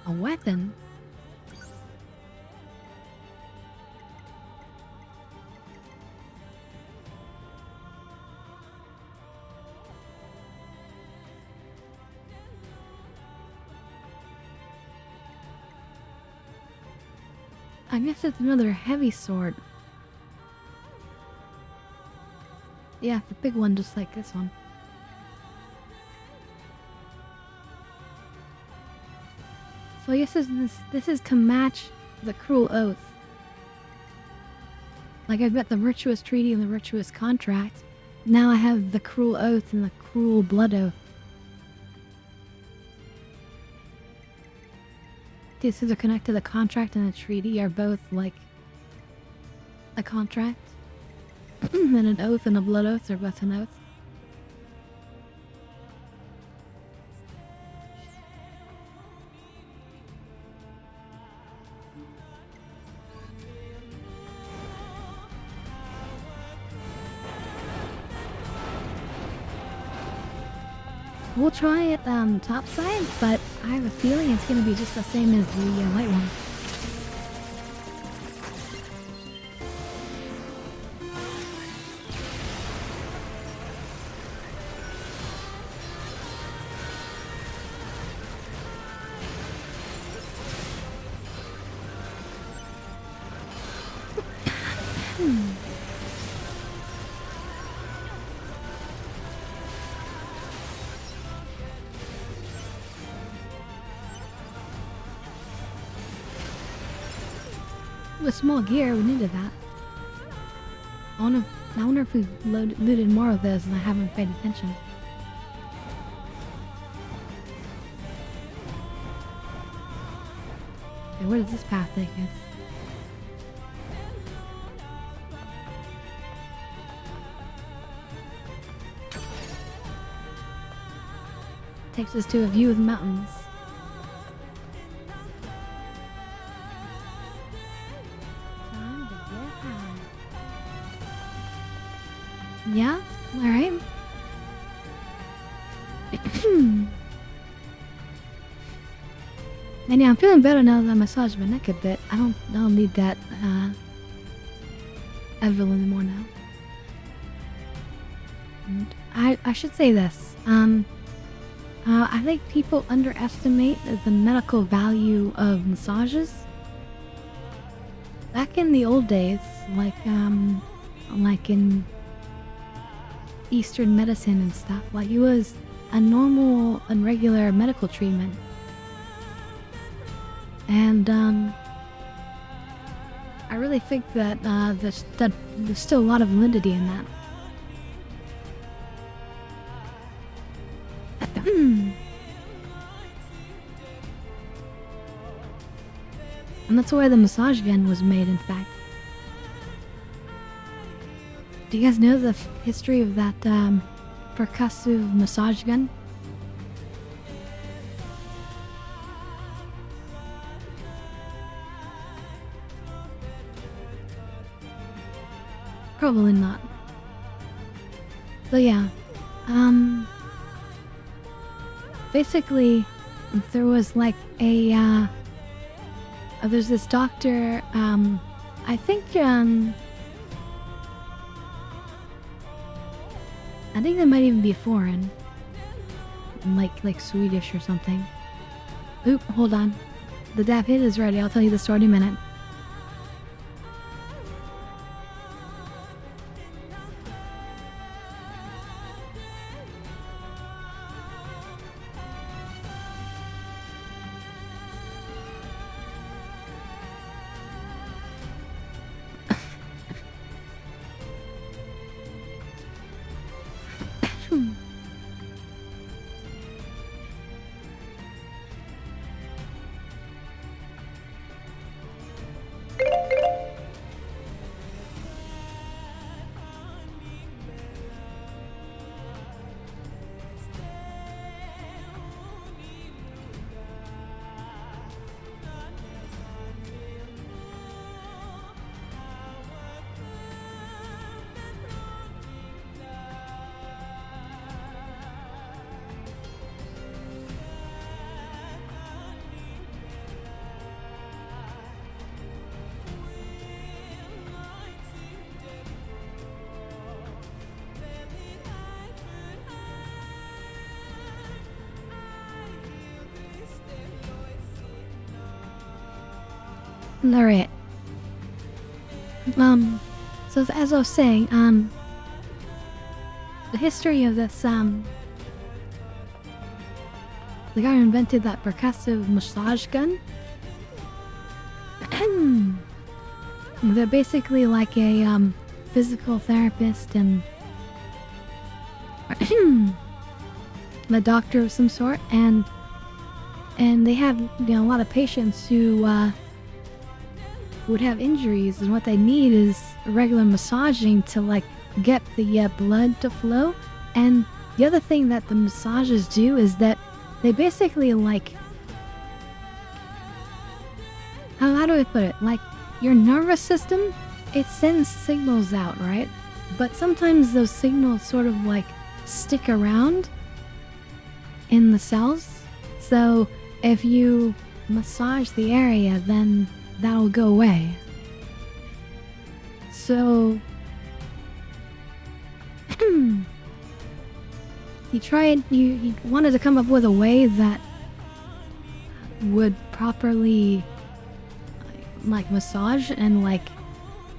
A weapon? I guess it's another heavy sword. Yeah, the big one just like this one. So I guess this is to match the Cruel Oath. Like I've got the Virtuous Treaty and the Virtuous Contract. Now I have the Cruel Oath and the Cruel Blood Oath. These two are connected. The contract and the treaty are both like a contract. And an oath and a blood oath are both an oath. We'll try it top side, but I have a feeling it's going to be just the same as the light one. With small gear, we needed that. I wonder if we've looted more of those and I haven't paid attention. Okay, where does this path take us? Takes us to a view of the mountains. Yeah? Alright. And yeah, I'm feeling better now that I massaged my neck a bit. I don't need that Evelyn anymore now. And I should say this. I think people underestimate the medical value of massages. Back in the old days, like in Eastern medicine and stuff, like it was a normal and regular medical treatment. And I really think that there's still a lot of validity in that. And that's why the massage gun was made, in fact. Do you guys know the history of that percussive massage gun? Probably not. So yeah, basically, there was like a, there's this doctor, I think they might even be foreign. Like Swedish or something. Oop, hold on. The dab hit is ready, I'll tell you the story in a minute. Alright. So as I was saying, the history of this, the guy who invented that percussive massage gun, they're basically like a, physical therapist and a doctor of some sort, and they have, a lot of patients who, would have injuries, and what they need is regular massaging to like get the blood to flow. And the other thing that the massages do is that they basically like, how do I put it, like your nervous system, it sends signals out, right? But sometimes those signals sort of like stick around in the cells. So if you massage the area, then that'll go away. So he wanted to come up with a way that would properly like massage and like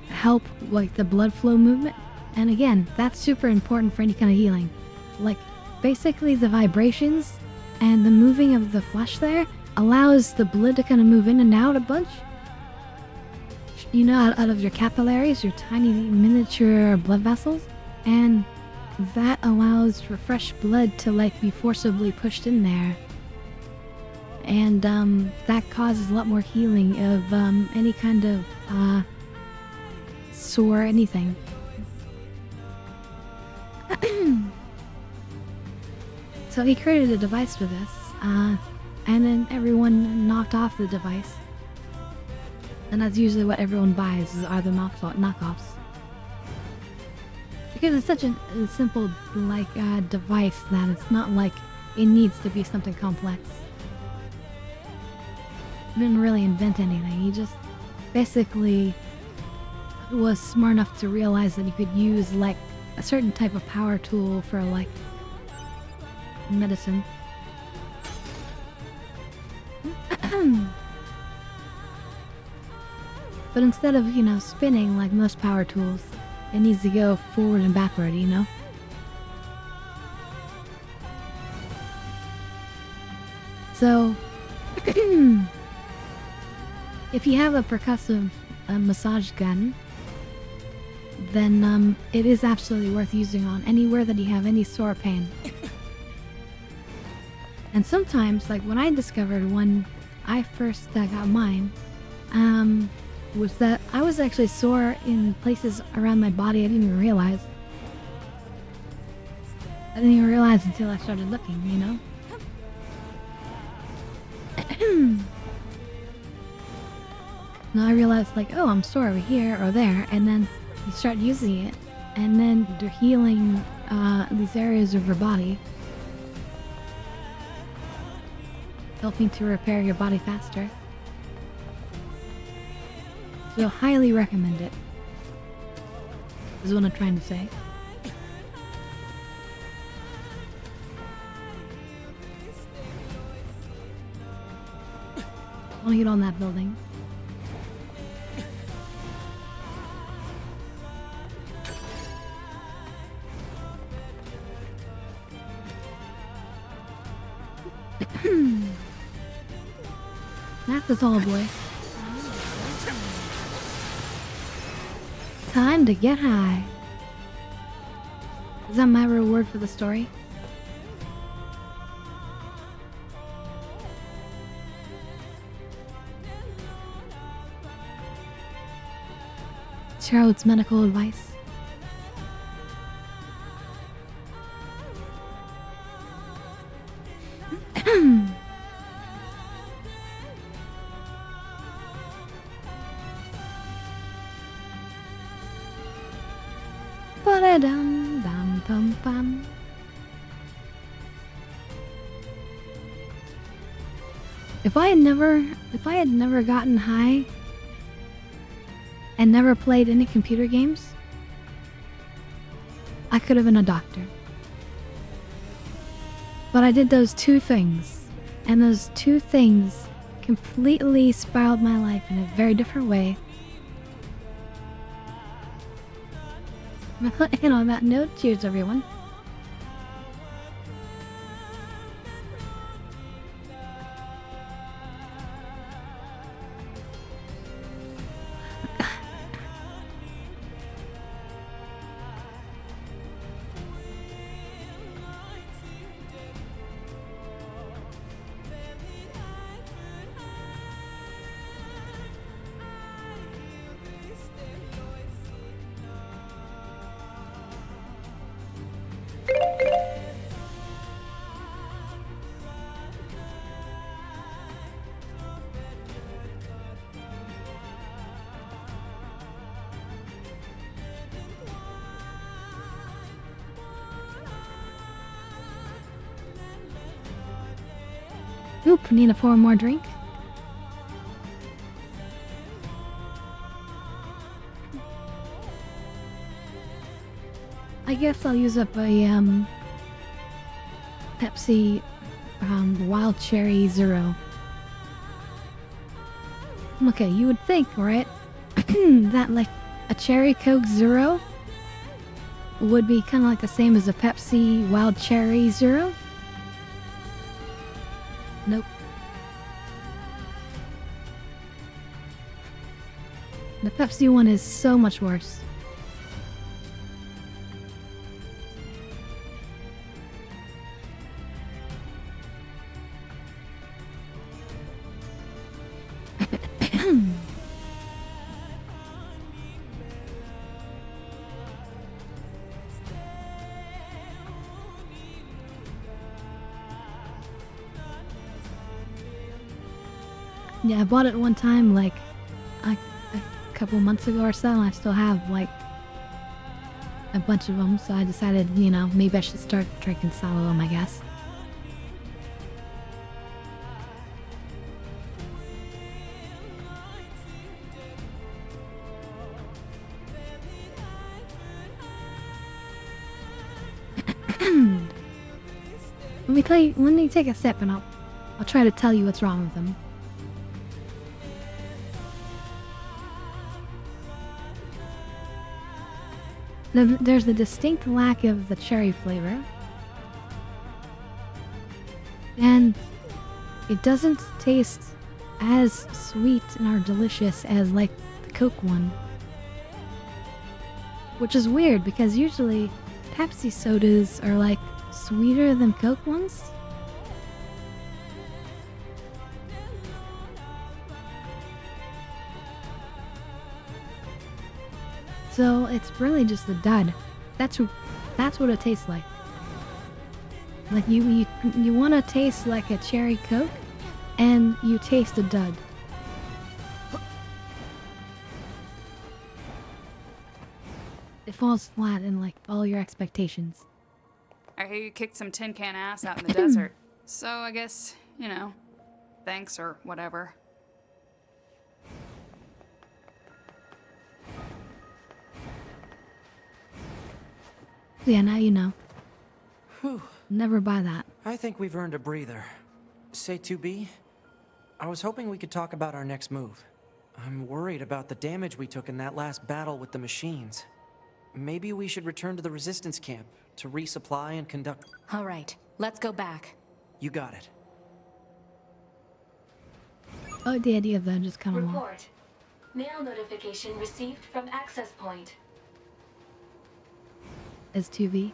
help like the blood flow movement. And again, that's super important for any kind of healing. Like basically the vibrations and the moving of the flesh there allows the blood to kind of move in and out a bunch. Out of your capillaries, your tiny miniature blood vessels, and that allows for fresh blood to like be forcibly pushed in there, and that causes a lot more healing of any kind of sore anything. So he created a device for this, and then everyone knocked off the device. And that's usually what everyone buys, are the knockoffs. Because it's such a simple, like, device that it's not like it needs to be something complex. He didn't really invent anything. He just basically was smart enough to realize that you could use, like, a certain type of power tool for, like, medicine. But instead of, spinning like most power tools, it needs to go forward and backward, So, if you have a percussive massage gun, then it is absolutely worth using on anywhere that you have any sore pain. And sometimes, like when I discovered when I first got mine, was that I was actually sore in places around my body I didn't even realize. I didn't even realize until I started looking, Now I realized like, oh, I'm sore over here or there, and then you start using it, and then they're healing these areas of your body, helping to repair your body faster. So highly recommend it, is what I'm trying to say. I want to get on that building. That's all, boy. Time to get high. Is that my reward for the story? Charlotte's medical advice. Ba-da-dum, dum, bum, bum. If I had never gotten high and never played any computer games, I could have been a doctor. But I did those two things, and those two things completely spiraled my life in a very different way. And on that note, cheers everyone. Oop, need to pour more drink. I guess I'll use up a Pepsi Wild Cherry Zero. Okay, you would think, right, that like a Cherry Coke Zero would be kind of like the same as a Pepsi Wild Cherry Zero. Nope. The Pepsi one is so much worse. Yeah, I bought it one time, like, a couple months ago or so, and I still have, like, a bunch of them, so I decided, you know, maybe I should start drinking some of them, I guess. Let me take a sip and I'll try to tell you what's wrong with them. There's the distinct lack of the cherry flavor. And it doesn't taste as sweet or delicious as like the Coke one. Which is weird because usually Pepsi sodas are like sweeter than Coke ones. So it's really just a dud. That's what it tastes like. Like you want to taste like a cherry Coke, and you taste a dud. it falls flat in like all your expectations. I hear you kicked some tin can ass out in the desert. So I guess, you know, thanks or whatever. Yeah, now you know. Whew. Never buy that. I think we've earned a breather. Say 2B? I was hoping we could talk about our next move. I'm worried about the damage we took in that last battle with the machines. Maybe we should return to the resistance camp to resupply and conduct... All right, let's go back. You got it. Oh, the idea of them just kind of... Report. Mail notification received from access point. Is 2B.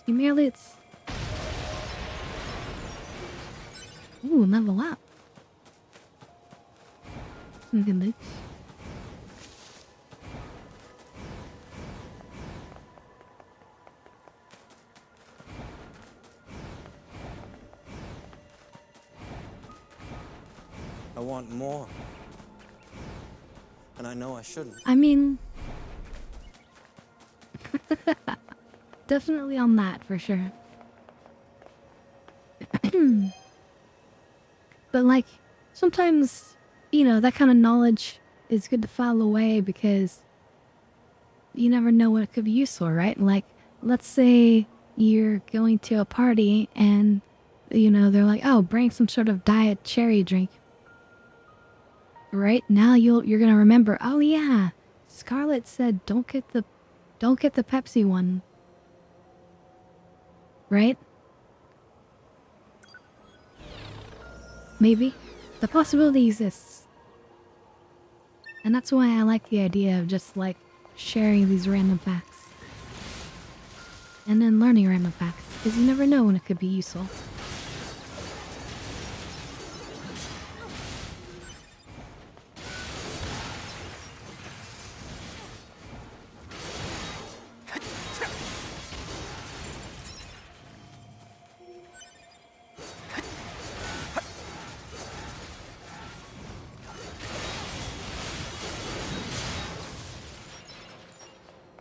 You merely it's... Ooh, level up. Some good looks. I want more. And I know I shouldn't. I mean... Definitely on that, for sure. But, like, sometimes, you know, that kind of knowledge is good to file away because you never know what it could be useful, right? Like, let's say you're going to a party and, you know, they're like, oh, bring some sort of diet cherry drink. Right? Now you're gonna remember, oh yeah, Scarlet said don't get the Pepsi one. Right? Maybe. The possibility exists. And that's why I like the idea of just like sharing these random facts. And then learning random facts, because you never know when it could be useful.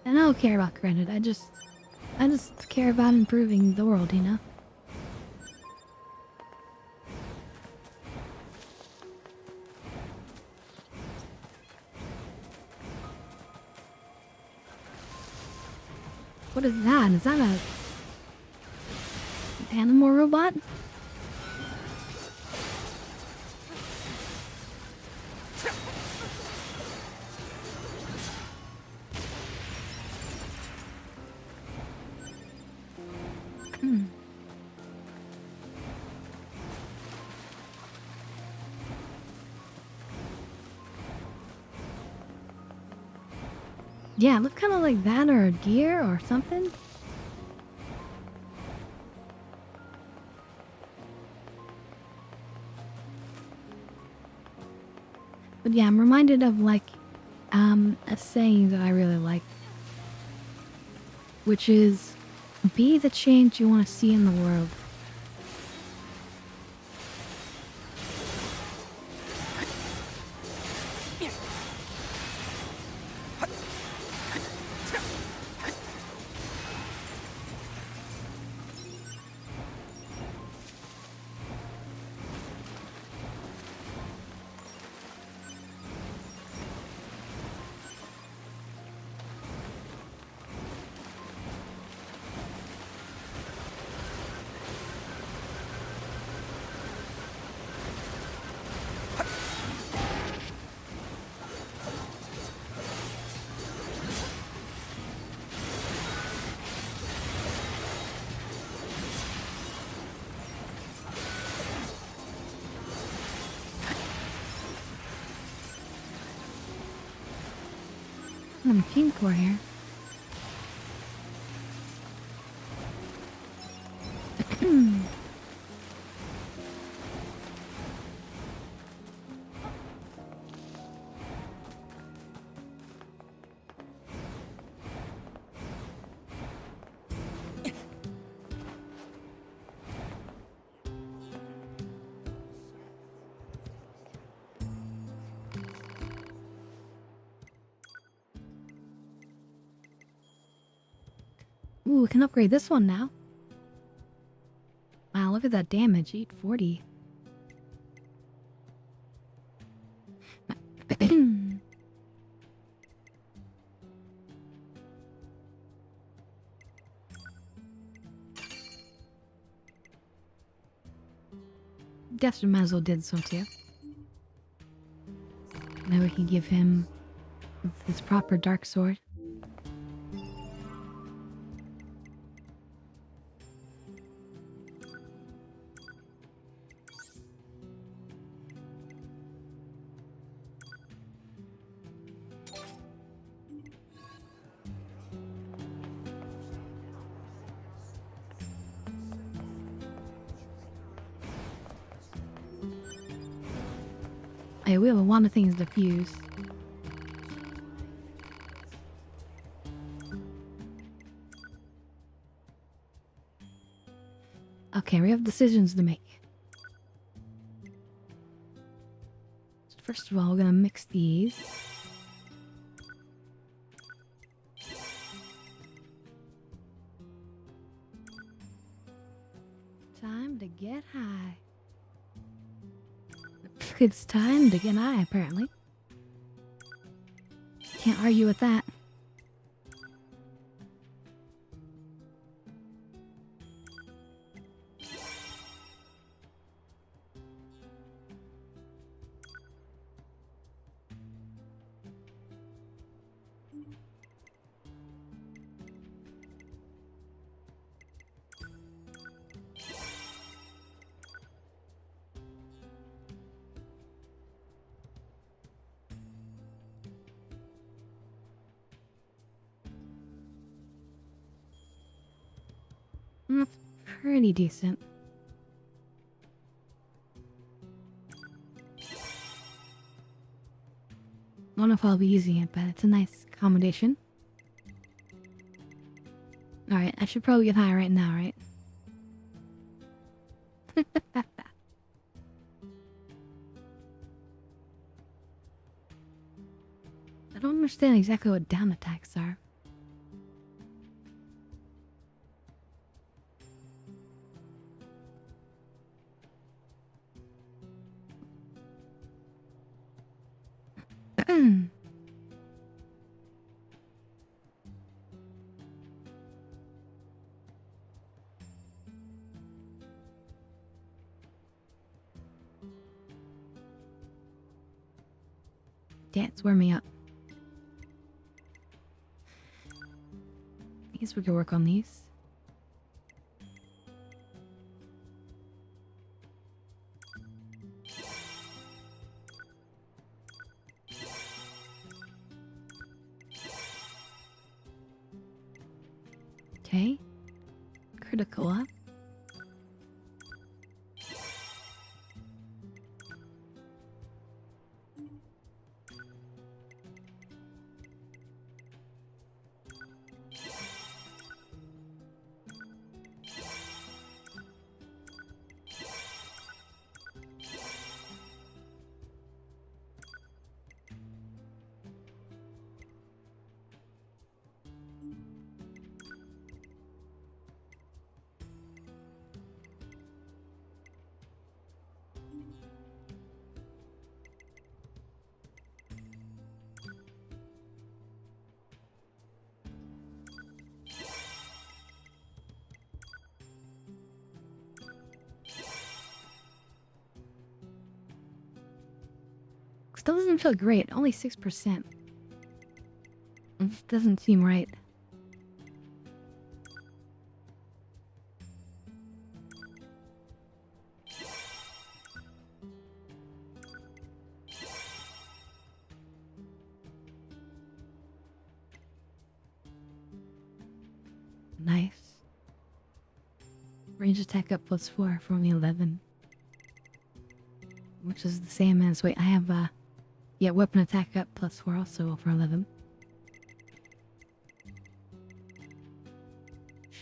And I don't care about credit, I just care about improving the world, you know? What is that? Is that an animal robot? Yeah, look kind of like that, or a deer, or something. But yeah, I'm reminded of like a saying that I really like, which is, be the change you want to see in the world. A machine core here. Ooh, we can upgrade this one now. Wow, look at that damage, 840. Guess we might as well did so too. Now we can give him his proper dark sword. Hey, we have a lot of things to fuse. Okay, we have decisions to make. First of all, we're gonna mix these. Time to get high. It's time to get high, apparently. Can't argue with that. That's pretty decent. I don't know if I'll be using it, but it's a nice accommodation. Alright, I should probably get high right now, right? I don't understand exactly what down attacks are. Dance, warm me up. I guess we could work on these. Okay. Critical up. Still doesn't feel great. Only 6%. This doesn't seem right. Range attack up +4 for only 11. Which is the same as... Wait, I have, yeah, weapon attack up +4 also for 11.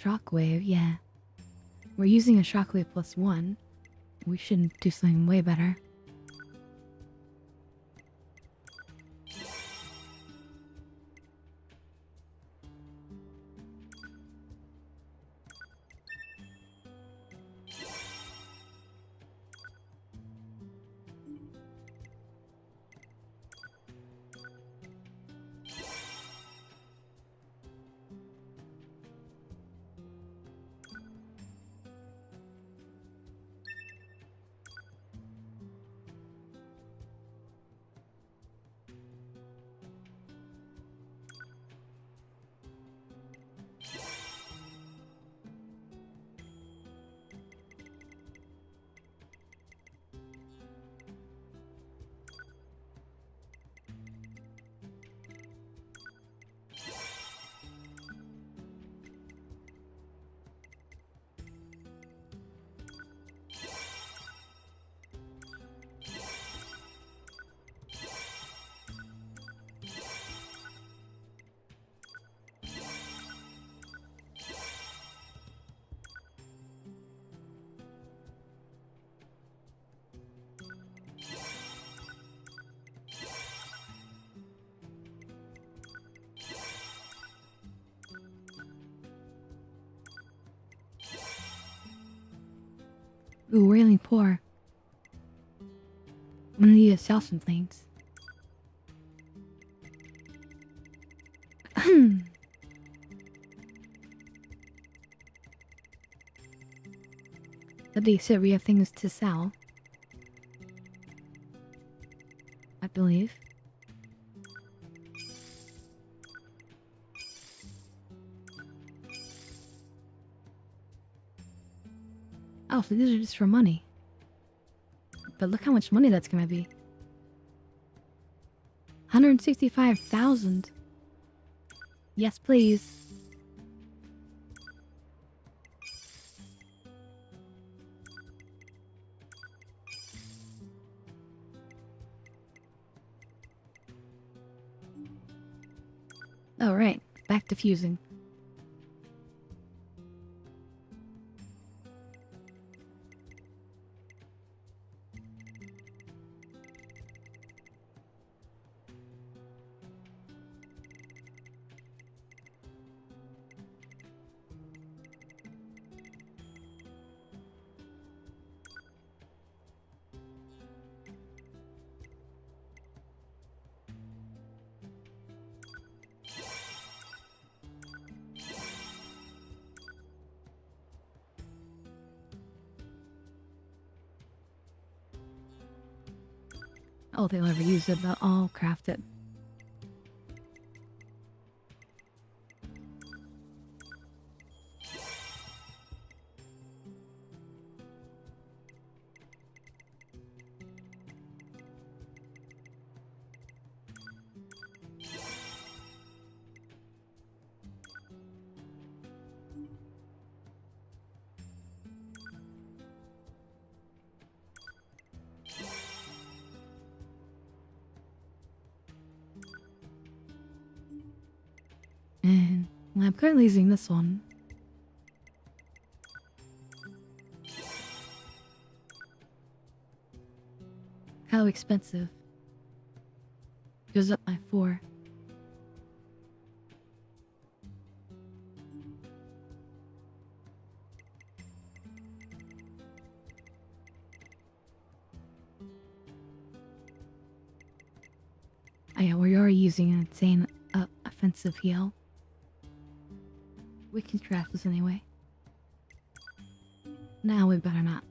Shockwave, yeah. We're using a shockwave +1. We should do something way better. Ooh, really poor. I'm gonna need to sell some things. That they said we have things to sell. I believe. Oh, so these are just for money. But look how much money that's gonna be. 165,000. Yes, please. Oh, right. Back to fusing. Oh, they'll ever use it, they'll all craft it. And well, I'm currently using this one. How expensive? Goes up by 4. Oh yeah, we're already using an insane offensive heal. We can craft this anyway. Now we better not.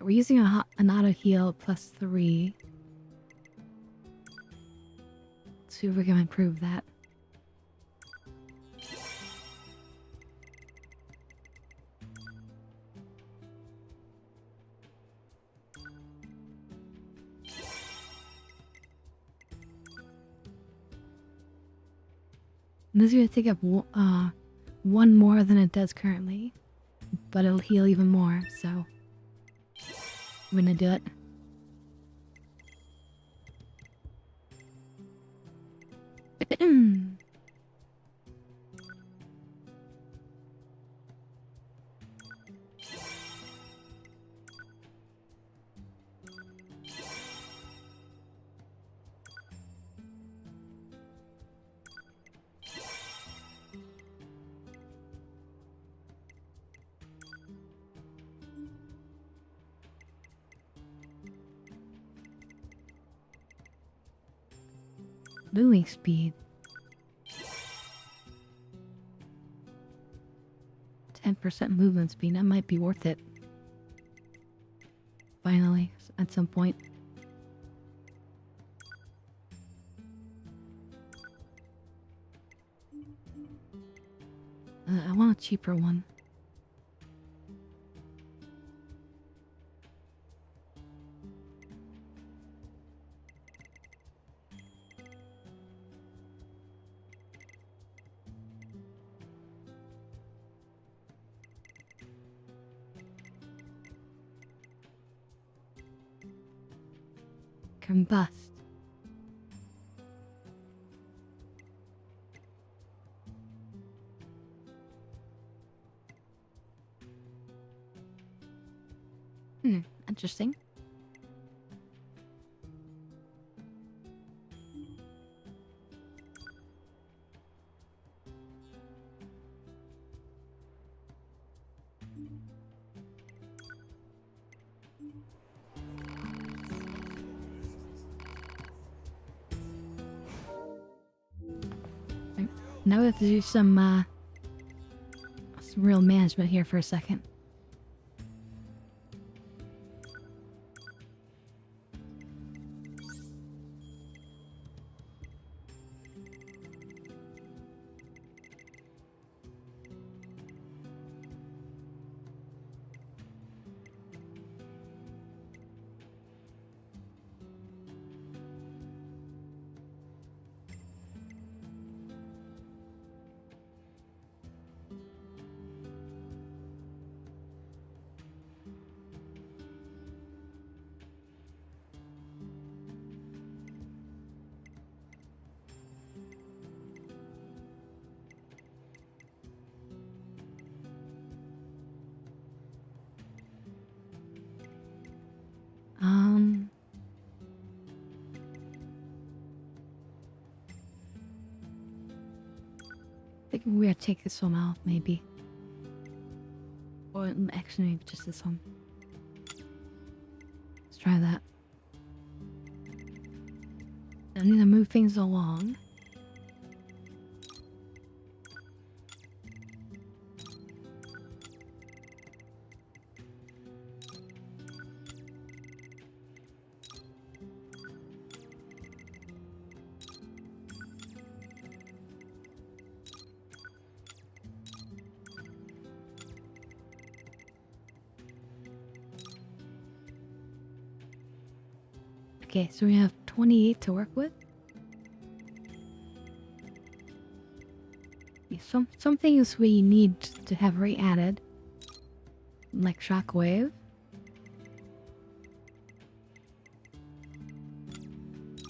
We're using an auto heal +3. see if we can improve that. This is gonna take up one more than it does currently, but it'll heal even more, so I'm gonna do it. Moving speed. 10% movement speed, that might be worth it. Finally, at some point. I want a cheaper one. Combust. Interesting. Now we have to do some real management here for a second. I think we're gonna take this one out, maybe. Or actually, maybe just this one. Let's try that. I need to move things along. Okay, so we have 28 to work with. Yeah, some things we need to have re-added, like shockwave.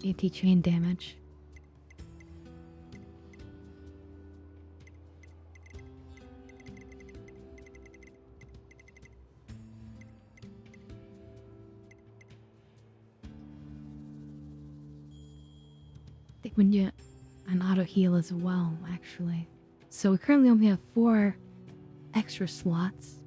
AT chain damage. I think we need an auto heal as well, actually. So we currently only have 4 extra slots.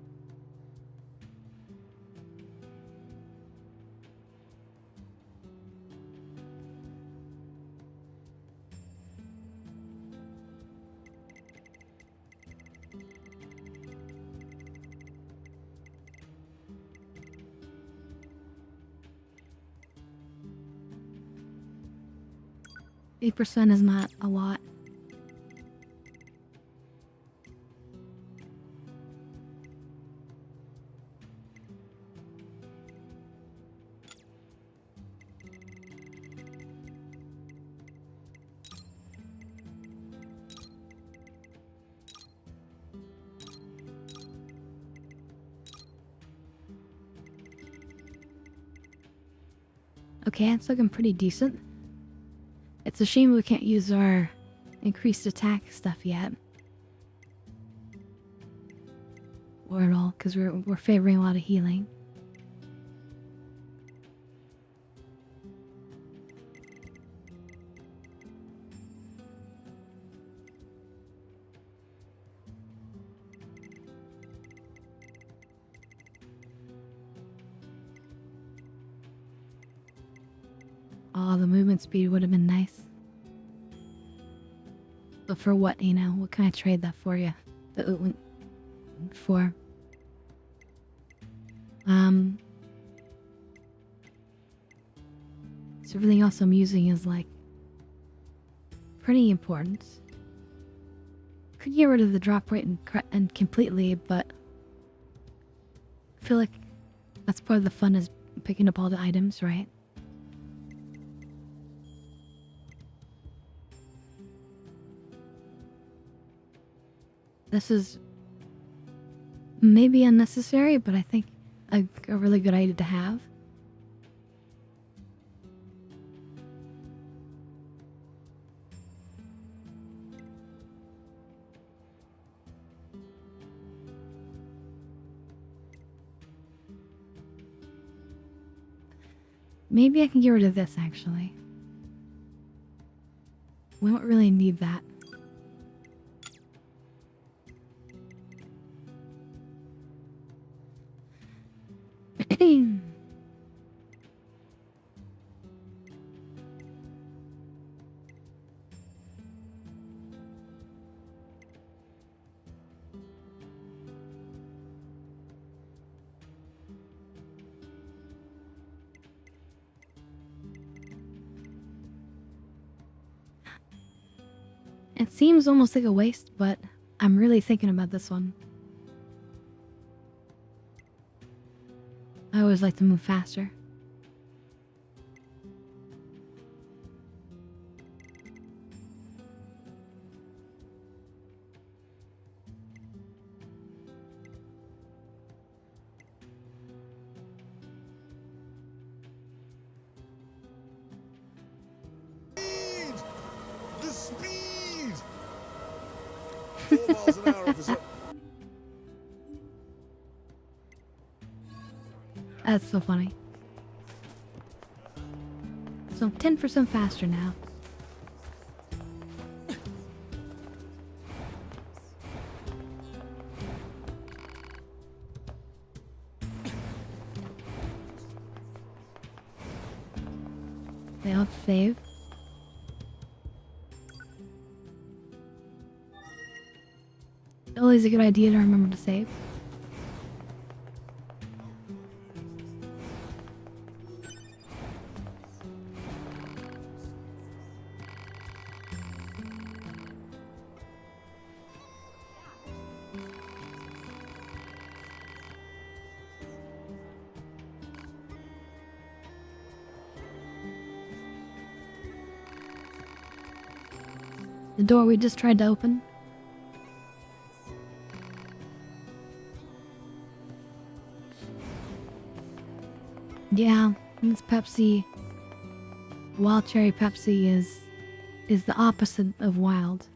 8% is not a lot. Okay, it's looking pretty decent. It's a shame we can't use our increased attack stuff yet. Or at all, because we're favoring a lot of healing. Oh, the movement speed would have been nice. But for what, you know? What can I trade that for you? For so everything else I'm using is like pretty important. Could get rid of the drop rate and completely, but I feel like that's part of the fun, is picking up all the items, right? This is maybe unnecessary, but I think a really good idea to have. Maybe I can get rid of this, actually. We don't really need that. It seems almost like a waste, but I'm really thinking about this one. I always like to move faster. The speed! 4 miles an hour officer. That's so funny. So I'm 10% faster now. They all save. Always a good idea to remember to save. The door we just tried to open. Yeah, this Pepsi, wild cherry Pepsi is the opposite of wild.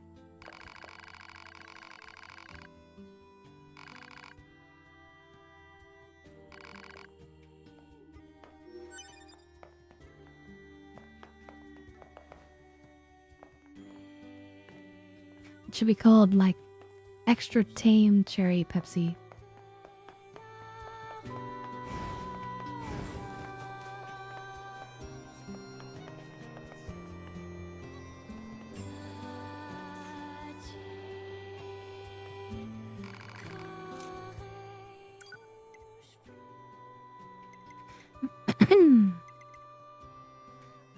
It should be called like extra tame cherry Pepsi.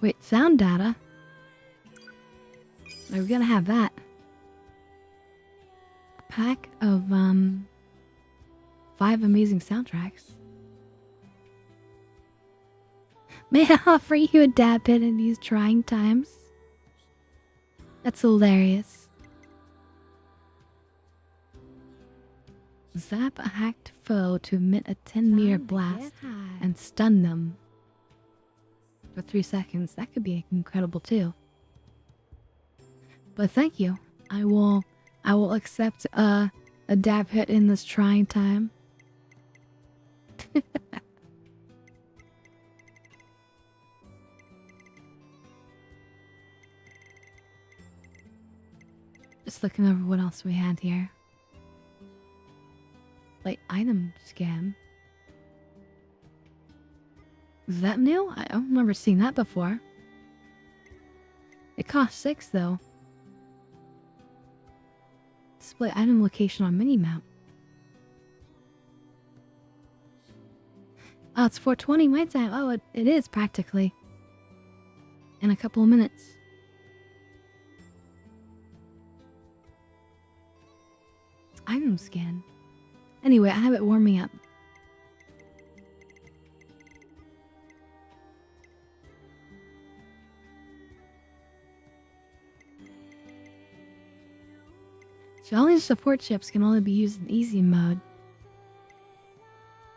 Wait, sound data? we gotta have that. A pack of 5 amazing soundtracks. May I offer you a dab hit in these trying times? That's hilarious. Zap a hacked foe to emit a 10-meter blast and stun them for 3 seconds. That could be incredible too. But thank you. I will accept a dab hit in this trying time. Just looking over what else we had here. Like item scam. Is that new? I don't remember seeing that before. It costs 6 though. Display item location on minimap. Oh, it's 4:20 my time. Oh, it is practically. In a couple of minutes. Item scan. Anyway, I have it warming up. Challenge support chips can only be used in easy mode.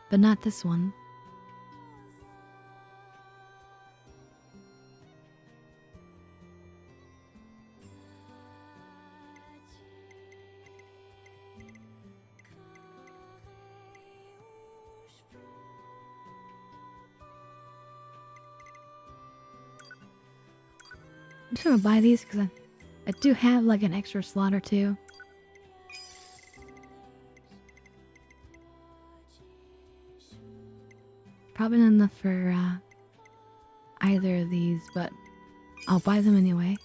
But not this one. I'm just gonna buy these because I do have like an extra slot or two. Probably not enough for either of these, but I'll buy them anyway.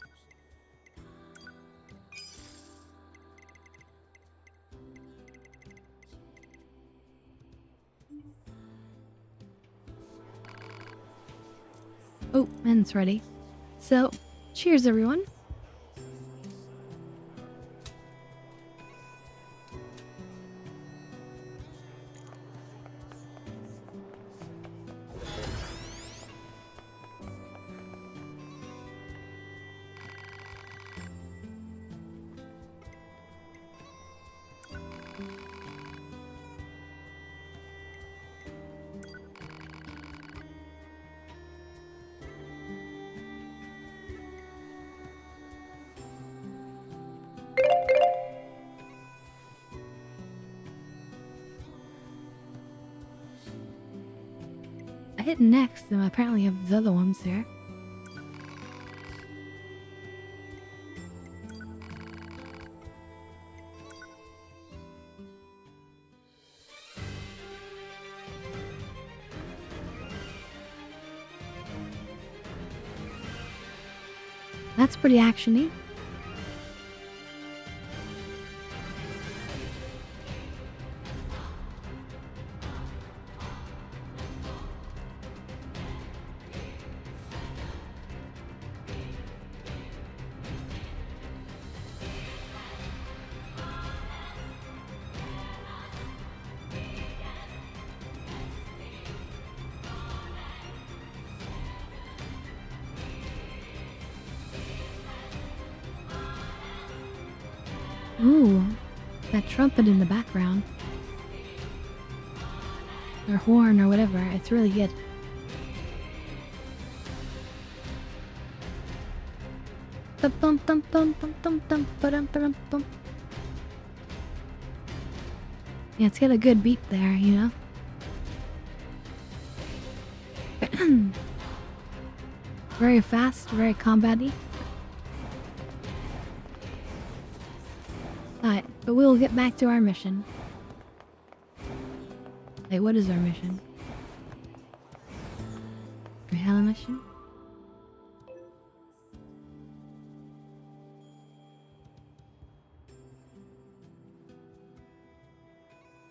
Oh, and it's ready. So, cheers everyone. I hit next, and I apparently have the other ones here. That's pretty actiony. Ooh, that trumpet in the background. Or horn or whatever, it's really good. Yeah, it's got a good beat there, you know? Very fast, very combat-y. Alright, but we'll get back to our mission. Wait, what is our mission? We have a mission?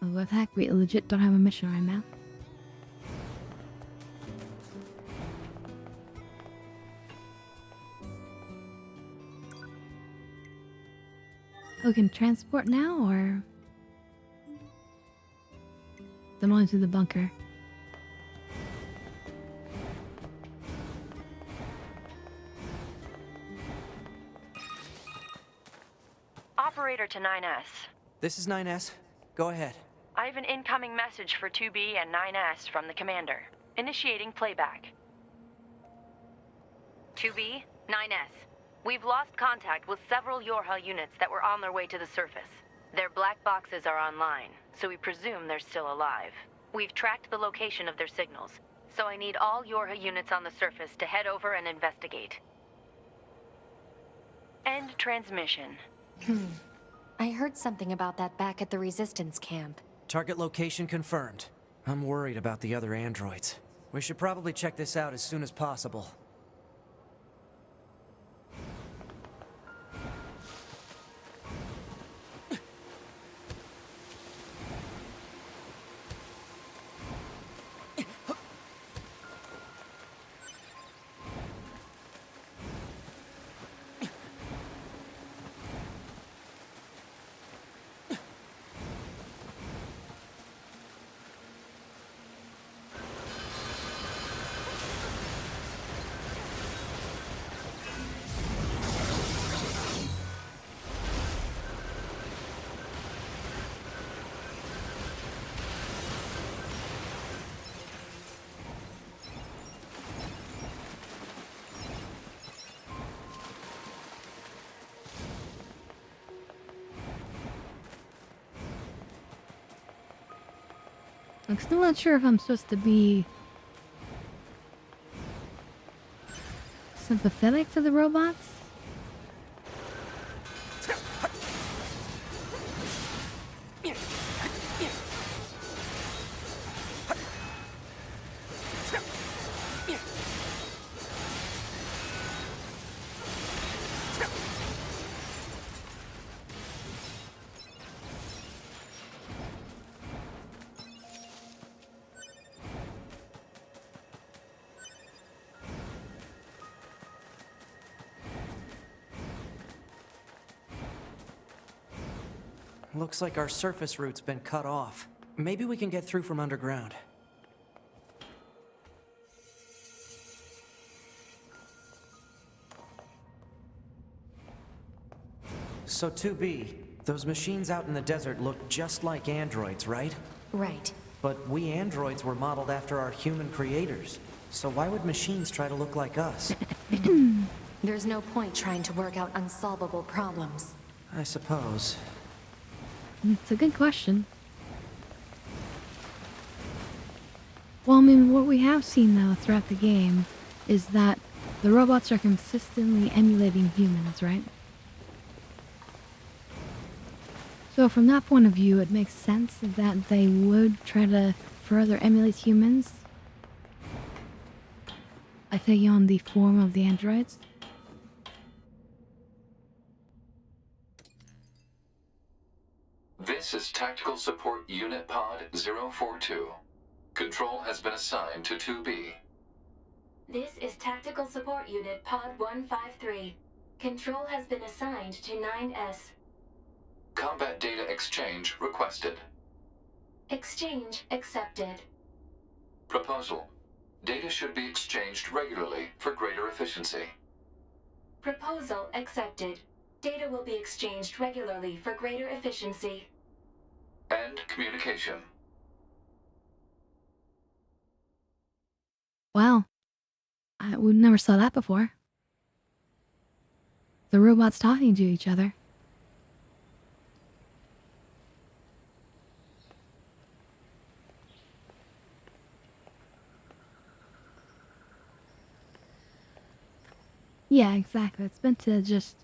Oh, what the heck? We legit don't have a mission right now. we can transport now, or them only to the bunker? Operator to 9S. This is 9S. Go ahead. I have an incoming message for 2B and 9S from the commander. Initiating playback. 2B, 9S. We've lost contact with several Yorha units that were on their way to the surface. Their black boxes are online, so we presume they're still alive. We've tracked the location of their signals, so I need all Yorha units on the surface to head over and investigate. End transmission. I heard something about that back at the Resistance camp. Target location confirmed. I'm worried about the other androids. We should probably check this out as soon as possible. I'm still not sure if I'm supposed to be sympathetic to the robots. Looks like our surface route's been cut off. Maybe we can get through from underground. So 2B, those machines out in the desert look just like androids, right? Right. But we androids were modeled after our human creators. So why would machines try to look like us? There's no point trying to work out unsolvable problems. I suppose. It's a good question. Well, I mean, what we have seen, though, throughout the game is that the robots are consistently emulating humans, right? So from that point of view, it makes sense that they would try to further emulate humans by taking on the form of the androids. This is Tactical Support Unit Pod 042. Control has been assigned to 2B. This is Tactical Support Unit Pod 153. Control has been assigned to 9S. Combat data exchange requested. Exchange accepted. Proposal. Data should be exchanged regularly for greater efficiency. Proposal accepted. Data will be exchanged regularly for greater efficiency. End communication. Wow. We never saw that before. The robots talking to each other. Yeah, exactly. It's meant to just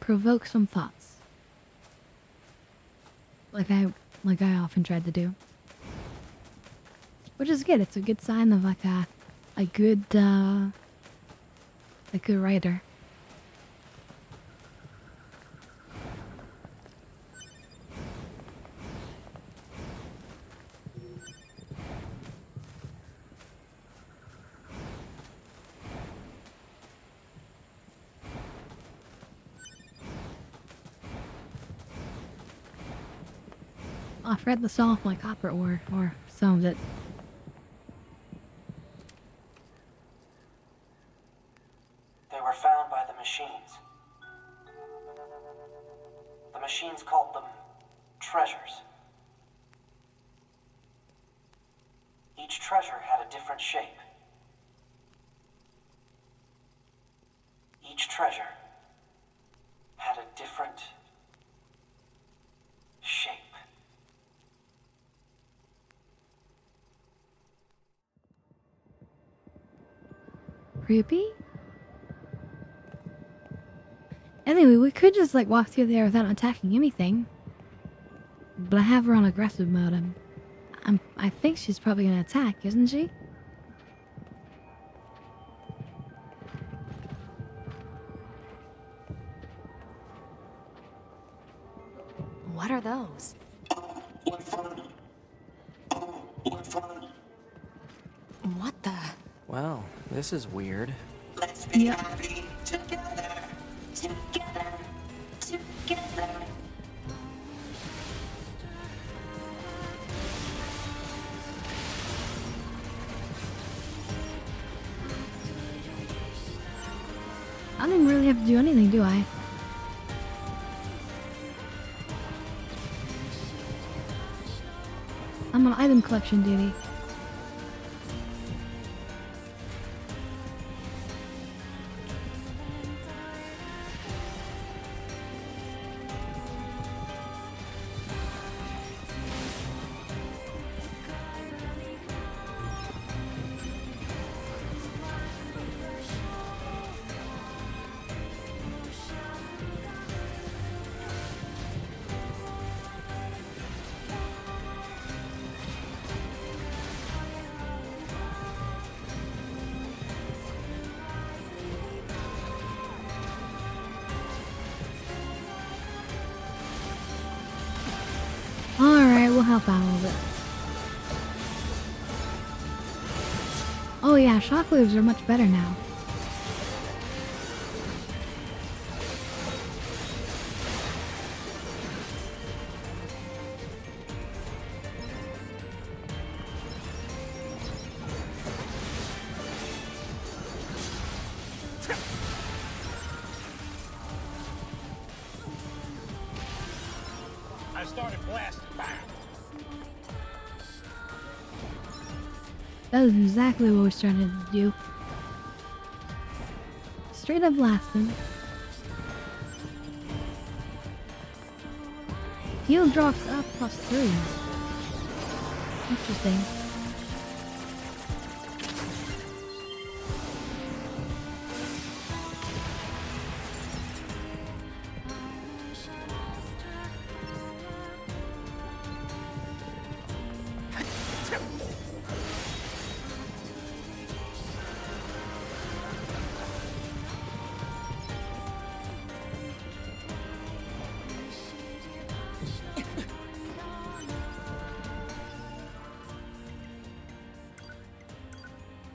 provoke some thoughts. Like I often tried to do. Which is good. It's a good sign of like a good writer. I forgot to sell off my copper ore, or some of it. They were found by the machines. The machines called them treasures. Each treasure had a different shape. Each treasure had a different shape. Creepy? Anyway, we could just like walk through there without attacking anything. But I have her on aggressive mode. I think she's probably gonna attack, isn't she? What are those? What the? Well, this is weird. Let's be happy together, together, together. I didn't really have to do anything, do I? I'm on item collection duty. Alright, we'll help out a little bit. Oh yeah, shockwaves are much better now. I started blasting. Bam! That is exactly what we started to do. Straight up blasting. Heal drops up +3. Interesting.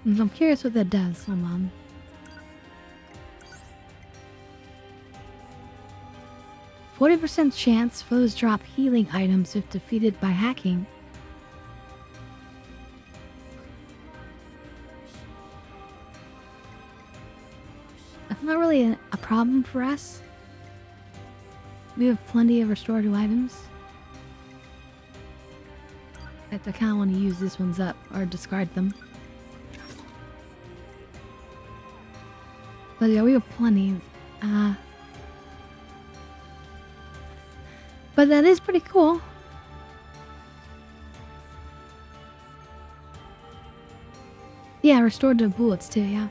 I'm curious what that does. Hold on. %40 chance foes drop healing items if defeated by hacking. That's not really a problem for us. We have plenty of restorative items. I kind of want to use these ones up or discard them. But yeah, we have plenty. But that is pretty cool. Yeah, restorative bullets too, yeah.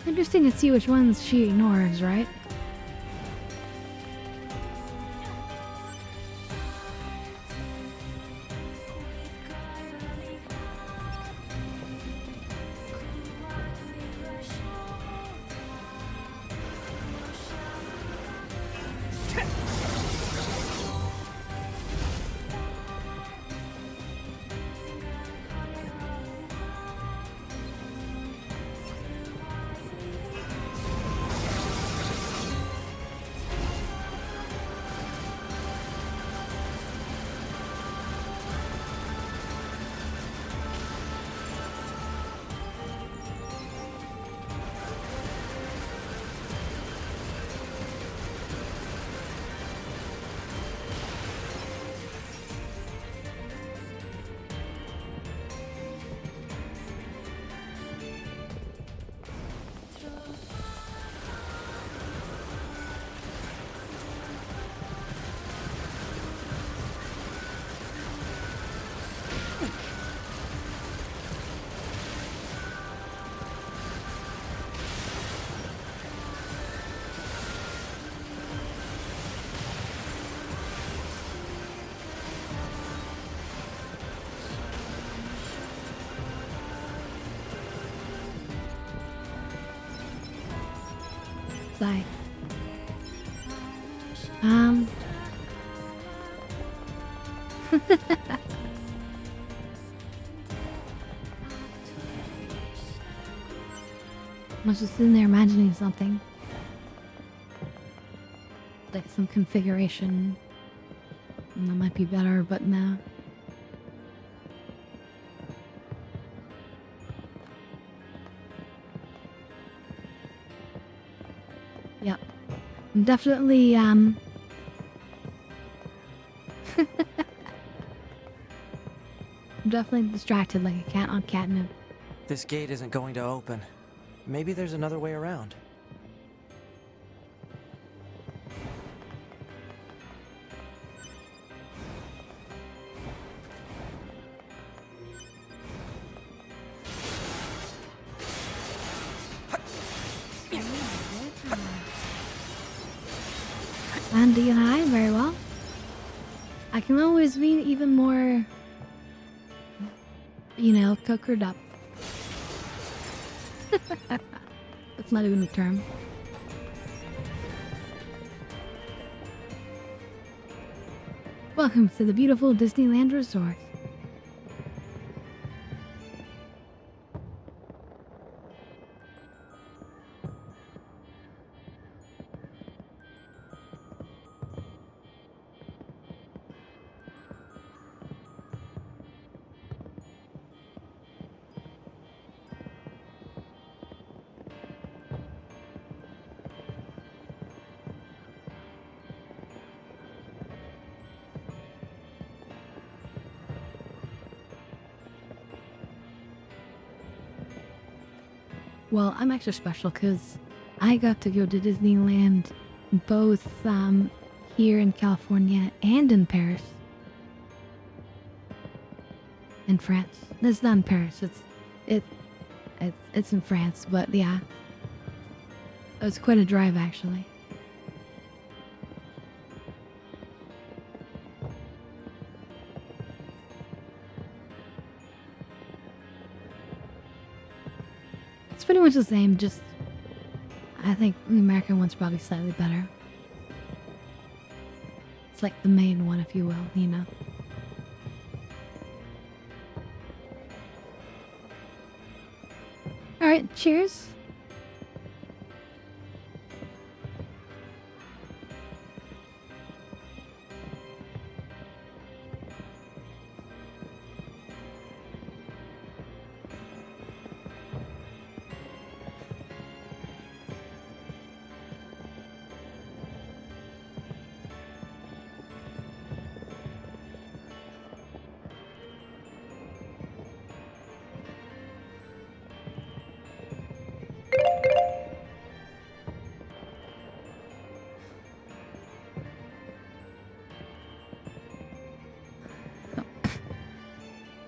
Interesting to see which ones she ignores, right? Sigh. I was just sitting there imagining something. Like some configuration. And that might be better, but no. Yep. I'm definitely, I'm definitely distracted like a cat on catnip. This gate isn't going to open. Maybe there's another way around. And do you hide very well? I can always be even more, you know, cookered up. That's not even a term. Welcome to the beautiful Disneyland Resort. Well, I'm extra special because I got to go to Disneyland both here in California and in Paris. In France. It's not in Paris. It's in France, but yeah. It was quite a drive actually. It's pretty much the same, just I think the American one's probably slightly better. It's like the main one, if you will, you know. Alright, cheers.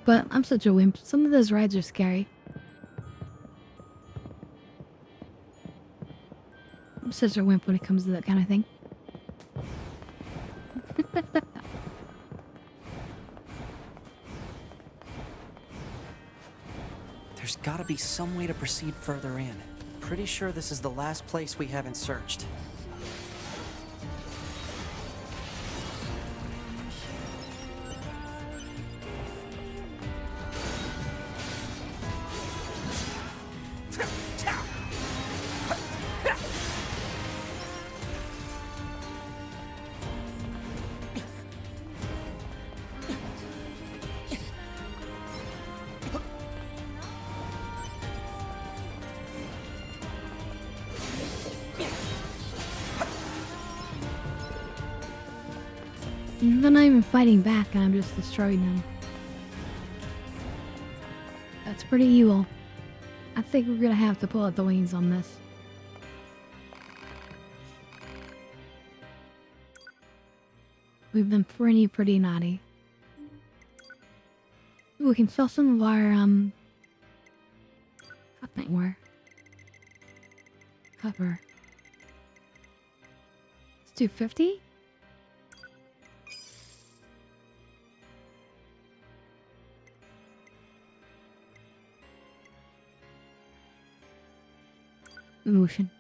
But I'm such a wimp. Some of those rides are scary. such a wimp when it comes to that kind of thing. There's gotta be some way to proceed further in. Pretty sure this is the last place we haven't searched. They're not even fighting back, and I'm just destroying them. That's pretty evil. I think we're gonna have to pull out the wings on this. We've been pretty naughty. Ooh, we can fill some of our, where? Cover. Let's do 50? Maybe we should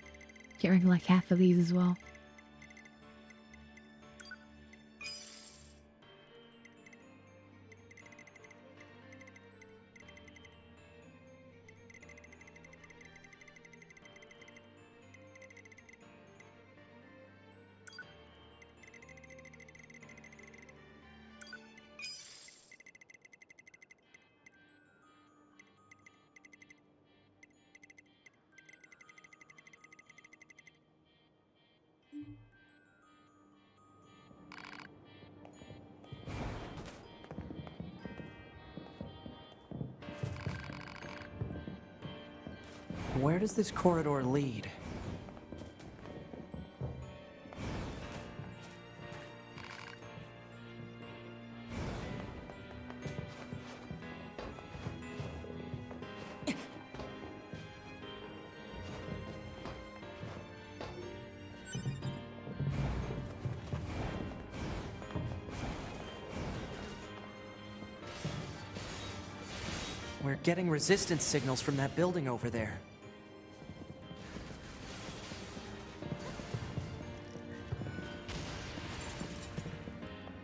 get rid of like half of these as well. Where does this corridor lead? We're getting resistance signals from that building over there.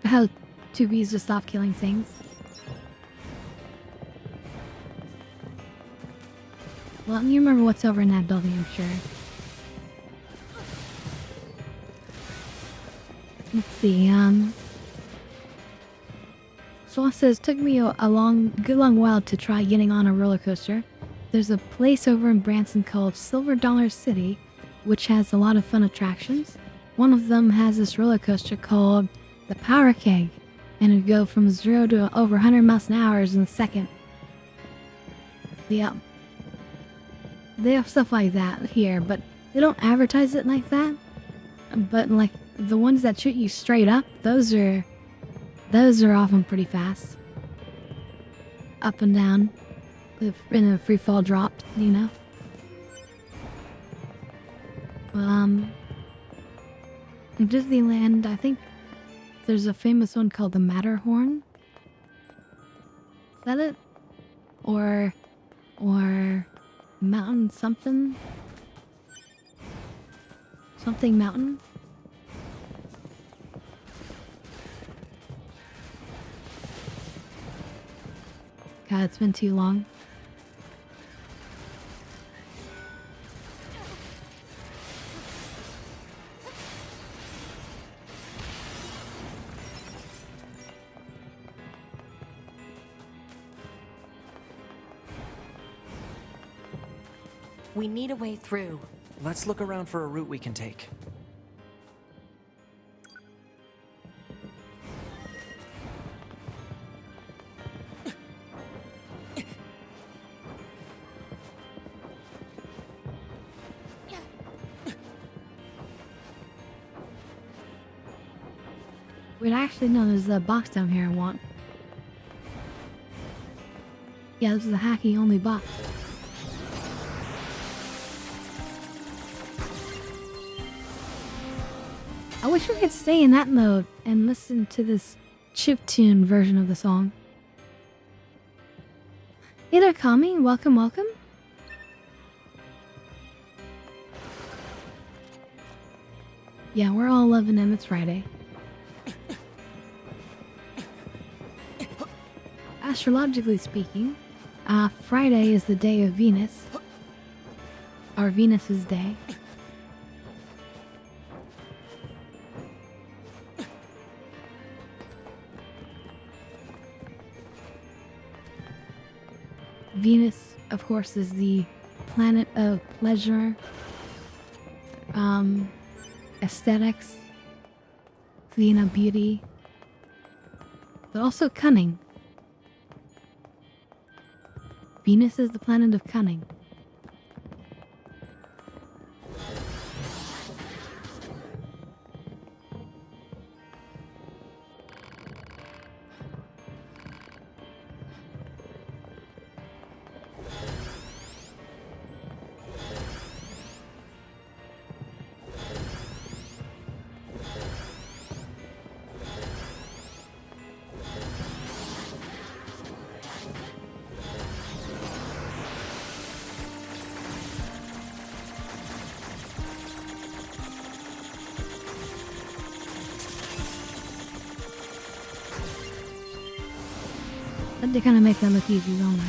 How 2B's to stop killing things. Well, you remember what's over in that building, I'm sure. Let's see, Sloth says, took me a good long while to try getting on a roller coaster. There's a place over in Branson called Silver Dollar City, which has a lot of fun attractions. One of them has this roller coaster called the Power Keg, and it'd go from 0 to over 100 miles an hour in a second. Yeah. They have stuff like that here, but they don't advertise it like that. But like the ones that shoot you straight up, those are often pretty fast. Up and down, in a free fall drop, you know. In Disneyland, I think there's a famous one called the Matterhorn. Is that it? Or Mountain something? Something Mountain? God, it's been too long. We need a way through. Let's look around for a route we can take. Wait, actually, no, there's a box down here I want. Yeah, this is a hacky only box. I wish we could stay in that mode and listen to this chiptune version of the song. Hey there, Kami. Welcome, welcome. Yeah, we're all loving him. It's Friday. Astrologically speaking, Friday is the day of Venus. Or Venus's day. Venus, of course, is the planet of pleasure, aesthetics, beauty, but also cunning. Venus is the planet of cunning. But they kind of make that look easy, don't they?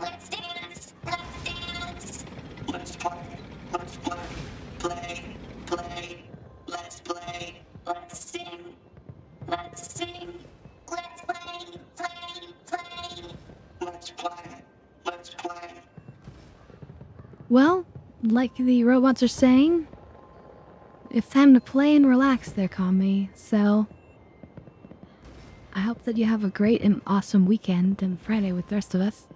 Let's dance! Let's dance! Let's play! Let's play! Play! Play! Let's play! Let's sing! Let's sing! Let's play! Play! Play! Let's play! Let's play! Well, like the robots are saying, it's time to play and relax there, Kami. So, I hope that you have a great and awesome weekend and Friday with the rest of us.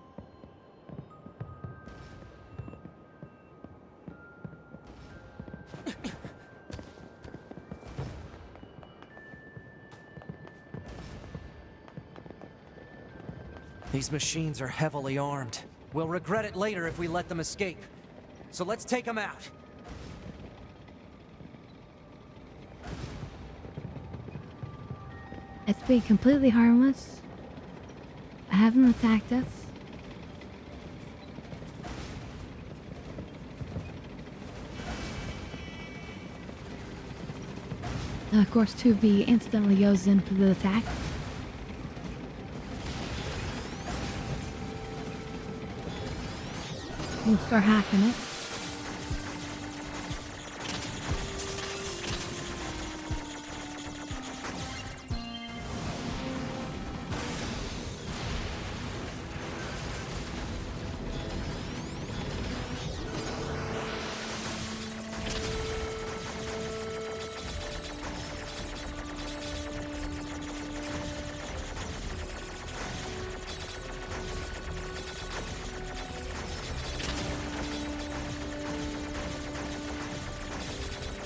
These machines are heavily armed. We'll regret it later if we let them escape. So let's take them out. It's been completely harmless. I haven't attacked us. And of course, 2B instantly goes in for the attack. We'll start hacking it.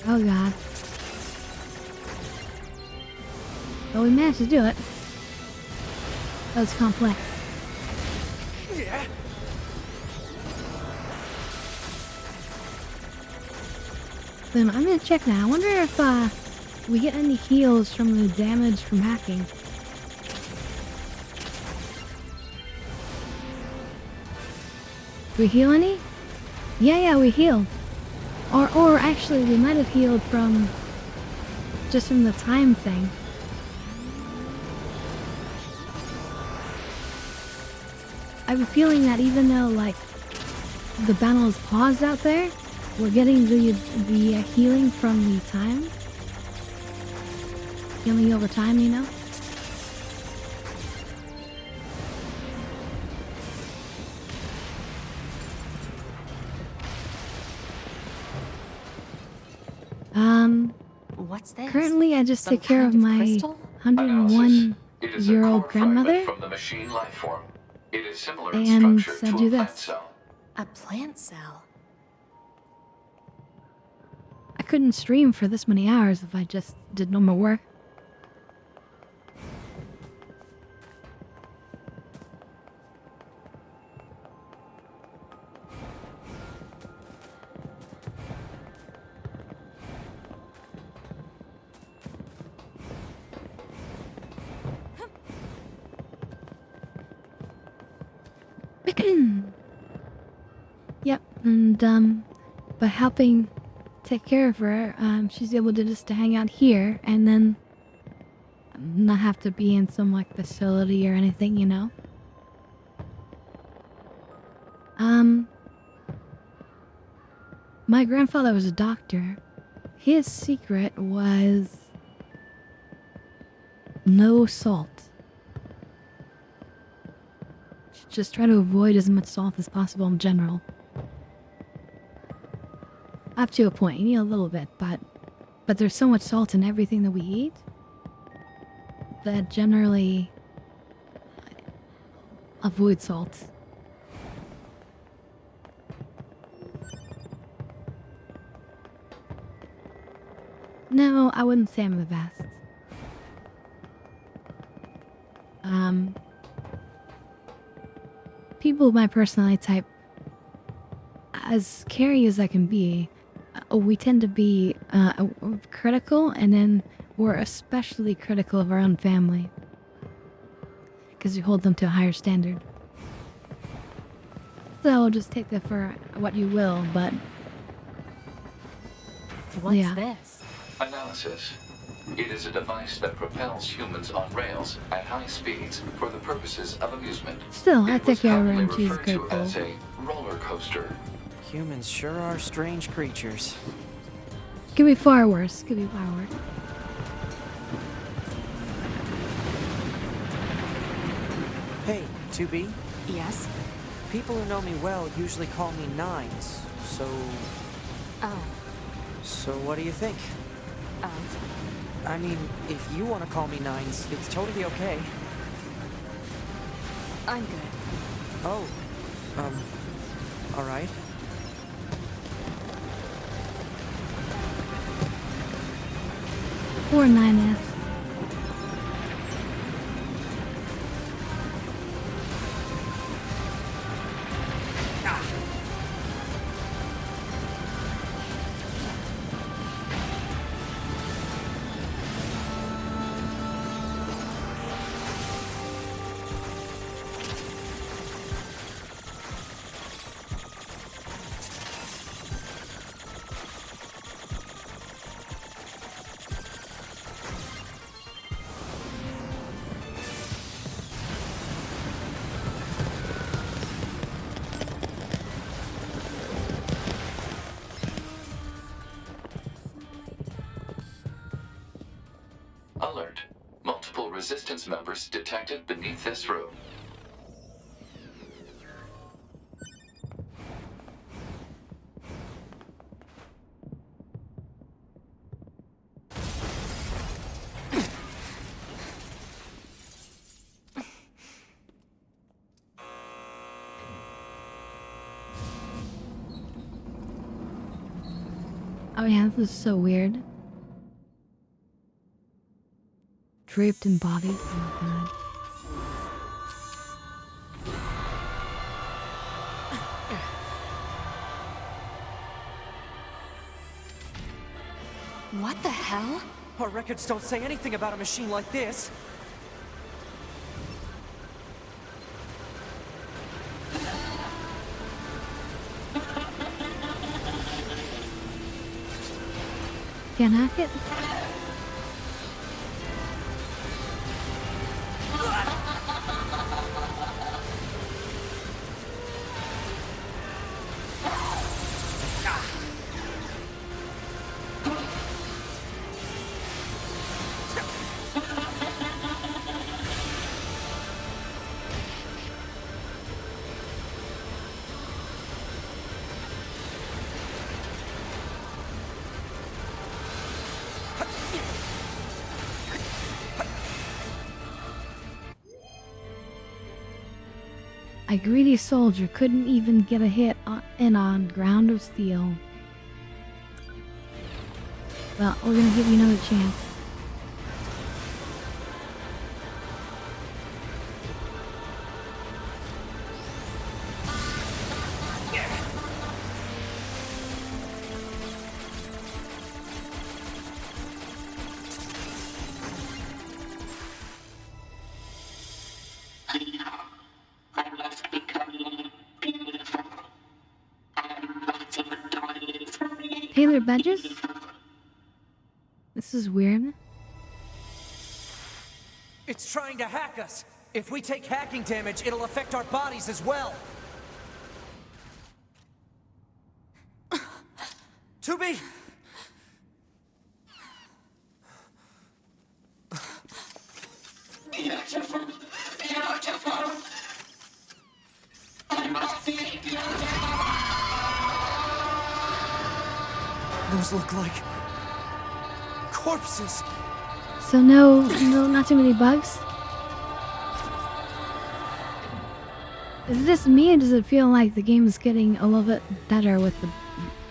Oh god. But we managed to do it. That was complex. Yeah. Then I'm gonna check now. I wonder if we get any heals from the damage from hacking. Do we heal any? Yeah, we healed. Or actually, we might have healed from just from the time thing. I have a feeling that even though like the battle is paused out there, we're getting the healing from the time. Healing over time, you know? What's this? Currently, I just Some take care of kind my crystal? 101-year-old grandmother. From the machine life form. It is similar And in structure so to do a plant this. cell. A plant cell. I couldn't stream for this many hours if I just did normal work. Yep, and by helping take care of her, she's able to just to hang out here and then not have to be in some like facility or anything, you know? My grandfather was a doctor. His secret was no salt. Just try to avoid as much salt as possible in general. Up to a point, you need a little bit, but there's so much salt in everything that we eat that generally avoid salt. No, I wouldn't say I'm the best. People of my personality type, as carry as I can be, we tend to be critical, and then we're especially critical of our own family. Because we hold them to a higher standard. So just take that for what you will, but... What's yeah. this? Analysis. It is a device that propels humans on rails at high speeds for the purposes of amusement. Still, I It was take care of her commonly and she's referred to grateful. as a roller coaster. Humans sure are strange creatures. Could be far worse. Could be far worse. Hey, 2B? Yes? People who know me well usually call me Nines, so... Oh. So what do you think? I mean, if you want to call me Nines, it's totally okay. I'm good. Oh, alright. Poor 9S. Alert. Multiple resistance members detected beneath this room. Oh yeah, this is so weird. Draped in bodies. Oh my god. What the hell? Our records don't say anything about a machine like this. Can't hack it? A greedy soldier couldn't even get a hit on ground of steel. Well, we're gonna give you another chance. I must become Taylor Badges? This is weird. It's trying to hack us. If we take hacking damage, it'll affect our bodies as well. Tubi! Beautiful, beautiful. I must be beautiful. Those look like corpses. So no, not too many bugs. Is it just me, or does it feel like the game is getting a little bit better with the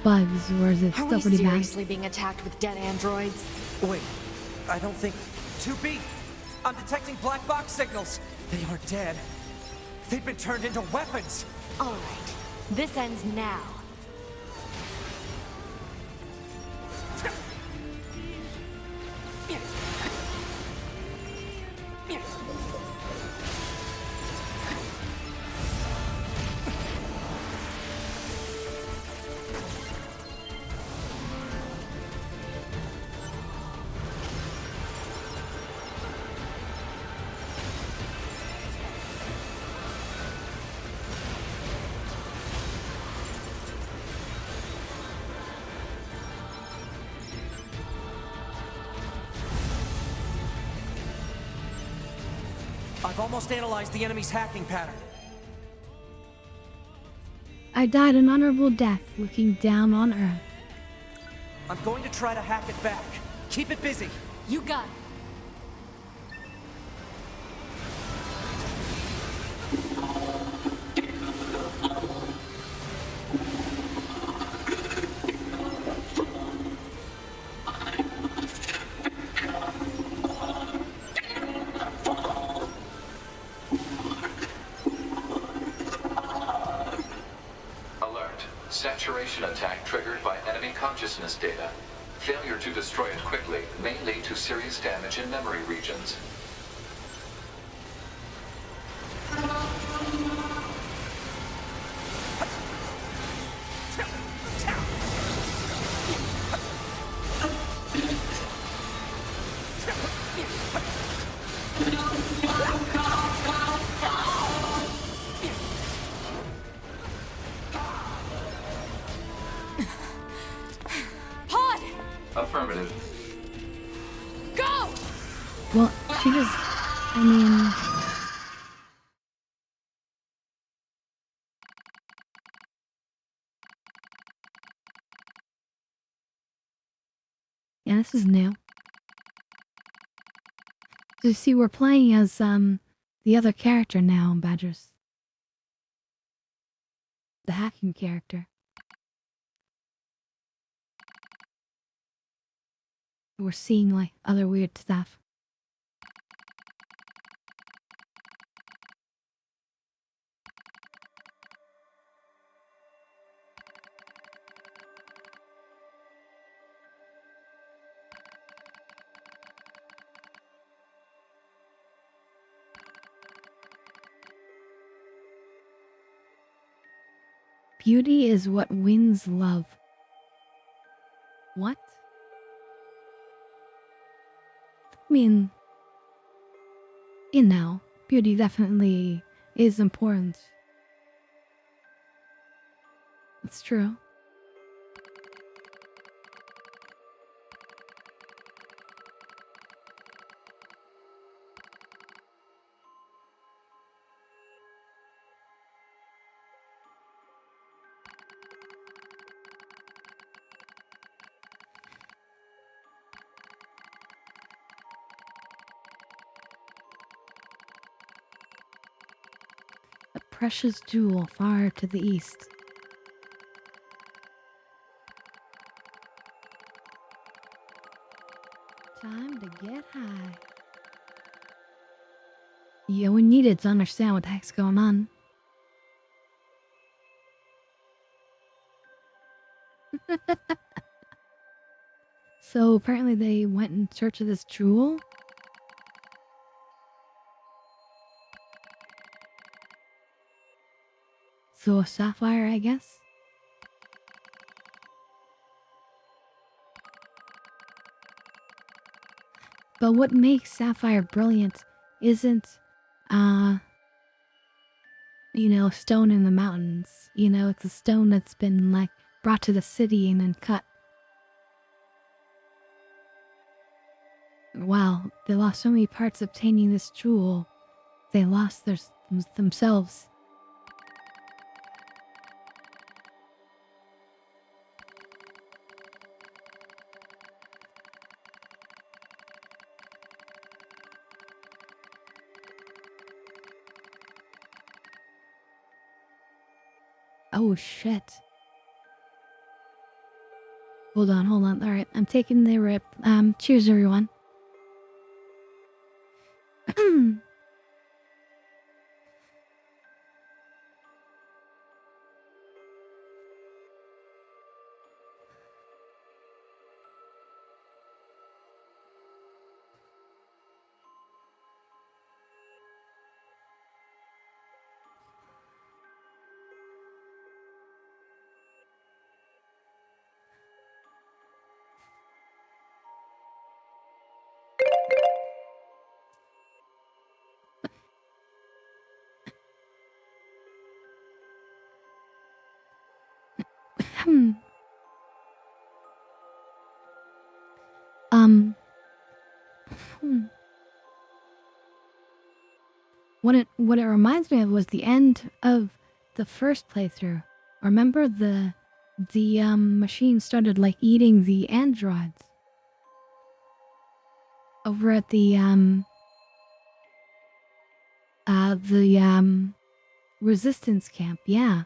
bugs, or is it still pretty bad? Seriously being attacked with dead androids? Wait, I don't think... 2B! I'm detecting black box signals. They aren't dead. They've been turned into weapons. All right, this ends now. I've almost analyzed the enemy's hacking pattern. I died an honorable death looking down on Earth. I'm going to try to hack it back. Keep it busy. You got it. Saturation attack triggered by enemy consciousness data. Failure to destroy it quickly may lead to serious damage in memory regions. Affirmative. Go! Well, she just... I mean... Yeah, this is new. So you see, we're playing as, the other character now, Badgers. The hacking character. We're seeing, like, other weird stuff. Beauty is what wins love. What? I mean, you know, beauty definitely is important. It's true. A precious jewel far to the east. Time to get high. Yeah, we needed to understand what the heck's going on. So apparently they went in search of this jewel. So a sapphire, I guess. But what makes Sapphire brilliant isn't, you know, stone in the mountains. You know, it's a stone that's been, like, brought to the city and then cut. Wow, they lost so many parts obtaining this jewel. They lost themselves. Oh shit. Hold on. Alright, I'm taking the rip. Cheers everyone. What it reminds me of was the end of the first playthrough. Remember the machine started like eating the androids over at the resistance camp. Yeah.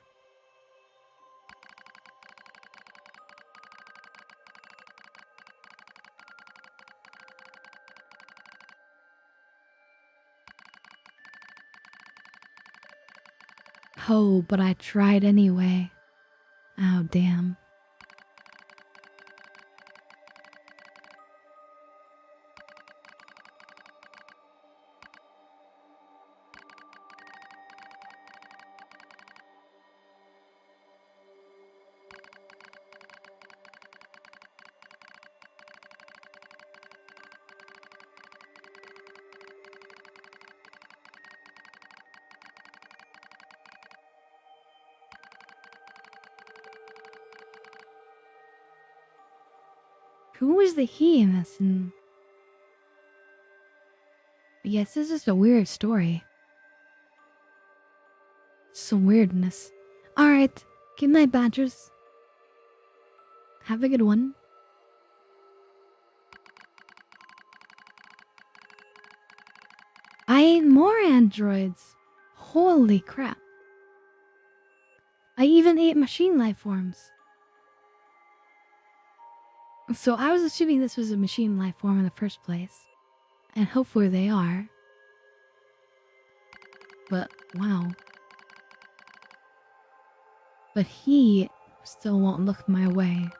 Oh, but I tried anyway. Oh, damn. Who is the he in this? And yes, this is a weird story. Some weirdness. Alright, good night, Badgers. Have a good one. I ate more androids. Holy crap. I even ate machine life forms. So I was assuming this was a machine life form in the first place. And hopefully they are. But, wow. But he still won't look my way.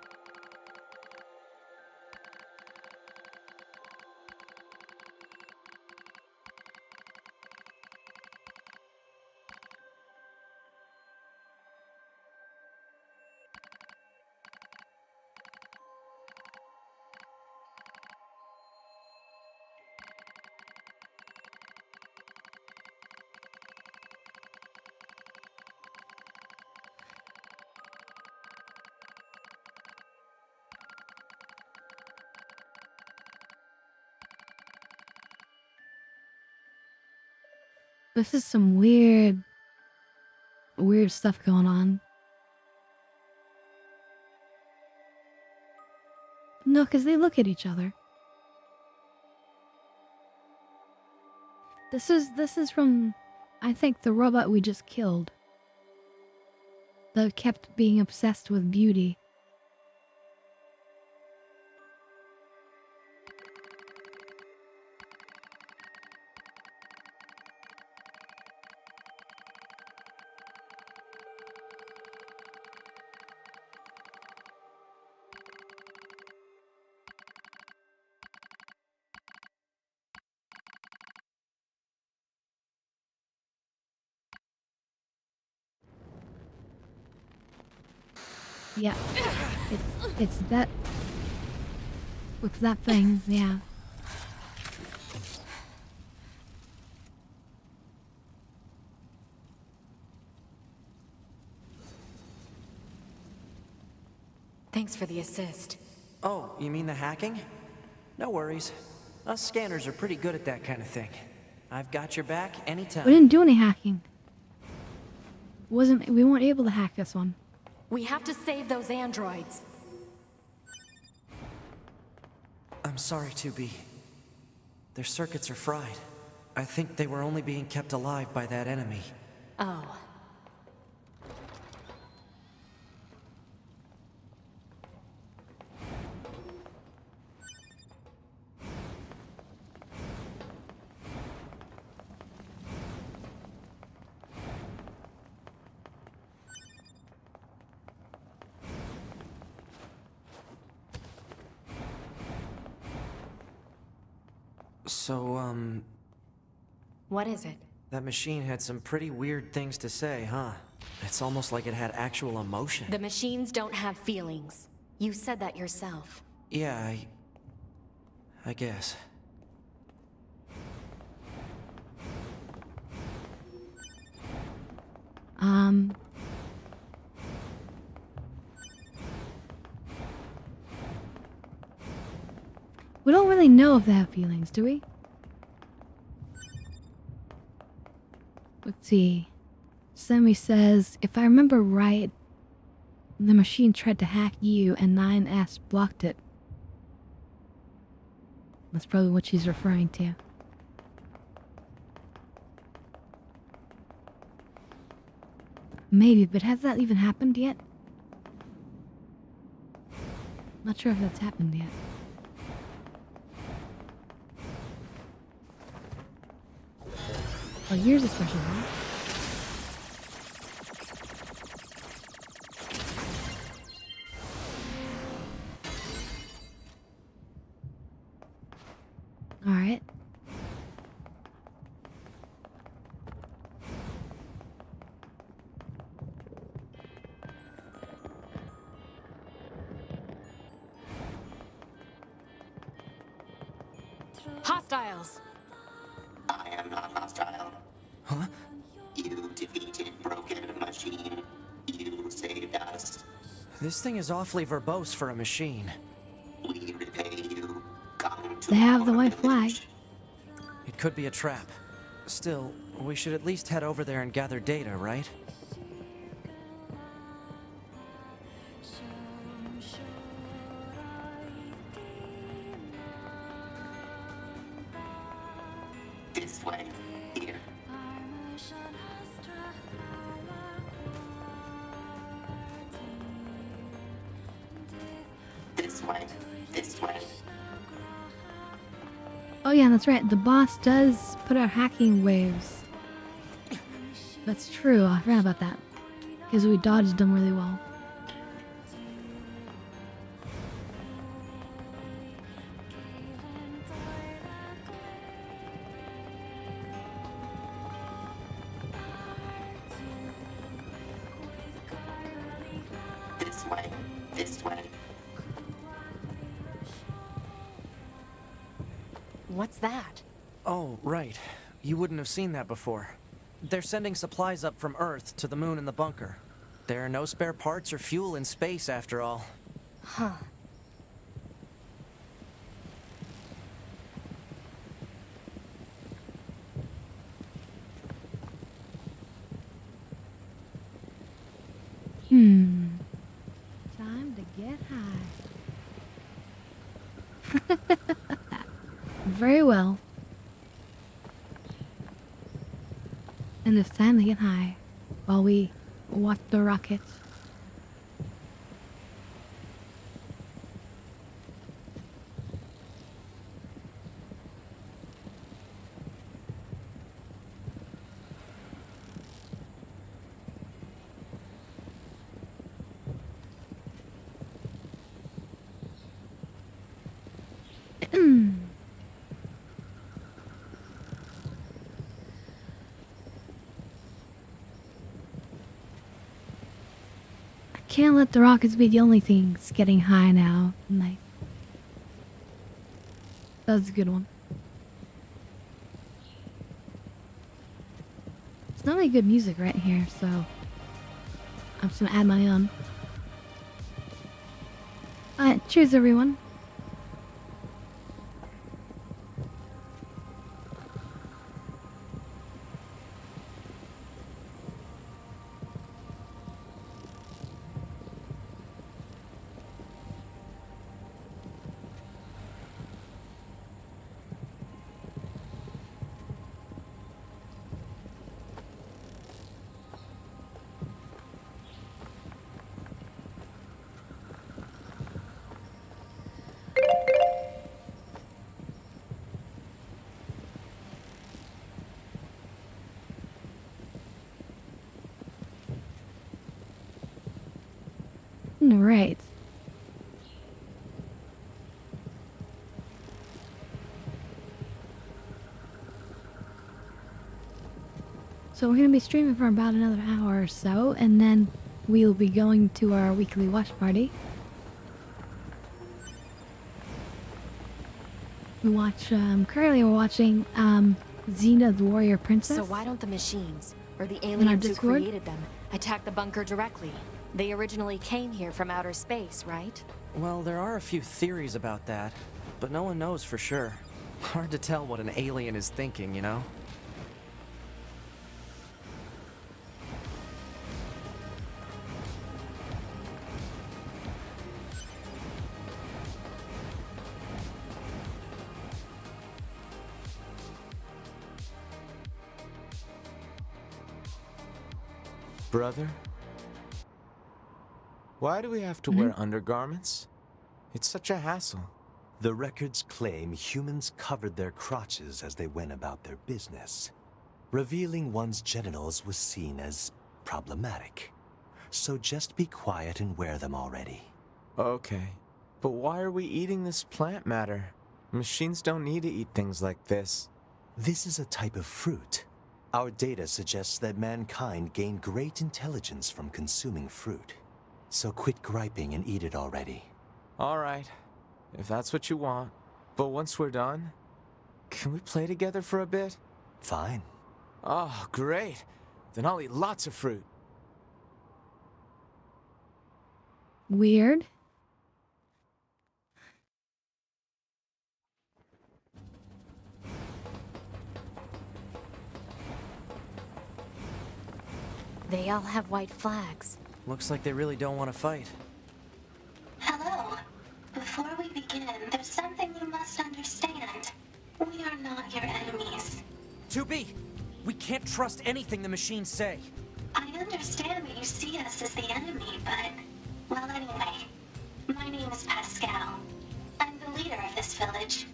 This is some weird stuff going on. No, because they look at each other. This is from, I think, the robot we just killed. That kept being obsessed with beauty. Yeah, it's that. With that thing, yeah. Thanks for the assist. Oh, you mean the hacking? No worries. Us scanners are pretty good at that kind of thing. I've got your back anytime. We didn't do any hacking. We weren't able to hack this one. We have to save those androids. I'm sorry, 2B. Their circuits are fried. I think they were only being kept alive by that enemy. Oh. So, What is it? that machine had some pretty weird things to say, huh? It's almost like it had actual emotion. The machines don't have feelings. You said that yourself. Yeah, I guess. We don't really know if they have feelings, do we? Let's see. Semi says, if I remember right, the machine tried to hack you and 9S blocked it. That's probably what she's referring to. Maybe, but has that even happened yet? Not sure if that's happened yet. Oh, yours is special, huh? Alright. Hostiles! I am not hostile. Huh? You defeated Broken Machine. You saved us. This thing is awfully verbose for a machine. We repay you. Come to They have the our white flag. village. It could be a trap. Still, we should at least head over there and gather data, right? This way. Here. This way. This way. Oh yeah, that's right. The boss does put out hacking waves. That's true. I forgot about that. Because we dodged them really well. This way. This way. What's that? Oh, right. You wouldn't have seen that before. They're sending supplies up from Earth to the moon and the bunker. There are no spare parts or fuel in space, after all. Huh. Time to get high. Very well. And it's time to get high while we watch the rockets. Can't let the rockets be the only things getting high now. Nice. That's a good one. It's not really good music right here, so I'm just gonna add my own. Cheers, everyone. Right. So we're going to be streaming for about another hour or so, and then we'll be going to our weekly watch party. We watch, currently we're watching, Xena the Warrior Princess. So why don't the machines, or the aliens who Discord? created them, attack the bunker directly? They originally came here from outer space, right? Well, there are a few theories about that, but no one knows for sure. Hard to tell what an alien is thinking, you know? Brother? Why do we have to wear undergarments? It's such a hassle. The records claim humans covered their crotches as they went about their business. Revealing one's genitals was seen as problematic. So just be quiet and wear them already. Okay, but why are we eating this plant matter? Machines don't need to eat things like this. This is a type of fruit. Our data suggests that mankind gained great intelligence from consuming fruit. So quit griping and eat it already. All right, if that's what you want. But once we're done, can we play together for a bit? Fine. Oh, great. Then I'll eat lots of fruit. Weird. They all have white flags. Looks like they really don't want to fight. Hello. Before we begin, there's something you must understand. We are not your enemies. 2B! We can't trust anything the machines say. I understand that you see us as the enemy, but... Well, anyway. My name is Pascal. I'm the leader of this village.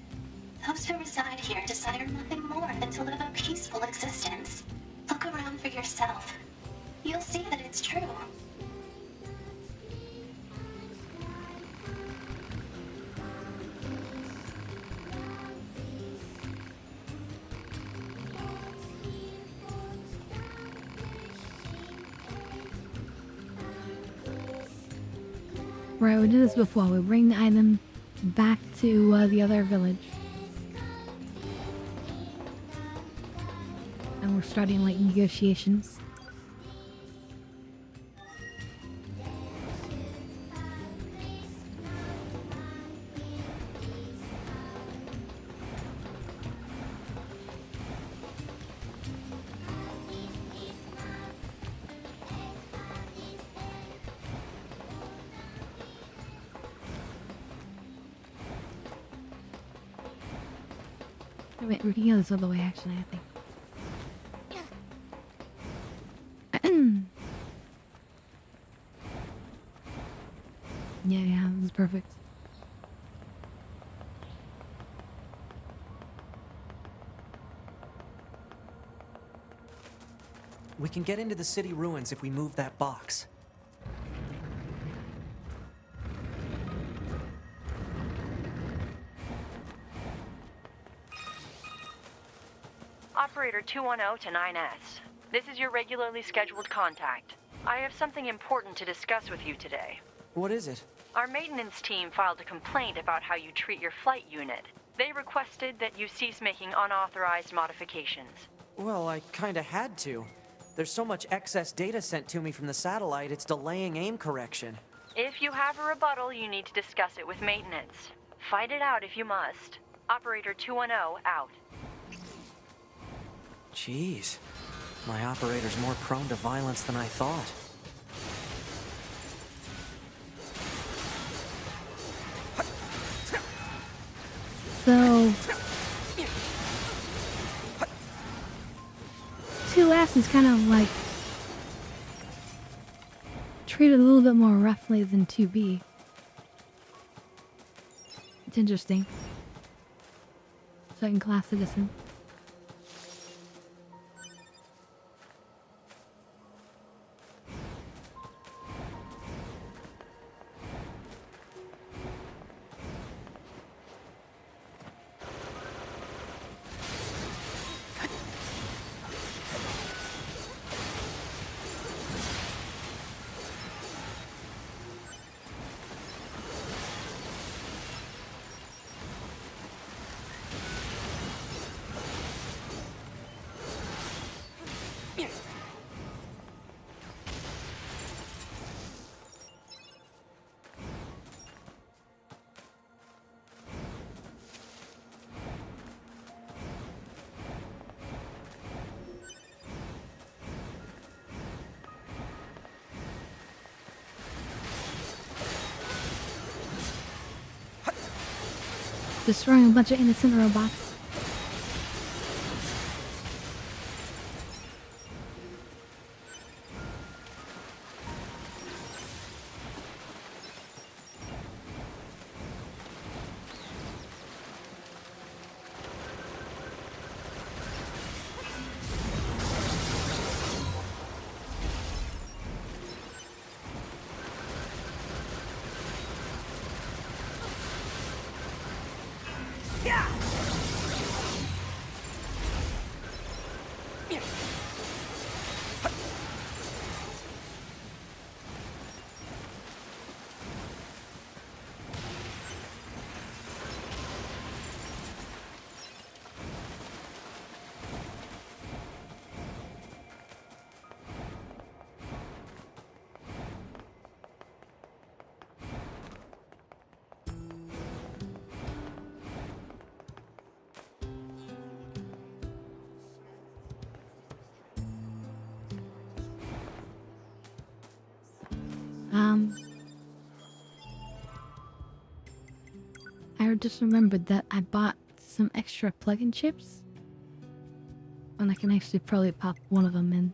Those who reside here desire nothing more than to live a peaceful existence. Look around for yourself. You'll see that it's true. Right, we did this before. We bring the item back to the other village. And we're starting like negotiations. Wait, we can go this other way, actually, I think. Yeah, this is perfect. We can get into the city ruins if we move that box. Operator 210 to 9S. This is your regularly scheduled contact. I have something important to discuss with you today. What is it? Our maintenance team filed a complaint about how you treat your flight unit. They requested that you cease making unauthorized modifications. Well, I kinda had to. There's so much excess data sent to me from the satellite, it's delaying aim correction. If you have a rebuttal, you need to discuss it with maintenance. Fight it out if you must. Operator 210 out. Jeez. My operator's more prone to violence than I thought. So... 2S is kind of like... treated a little bit more roughly than 2B. It's interesting. Second class citizen. Destroying a bunch of innocent robots. I just remembered that I bought some extra plug-in chips. And I can actually probably pop one of them in.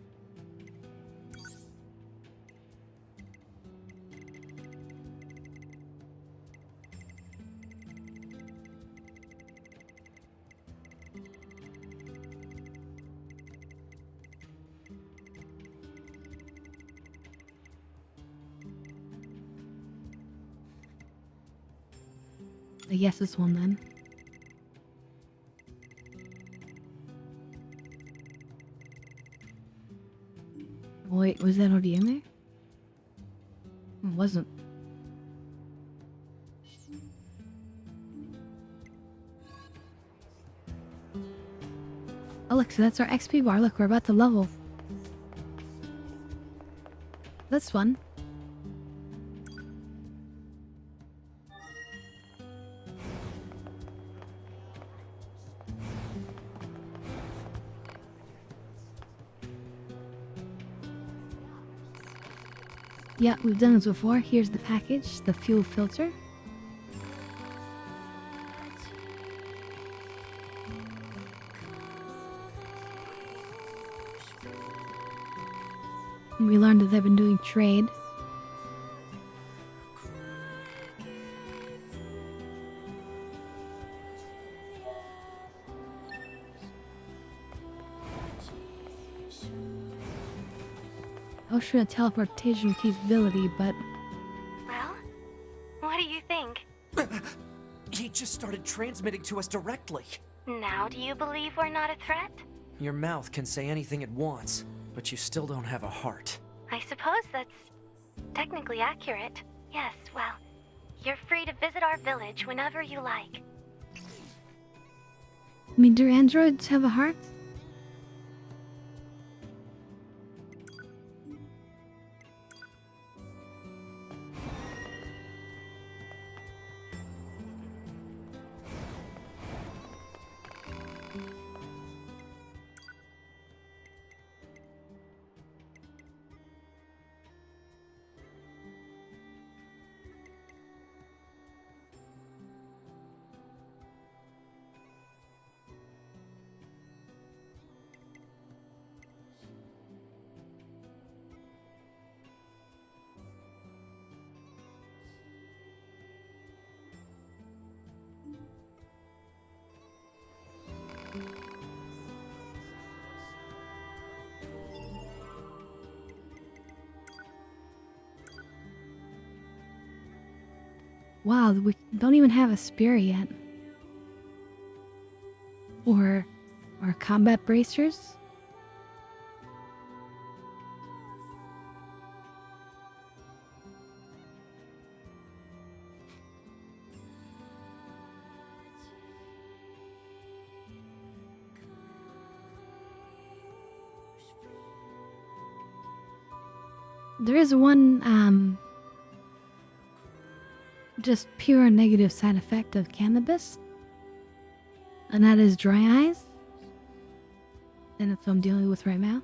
I guess this one then. Wait, was that already in there? It wasn't. Oh look, so that's our XP bar. Look, we're about to level. That's fun. Yeah, we've done this before. Here's the package, the fuel filter. And we learned that they've been doing trade. I was sure a teleportation capability, but... Well, what do you think? He just started transmitting to us directly. Now do you believe we're not a threat? Your mouth can say anything it wants, but you still don't have a heart. I suppose that's technically accurate. Yes, well, you're free to visit our village whenever you like. I mean, do androids have a heart? Wow, we don't even have a spear yet. Or combat bracers? There is one, just pure negative side effect of cannabis, and that is dry eyes. And that's what I'm dealing with right now.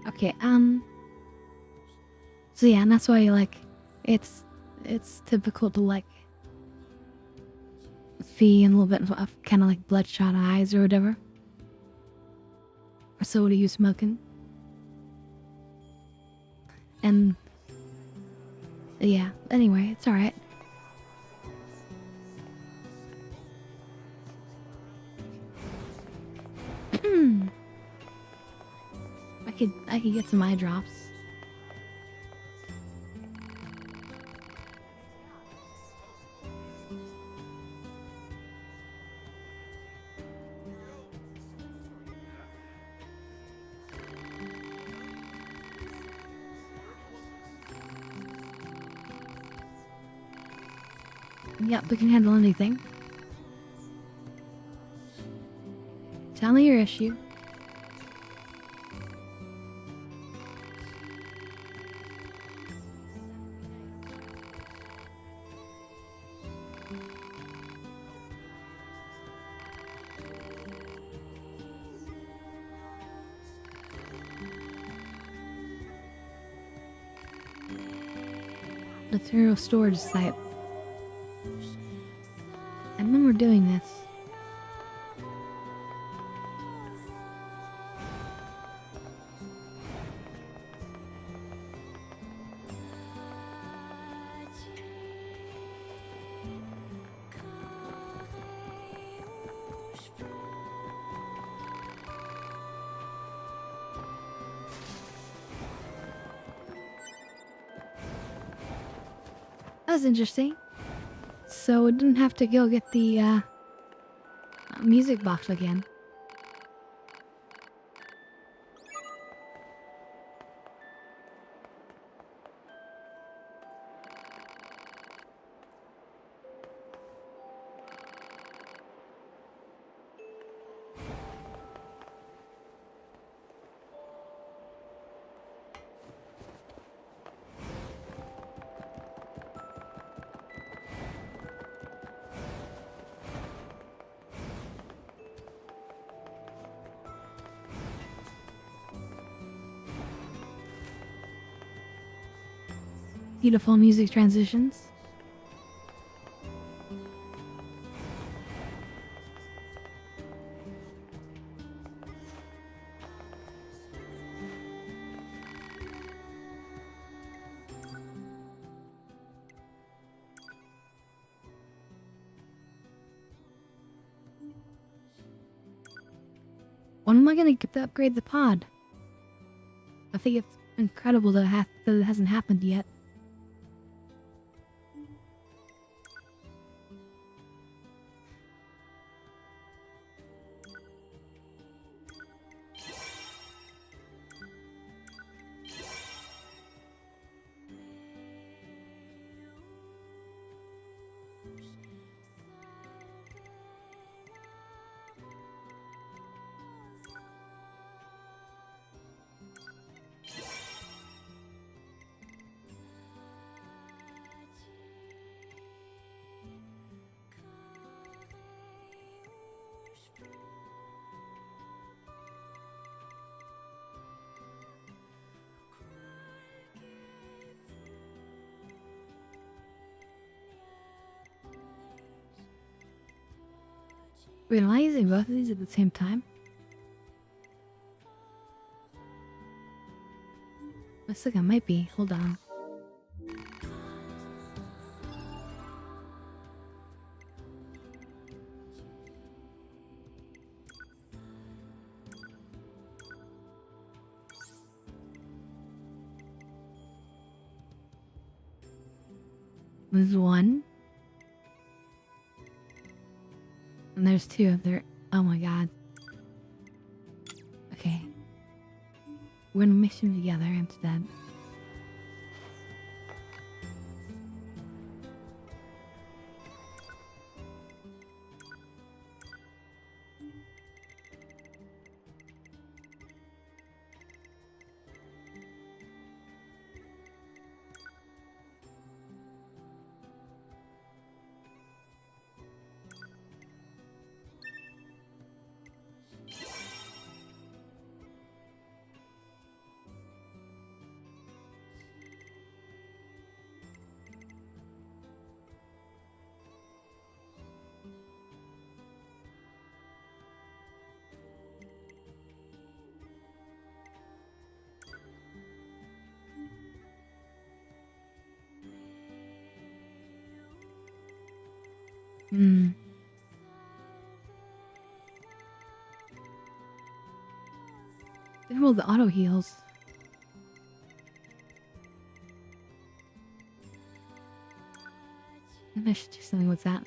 Okay, so yeah, and that's why, like, it's typical to, like, see a little bit of kind of like bloodshot eyes or whatever. Or so what are you smoking? And yeah, anyway, it's alright. I could get some eye drops. Yep, we can handle anything. Tell me your issue. Material storage site. I remember doing this. That was interesting. So we didn't have to go get the music box again. Beautiful music transitions. When am I gonna get to upgrade the pod? I think it's incredible that it hasn't happened yet. Wait, am I using both of these at the same time? Looks like I might be. Hold on. There's one. And there's two of there. Oh my god. Okay. We're gonna mix them together instead. Hmm. Well, the auto heals. Maybe I should do something with that.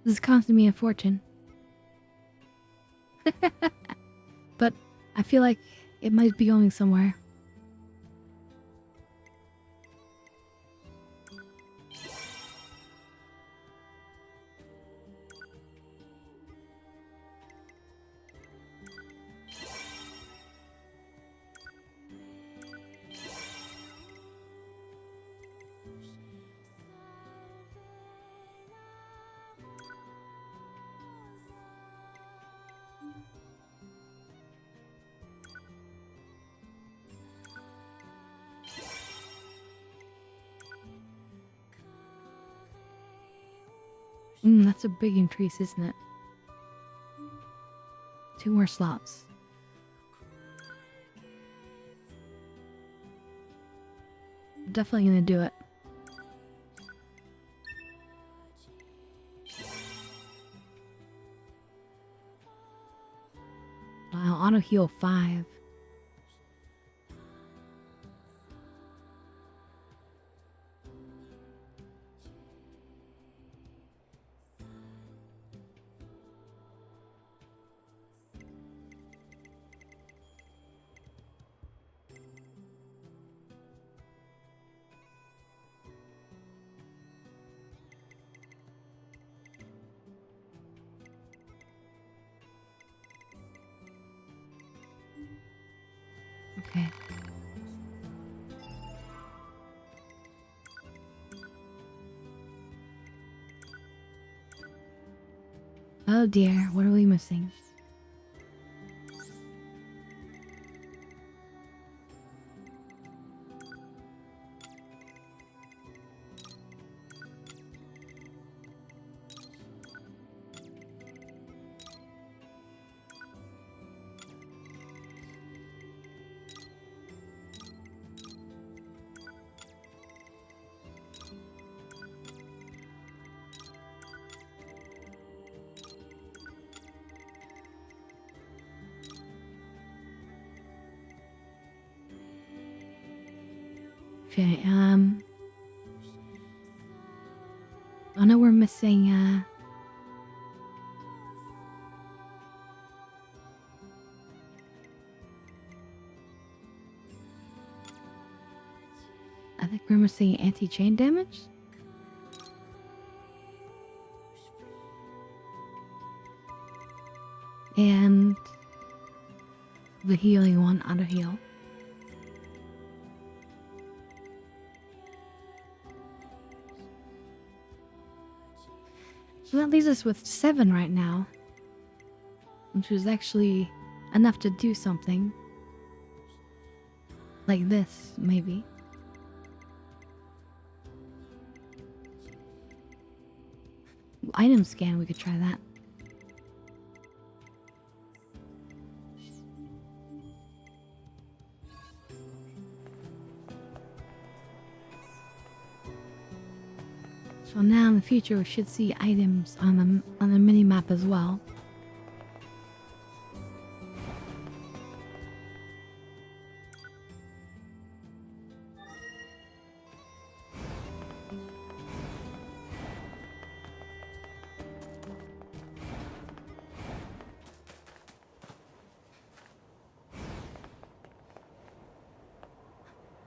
This is costing me a fortune. But I feel like it might be going somewhere. That's a big increase, isn't it? 2 more slots. Definitely gonna do it. Wow, auto heal 5. Okay. Oh dear, what are we missing? Okay, I know we're missing, I think we're missing anti-chain damage. And the healing one, auto heal. So that leaves us with 7 right now, which is actually enough to do something. Like this, maybe. Item scan, we could try that. So now in the future we should see items on the mini map as well.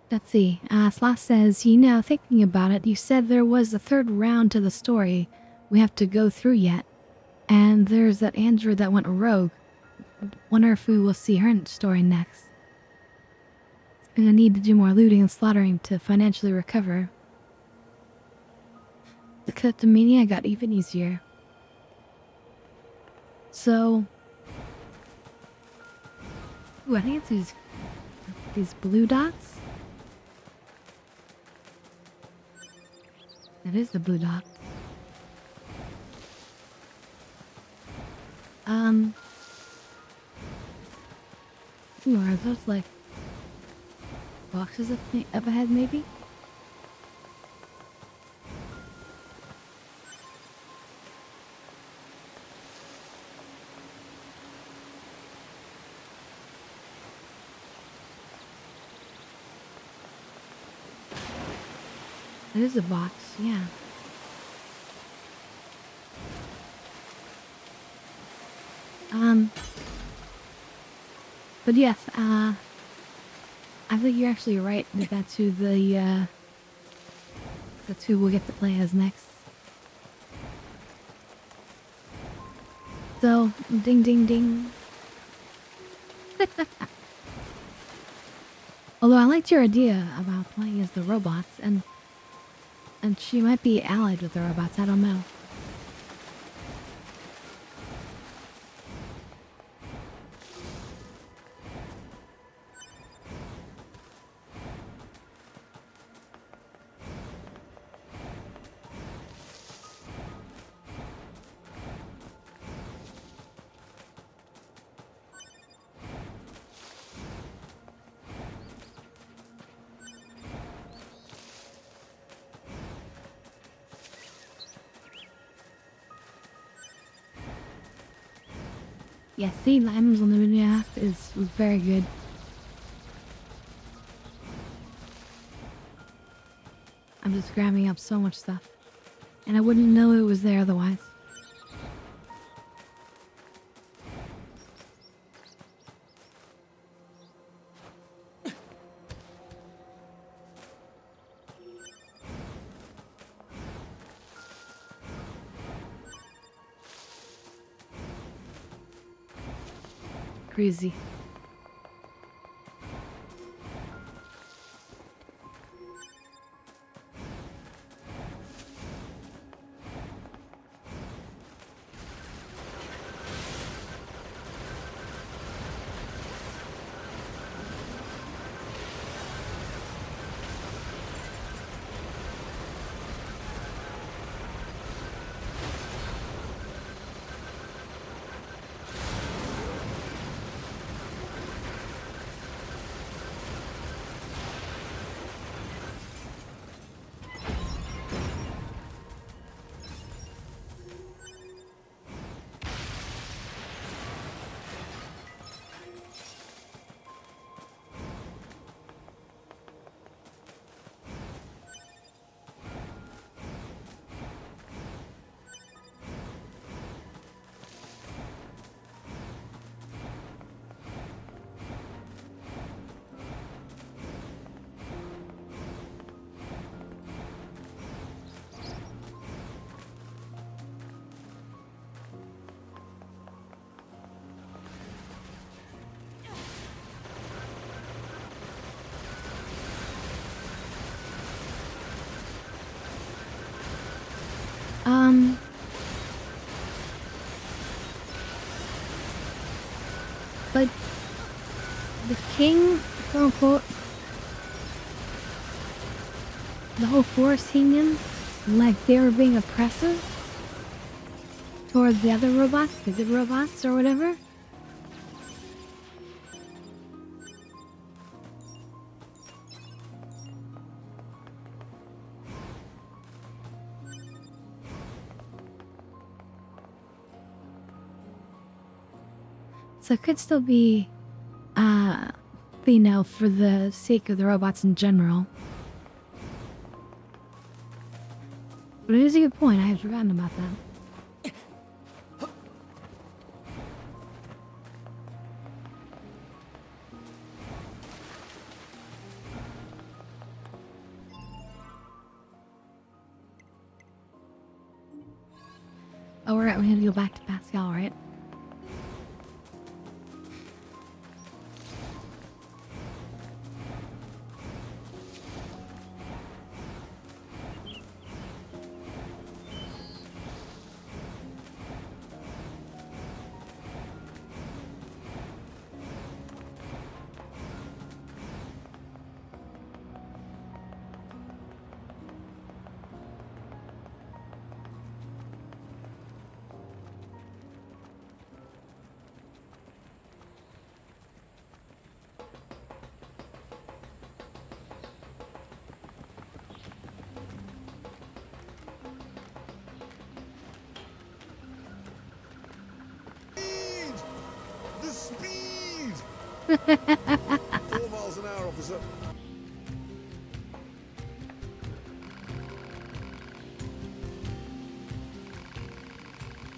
Let's see. Sloth says, thinking about it, you said there was a 3rd round to the story we have to go through yet. And there's that android that went rogue. Wonder if we will see her story next. Gonna need to do more looting and slaughtering to financially recover. The kleptomania got even easier. So... Ooh, I think it's these blue dots. It is the blue dot. Ooh, are those like boxes up ahead, maybe? It is a box, yeah. But yes, I think you're actually right that that's who that's who we'll get to play as next. So, ding ding ding. Although I liked your idea about playing as the robots, and she might be allied with the robots, I don't know. Yeah, seeing items on the mini map was very good. I'm just grabbing up so much stuff. And I wouldn't know it was there otherwise. Crazy. But the king, quote unquote, the whole forest union, like they were being oppressive towards the other robots, the good robots or whatever. So it could still be, you know, for the sake of the robots in general. But it is a good point, I had forgotten about that. Oh, right, we had to go back to Pascal, right? The speed! 4 miles an hour, officer.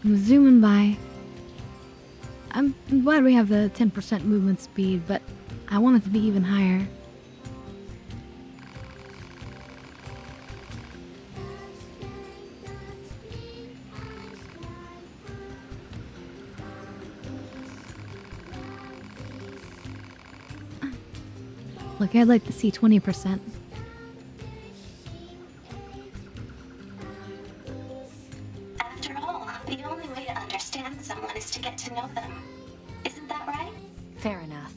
I'm zooming by. I'm glad we have the 10% movement speed, but I want it to be even higher. Look, I'd like to see 20%. After all, the only way to understand someone is to get to know them. Isn't that right? Fair enough.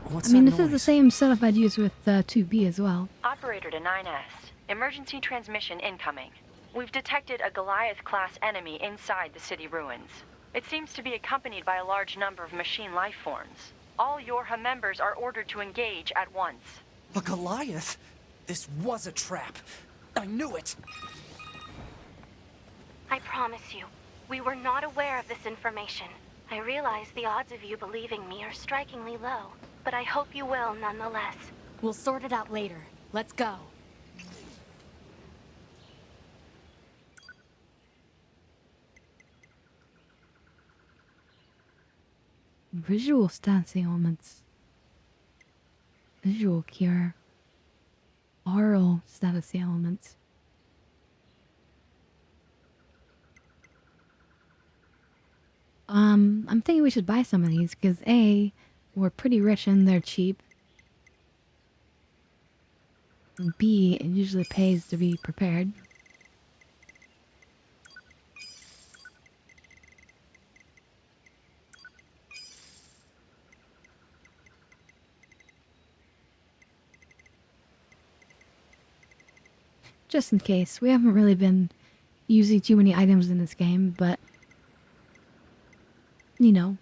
What's I mean, that this is the noise? same setup I'd use with 2B as well. Operator to 9S. Emergency transmission incoming. We've detected a Goliath-class enemy inside the city ruins. It seems to be accompanied by a large number of machine life forms. All Yorha members are ordered to engage at once. A Goliath? This was a trap. I knew it. I promise you, we were not aware of this information. I realize the odds of you believing me are strikingly low, but I hope you will nonetheless. We'll sort it out later. Let's go. Visual stance elements. Visual cure. Oral status elements. I'm thinking we should buy some of these because A, we're pretty rich and they're cheap. And B, it usually pays to be prepared. Just in case. We haven't really been using too many items in this game, but you know,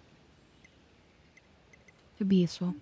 could be useful.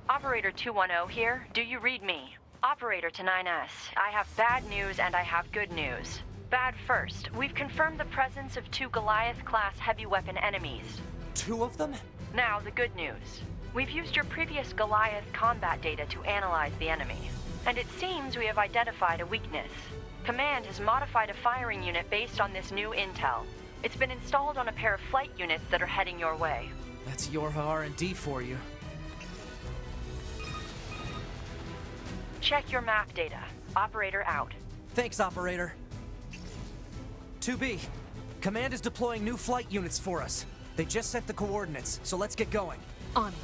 Operator 210 here. Do you read me? Operator to 9S. I have bad news and I have good news. Bad first. We've confirmed the presence of 2 Goliath-class heavy weapon enemies. 2 of them? Now, the good news. We've used your previous Goliath combat data to analyze the enemy, and it seems we have identified a weakness. Command has modified a firing unit based on this new intel. It's been installed on a pair of flight units that are heading your way. That's Yorha R&D for you. Check your map data. Operator out. Thanks, Operator. 2B, Command is deploying new flight units for us. They just sent the coordinates, so let's get going. On it.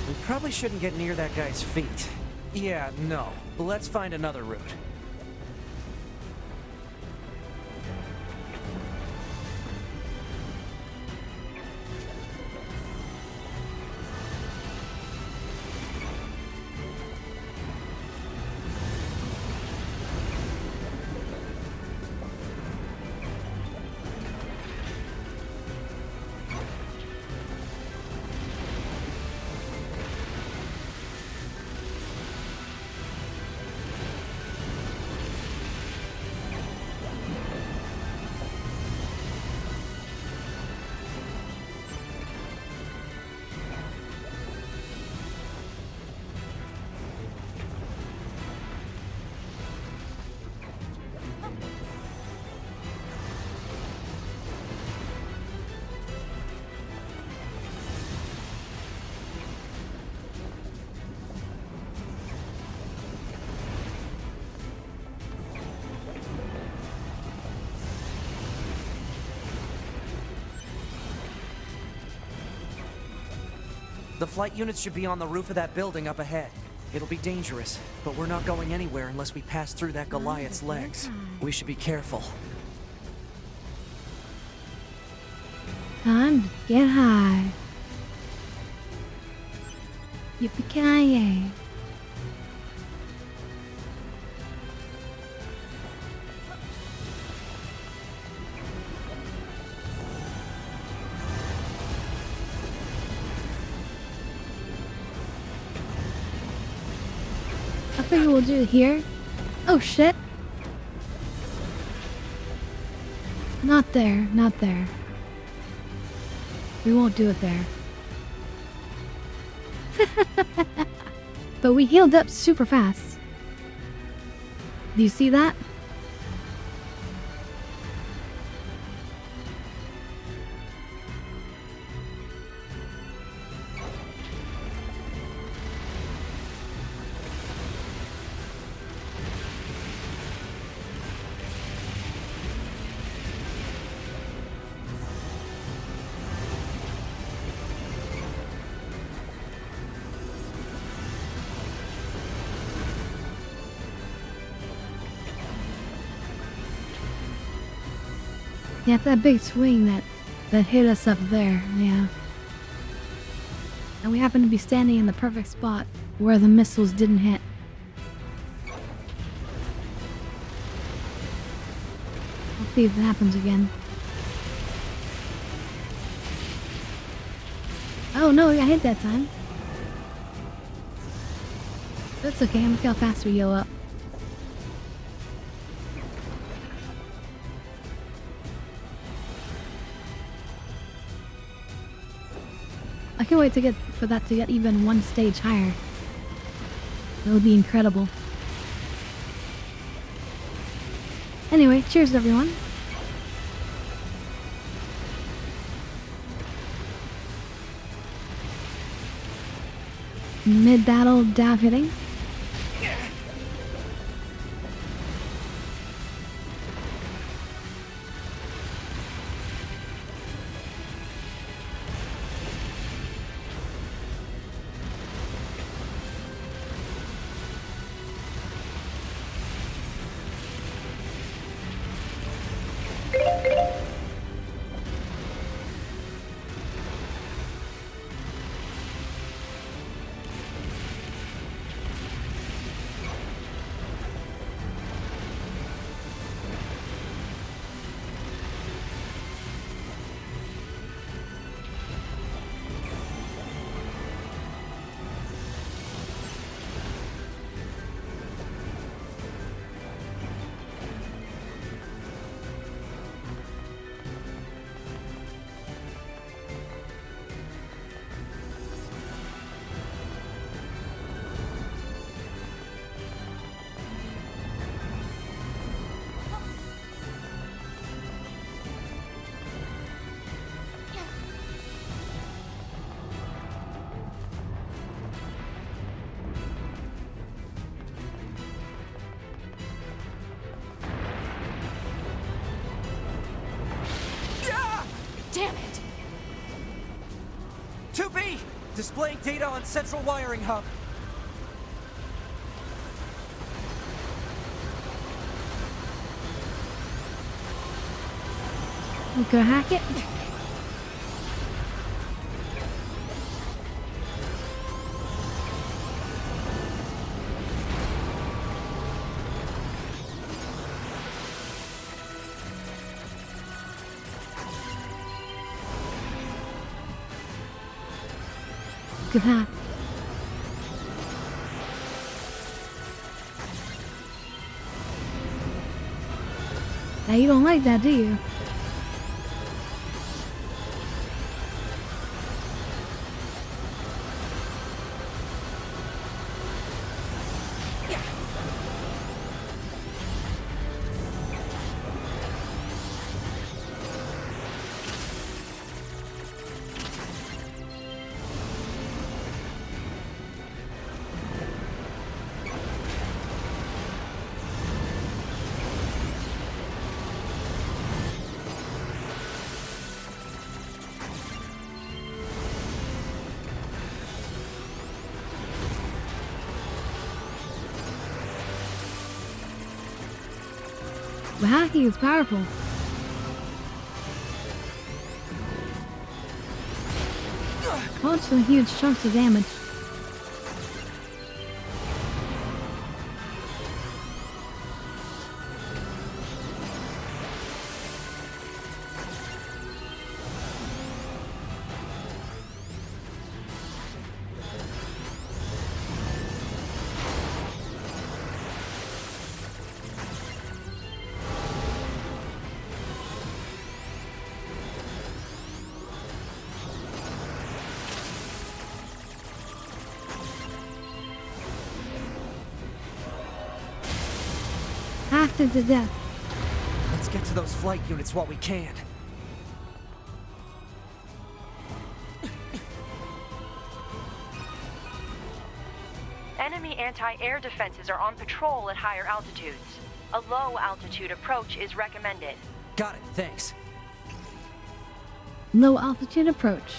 We probably shouldn't get near that guy's feet. Yeah, no. Let's find another route. The flight units should be on the roof of that building up ahead. It'll be dangerous, but we're not going anywhere unless we pass through that Goliath's legs. We should be careful. Time to get high. Yippee-ki-yay. I figure we'll do it here. Oh shit. Not there, not there. We won't do it there. But we healed up super fast. Do you see that? Yeah, it's that big swing that hit us up there, yeah. And we happen to be standing in the perfect spot where the missiles didn't hit. Let's see if it happens again. Oh no, I hit that time. That's okay, look how fast we heal up. I can't wait for that to get even one stage higher. That would be incredible. Anyway, cheers everyone. Mid that old dab hitting. 2B! Displaying data on central wiring hub. Go hack it. Good hack. Now you don't like that, do you? The hacking is powerful. Caused some huge chunks of damage. Hacked it to death. Let's get to those flight units while we can. Enemy anti-air defenses are on patrol at higher altitudes. A low-altitude approach is recommended. Got it, thanks. Low altitude approach.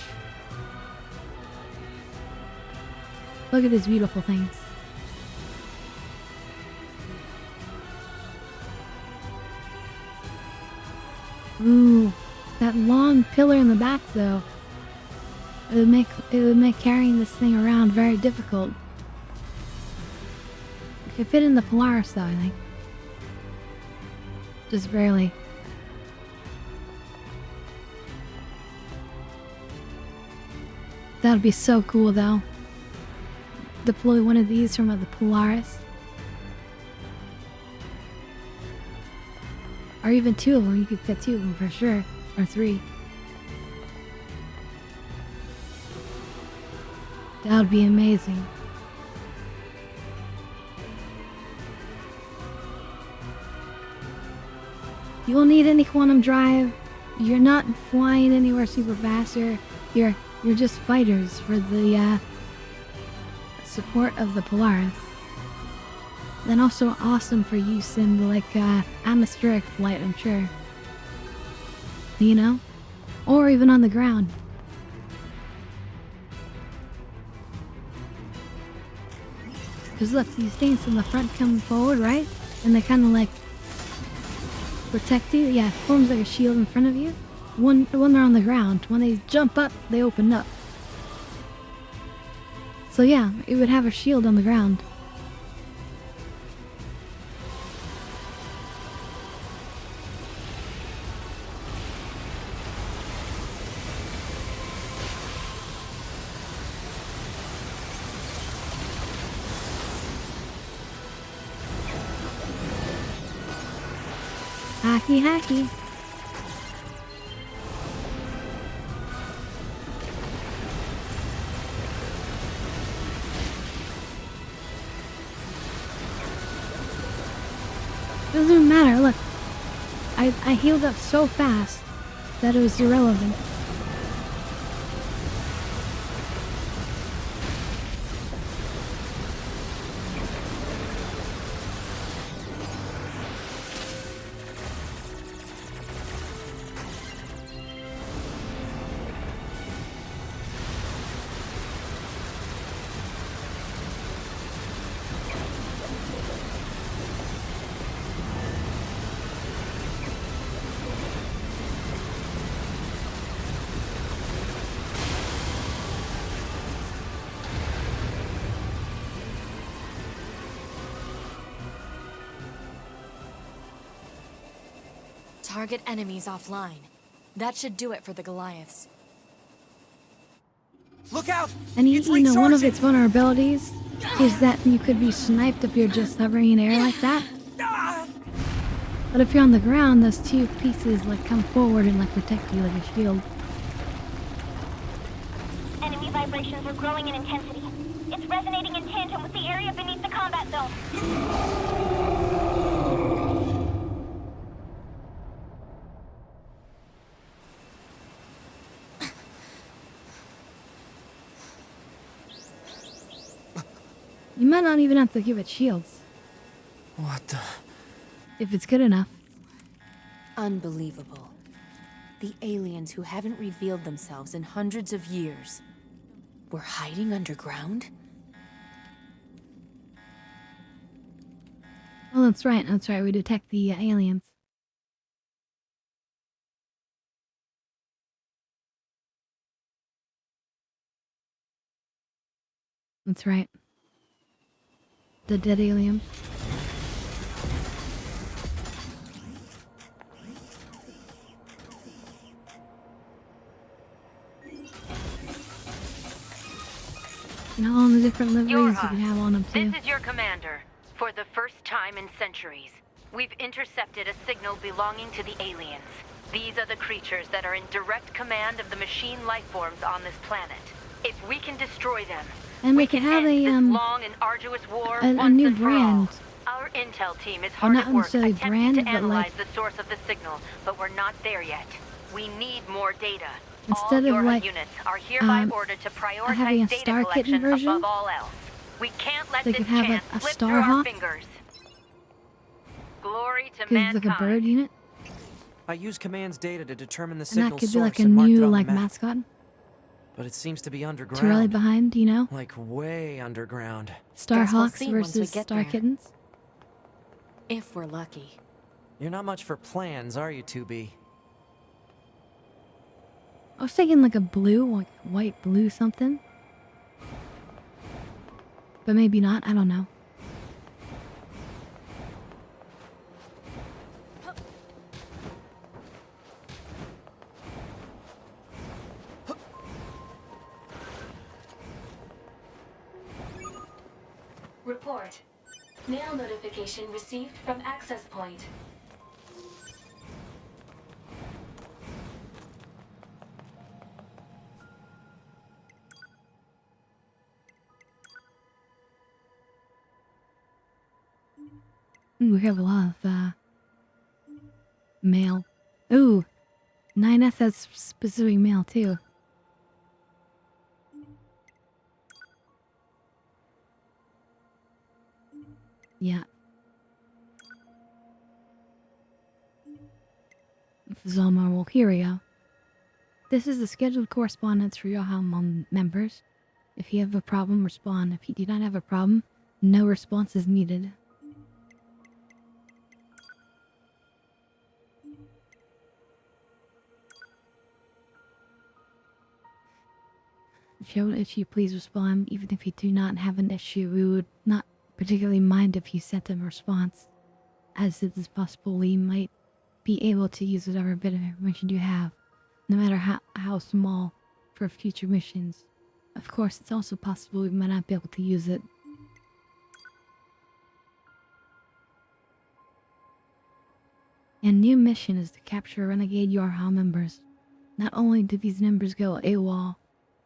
Look at these beautiful things. Ooh, that long pillar in the back though. It would make carrying this thing around very difficult. It could fit in the Polaris though, I think. Just barely. That would be so cool though. Deploy one of these from the Polaris. Or even two of them. You could fit two of them for sure. Or three. That would be amazing. You won't need any quantum drive. You're not flying anywhere super fast. You're just fighters for the support of the Polaris. Then also awesome for use in like atmospheric flight, I'm sure. You know? Or even on the ground. Because look, these things from the front come forward, right? And they kind of like protect you. Yeah, it forms like a shield in front of you. When they're on the ground, when they jump up, they open up. So yeah, it would have a shield on the ground. Hacky hacky. Doesn't matter, look. I healed up so fast that it was irrelevant. Target enemies offline. That should do it for the Goliaths. Look out! And you know, one of its vulnerabilities is that you could be sniped if you're just hovering in air like that. But if you're on the ground, those two pieces like come forward and like protect you like a shield. Enemy vibrations are growing in intensity. It's resonating in tandem with the area beneath the combat zone. You might not even have to give it shields. What the? If it's good enough. Unbelievable. The aliens who haven't revealed themselves in hundreds of years were hiding underground? Oh, that's right. That's right. We detect the aliens. That's right. The dead alien. And all the different liveries you can have on them too. This is your commander. For the first time in centuries, we've intercepted a signal belonging to the aliens. These are the creatures that are in direct command of the machine life forms on this planet. If we can destroy them, and we can have this long and arduous war a new brand. Our intel team is hard not at work necessarily attempting brand, to but analyze like the source of the signal, but we're not there yet. We need more data. instead all of like units are hereby ordered to prioritize having a data Star Kitten collection version, above all else. We can't let they this could have chance a slip Star through our Hawk. fingers. Glory to Because it's like a bird unit. I use command's data to determine the And signal that could source be like a and marked it new on the like map. mascot. But it seems to be underground. It's really behind, you know? Like way underground. Star Guess we'll Hawks see once we versus get Star there. Kittens. If we're lucky. You're not much for plans, are you, 2B? I was thinking like a blue, like white blue something. But maybe not, I don't know. Report. Mail notification received from access point. Ooh, we have a lot of mail. Ooh, 9S has specific mail too. Yeah. Zoma, well, here we go. This is the scheduled correspondence for Yoha members. If you have a problem, respond. If you do not have a problem, no response is needed. If you have an issue, please respond. Even if you do not have an issue, we would not particularly mind if you sent a response, as it is possible we might be able to use whatever bit of information you have, no matter how small, for future missions. Of course, it's also possible we might not be able to use it. And new mission is to capture renegade Yorha members. Not only did these members go AWOL,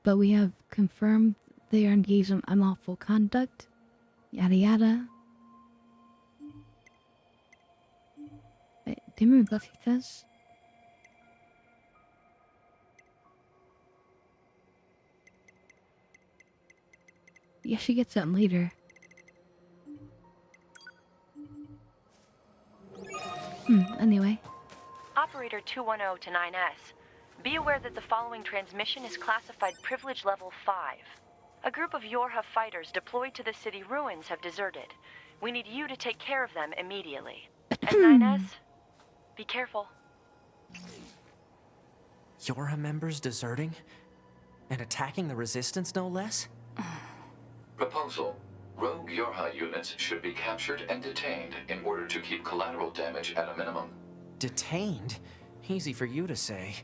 but we have confirmed they are engaged in unlawful conduct, yada yada. Wait, did we both get this? Yeah, she gets something later. Anyway. Operator 210 to 9S. Be aware that the following transmission is classified privilege level 5. A group of Yorha fighters deployed to the city ruins have deserted. We need you to take care of them immediately. And 9S, be careful. Yorha members deserting? And attacking the resistance, no less? Proposal. Rogue Yorha units should be captured and detained in order to keep collateral damage at a minimum. Detained? Easy for you to say.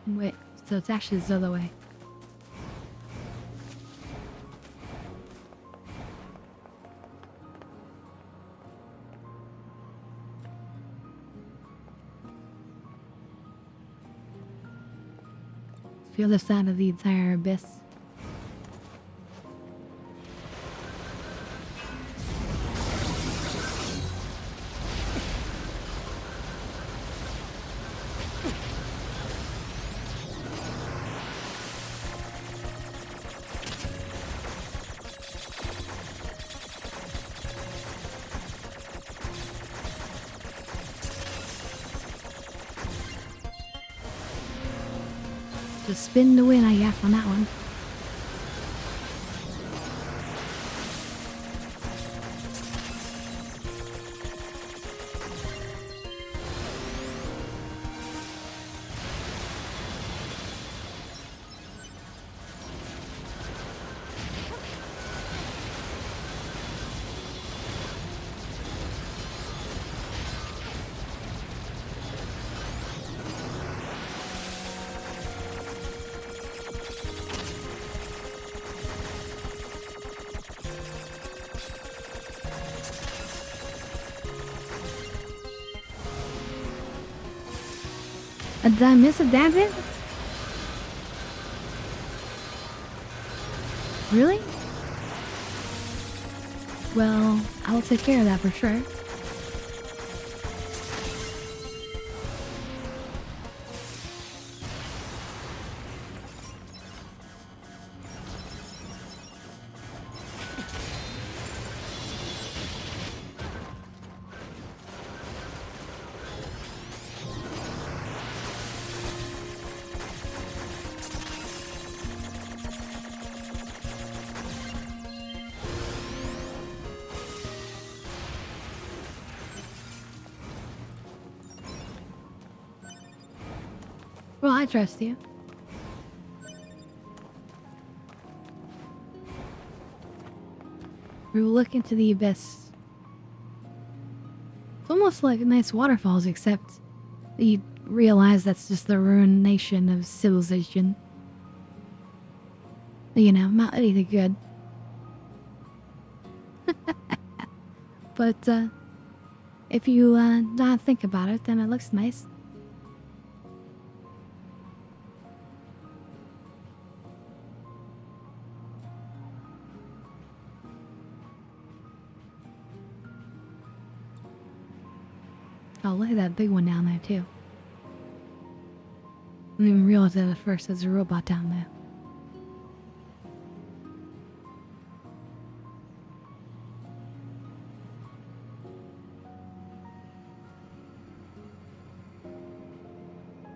Wait, so it's actually the other way. It's the other side of the entire abyss. Just spin to win, I guess, on that one. Did I miss a damage? Really? Well, I'll take care of that for sure. Well, I trust you. We will look into the abyss. It's almost like nice waterfalls, except you realize that's just the ruination of civilization. You know, not anything good. But, if you, not think about it, then it looks nice. Oh, look at that big one down there, too. I didn't even realize that at first there's a robot down there.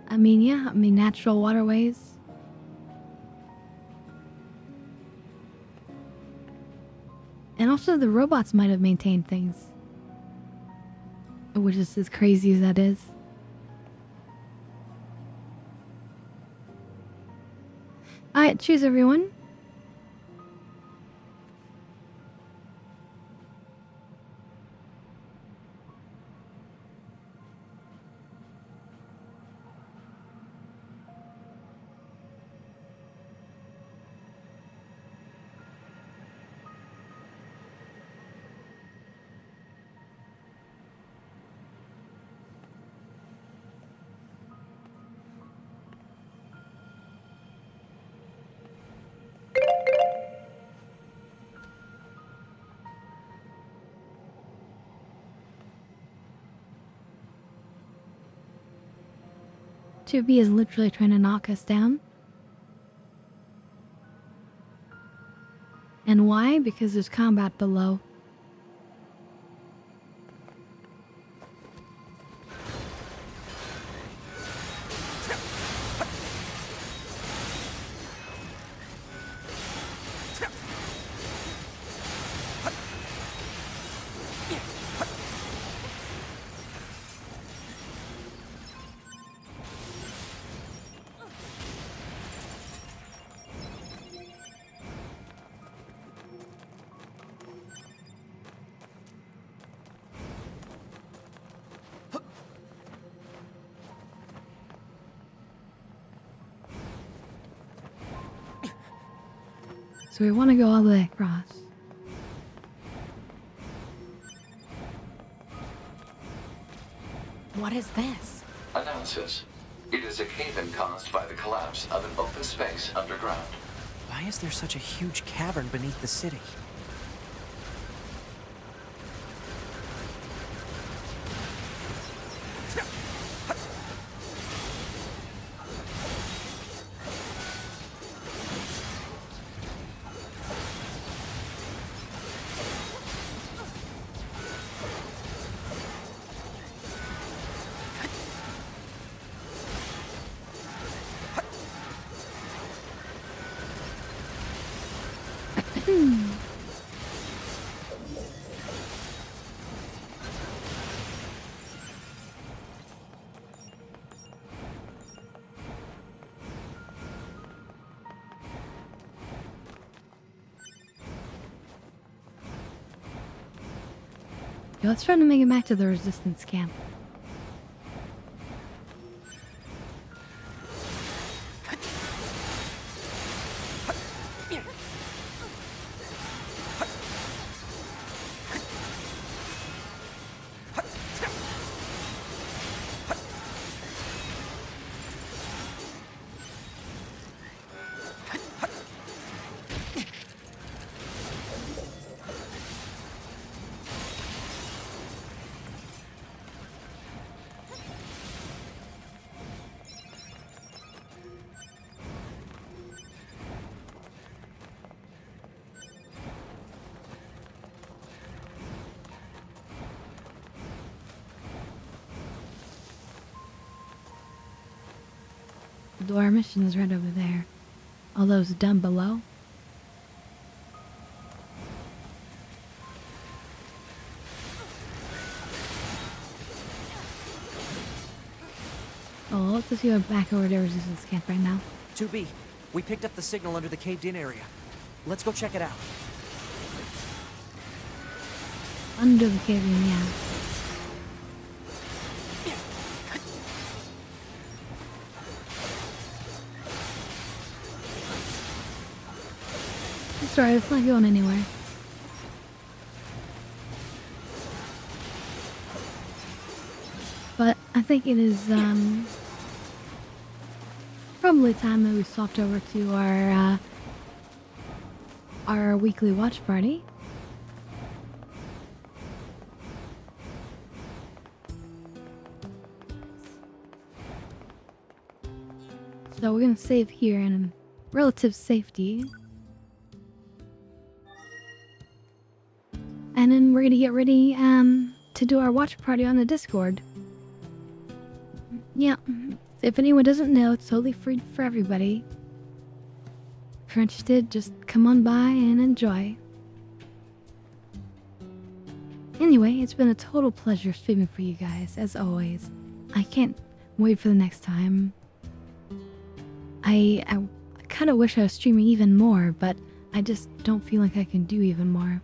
I mean, yeah, natural waterways. And also the robots might have maintained things. Which is as crazy as that is. Alright, choose everyone. Tubi is literally trying to knock us down. And why? Because there's combat below. So we want to go all the way across. What is this? Analysis. It is a cave-in caused by the collapse of an open space underground. Why is there such a huge cavern beneath the city? Okay, let's try to make it back to the resistance camp. Do our missions right over there. All those down below. Oh, let's just go back over to resistance camp right now. 2B, we picked up the signal under the caved-in area. Let's go check it out. Under the cave-in, yeah. It's alright, it's not going anywhere. But I think it is probably time that we swapped over to our weekly watch party. So we're gonna save here in relative safety. And then we're gonna get ready to do our watch party on the Discord. Yeah, if anyone doesn't know, it's totally free for everybody. If you're interested, just come on by and enjoy. Anyway, it's been a total pleasure streaming for you guys, as always. I can't wait for the next time. I kind of wish I was streaming even more, but I just don't feel like I can do even more.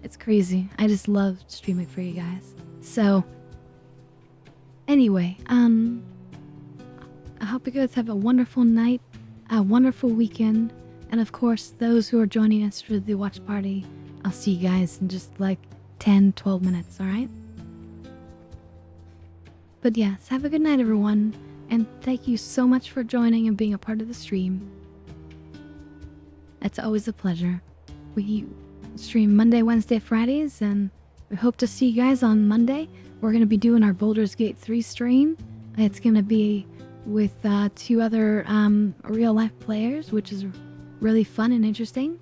It's crazy. I just love streaming for you guys. So, anyway, I hope you guys have a wonderful night, a wonderful weekend, and of course, those who are joining us for the watch party, I'll see you guys in just like 10-12 minutes, alright? But yes, have a good night, everyone, and thank you so much for joining and being a part of the stream. It's always a pleasure. We stream Monday, Wednesday, Fridays, and we hope to see you guys on Monday. We're going to be doing our Baldur's Gate 3 stream. It's going to be with 2 other real-life players, which is really fun and interesting.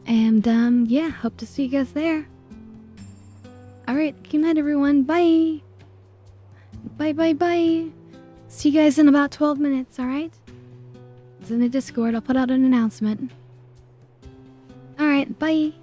And yeah, hope to see you guys there. Alright, good night, everyone. Bye! Bye, bye, bye! See you guys in about 12 minutes, alright? It's in the Discord. I'll put out an announcement. Alright, bye!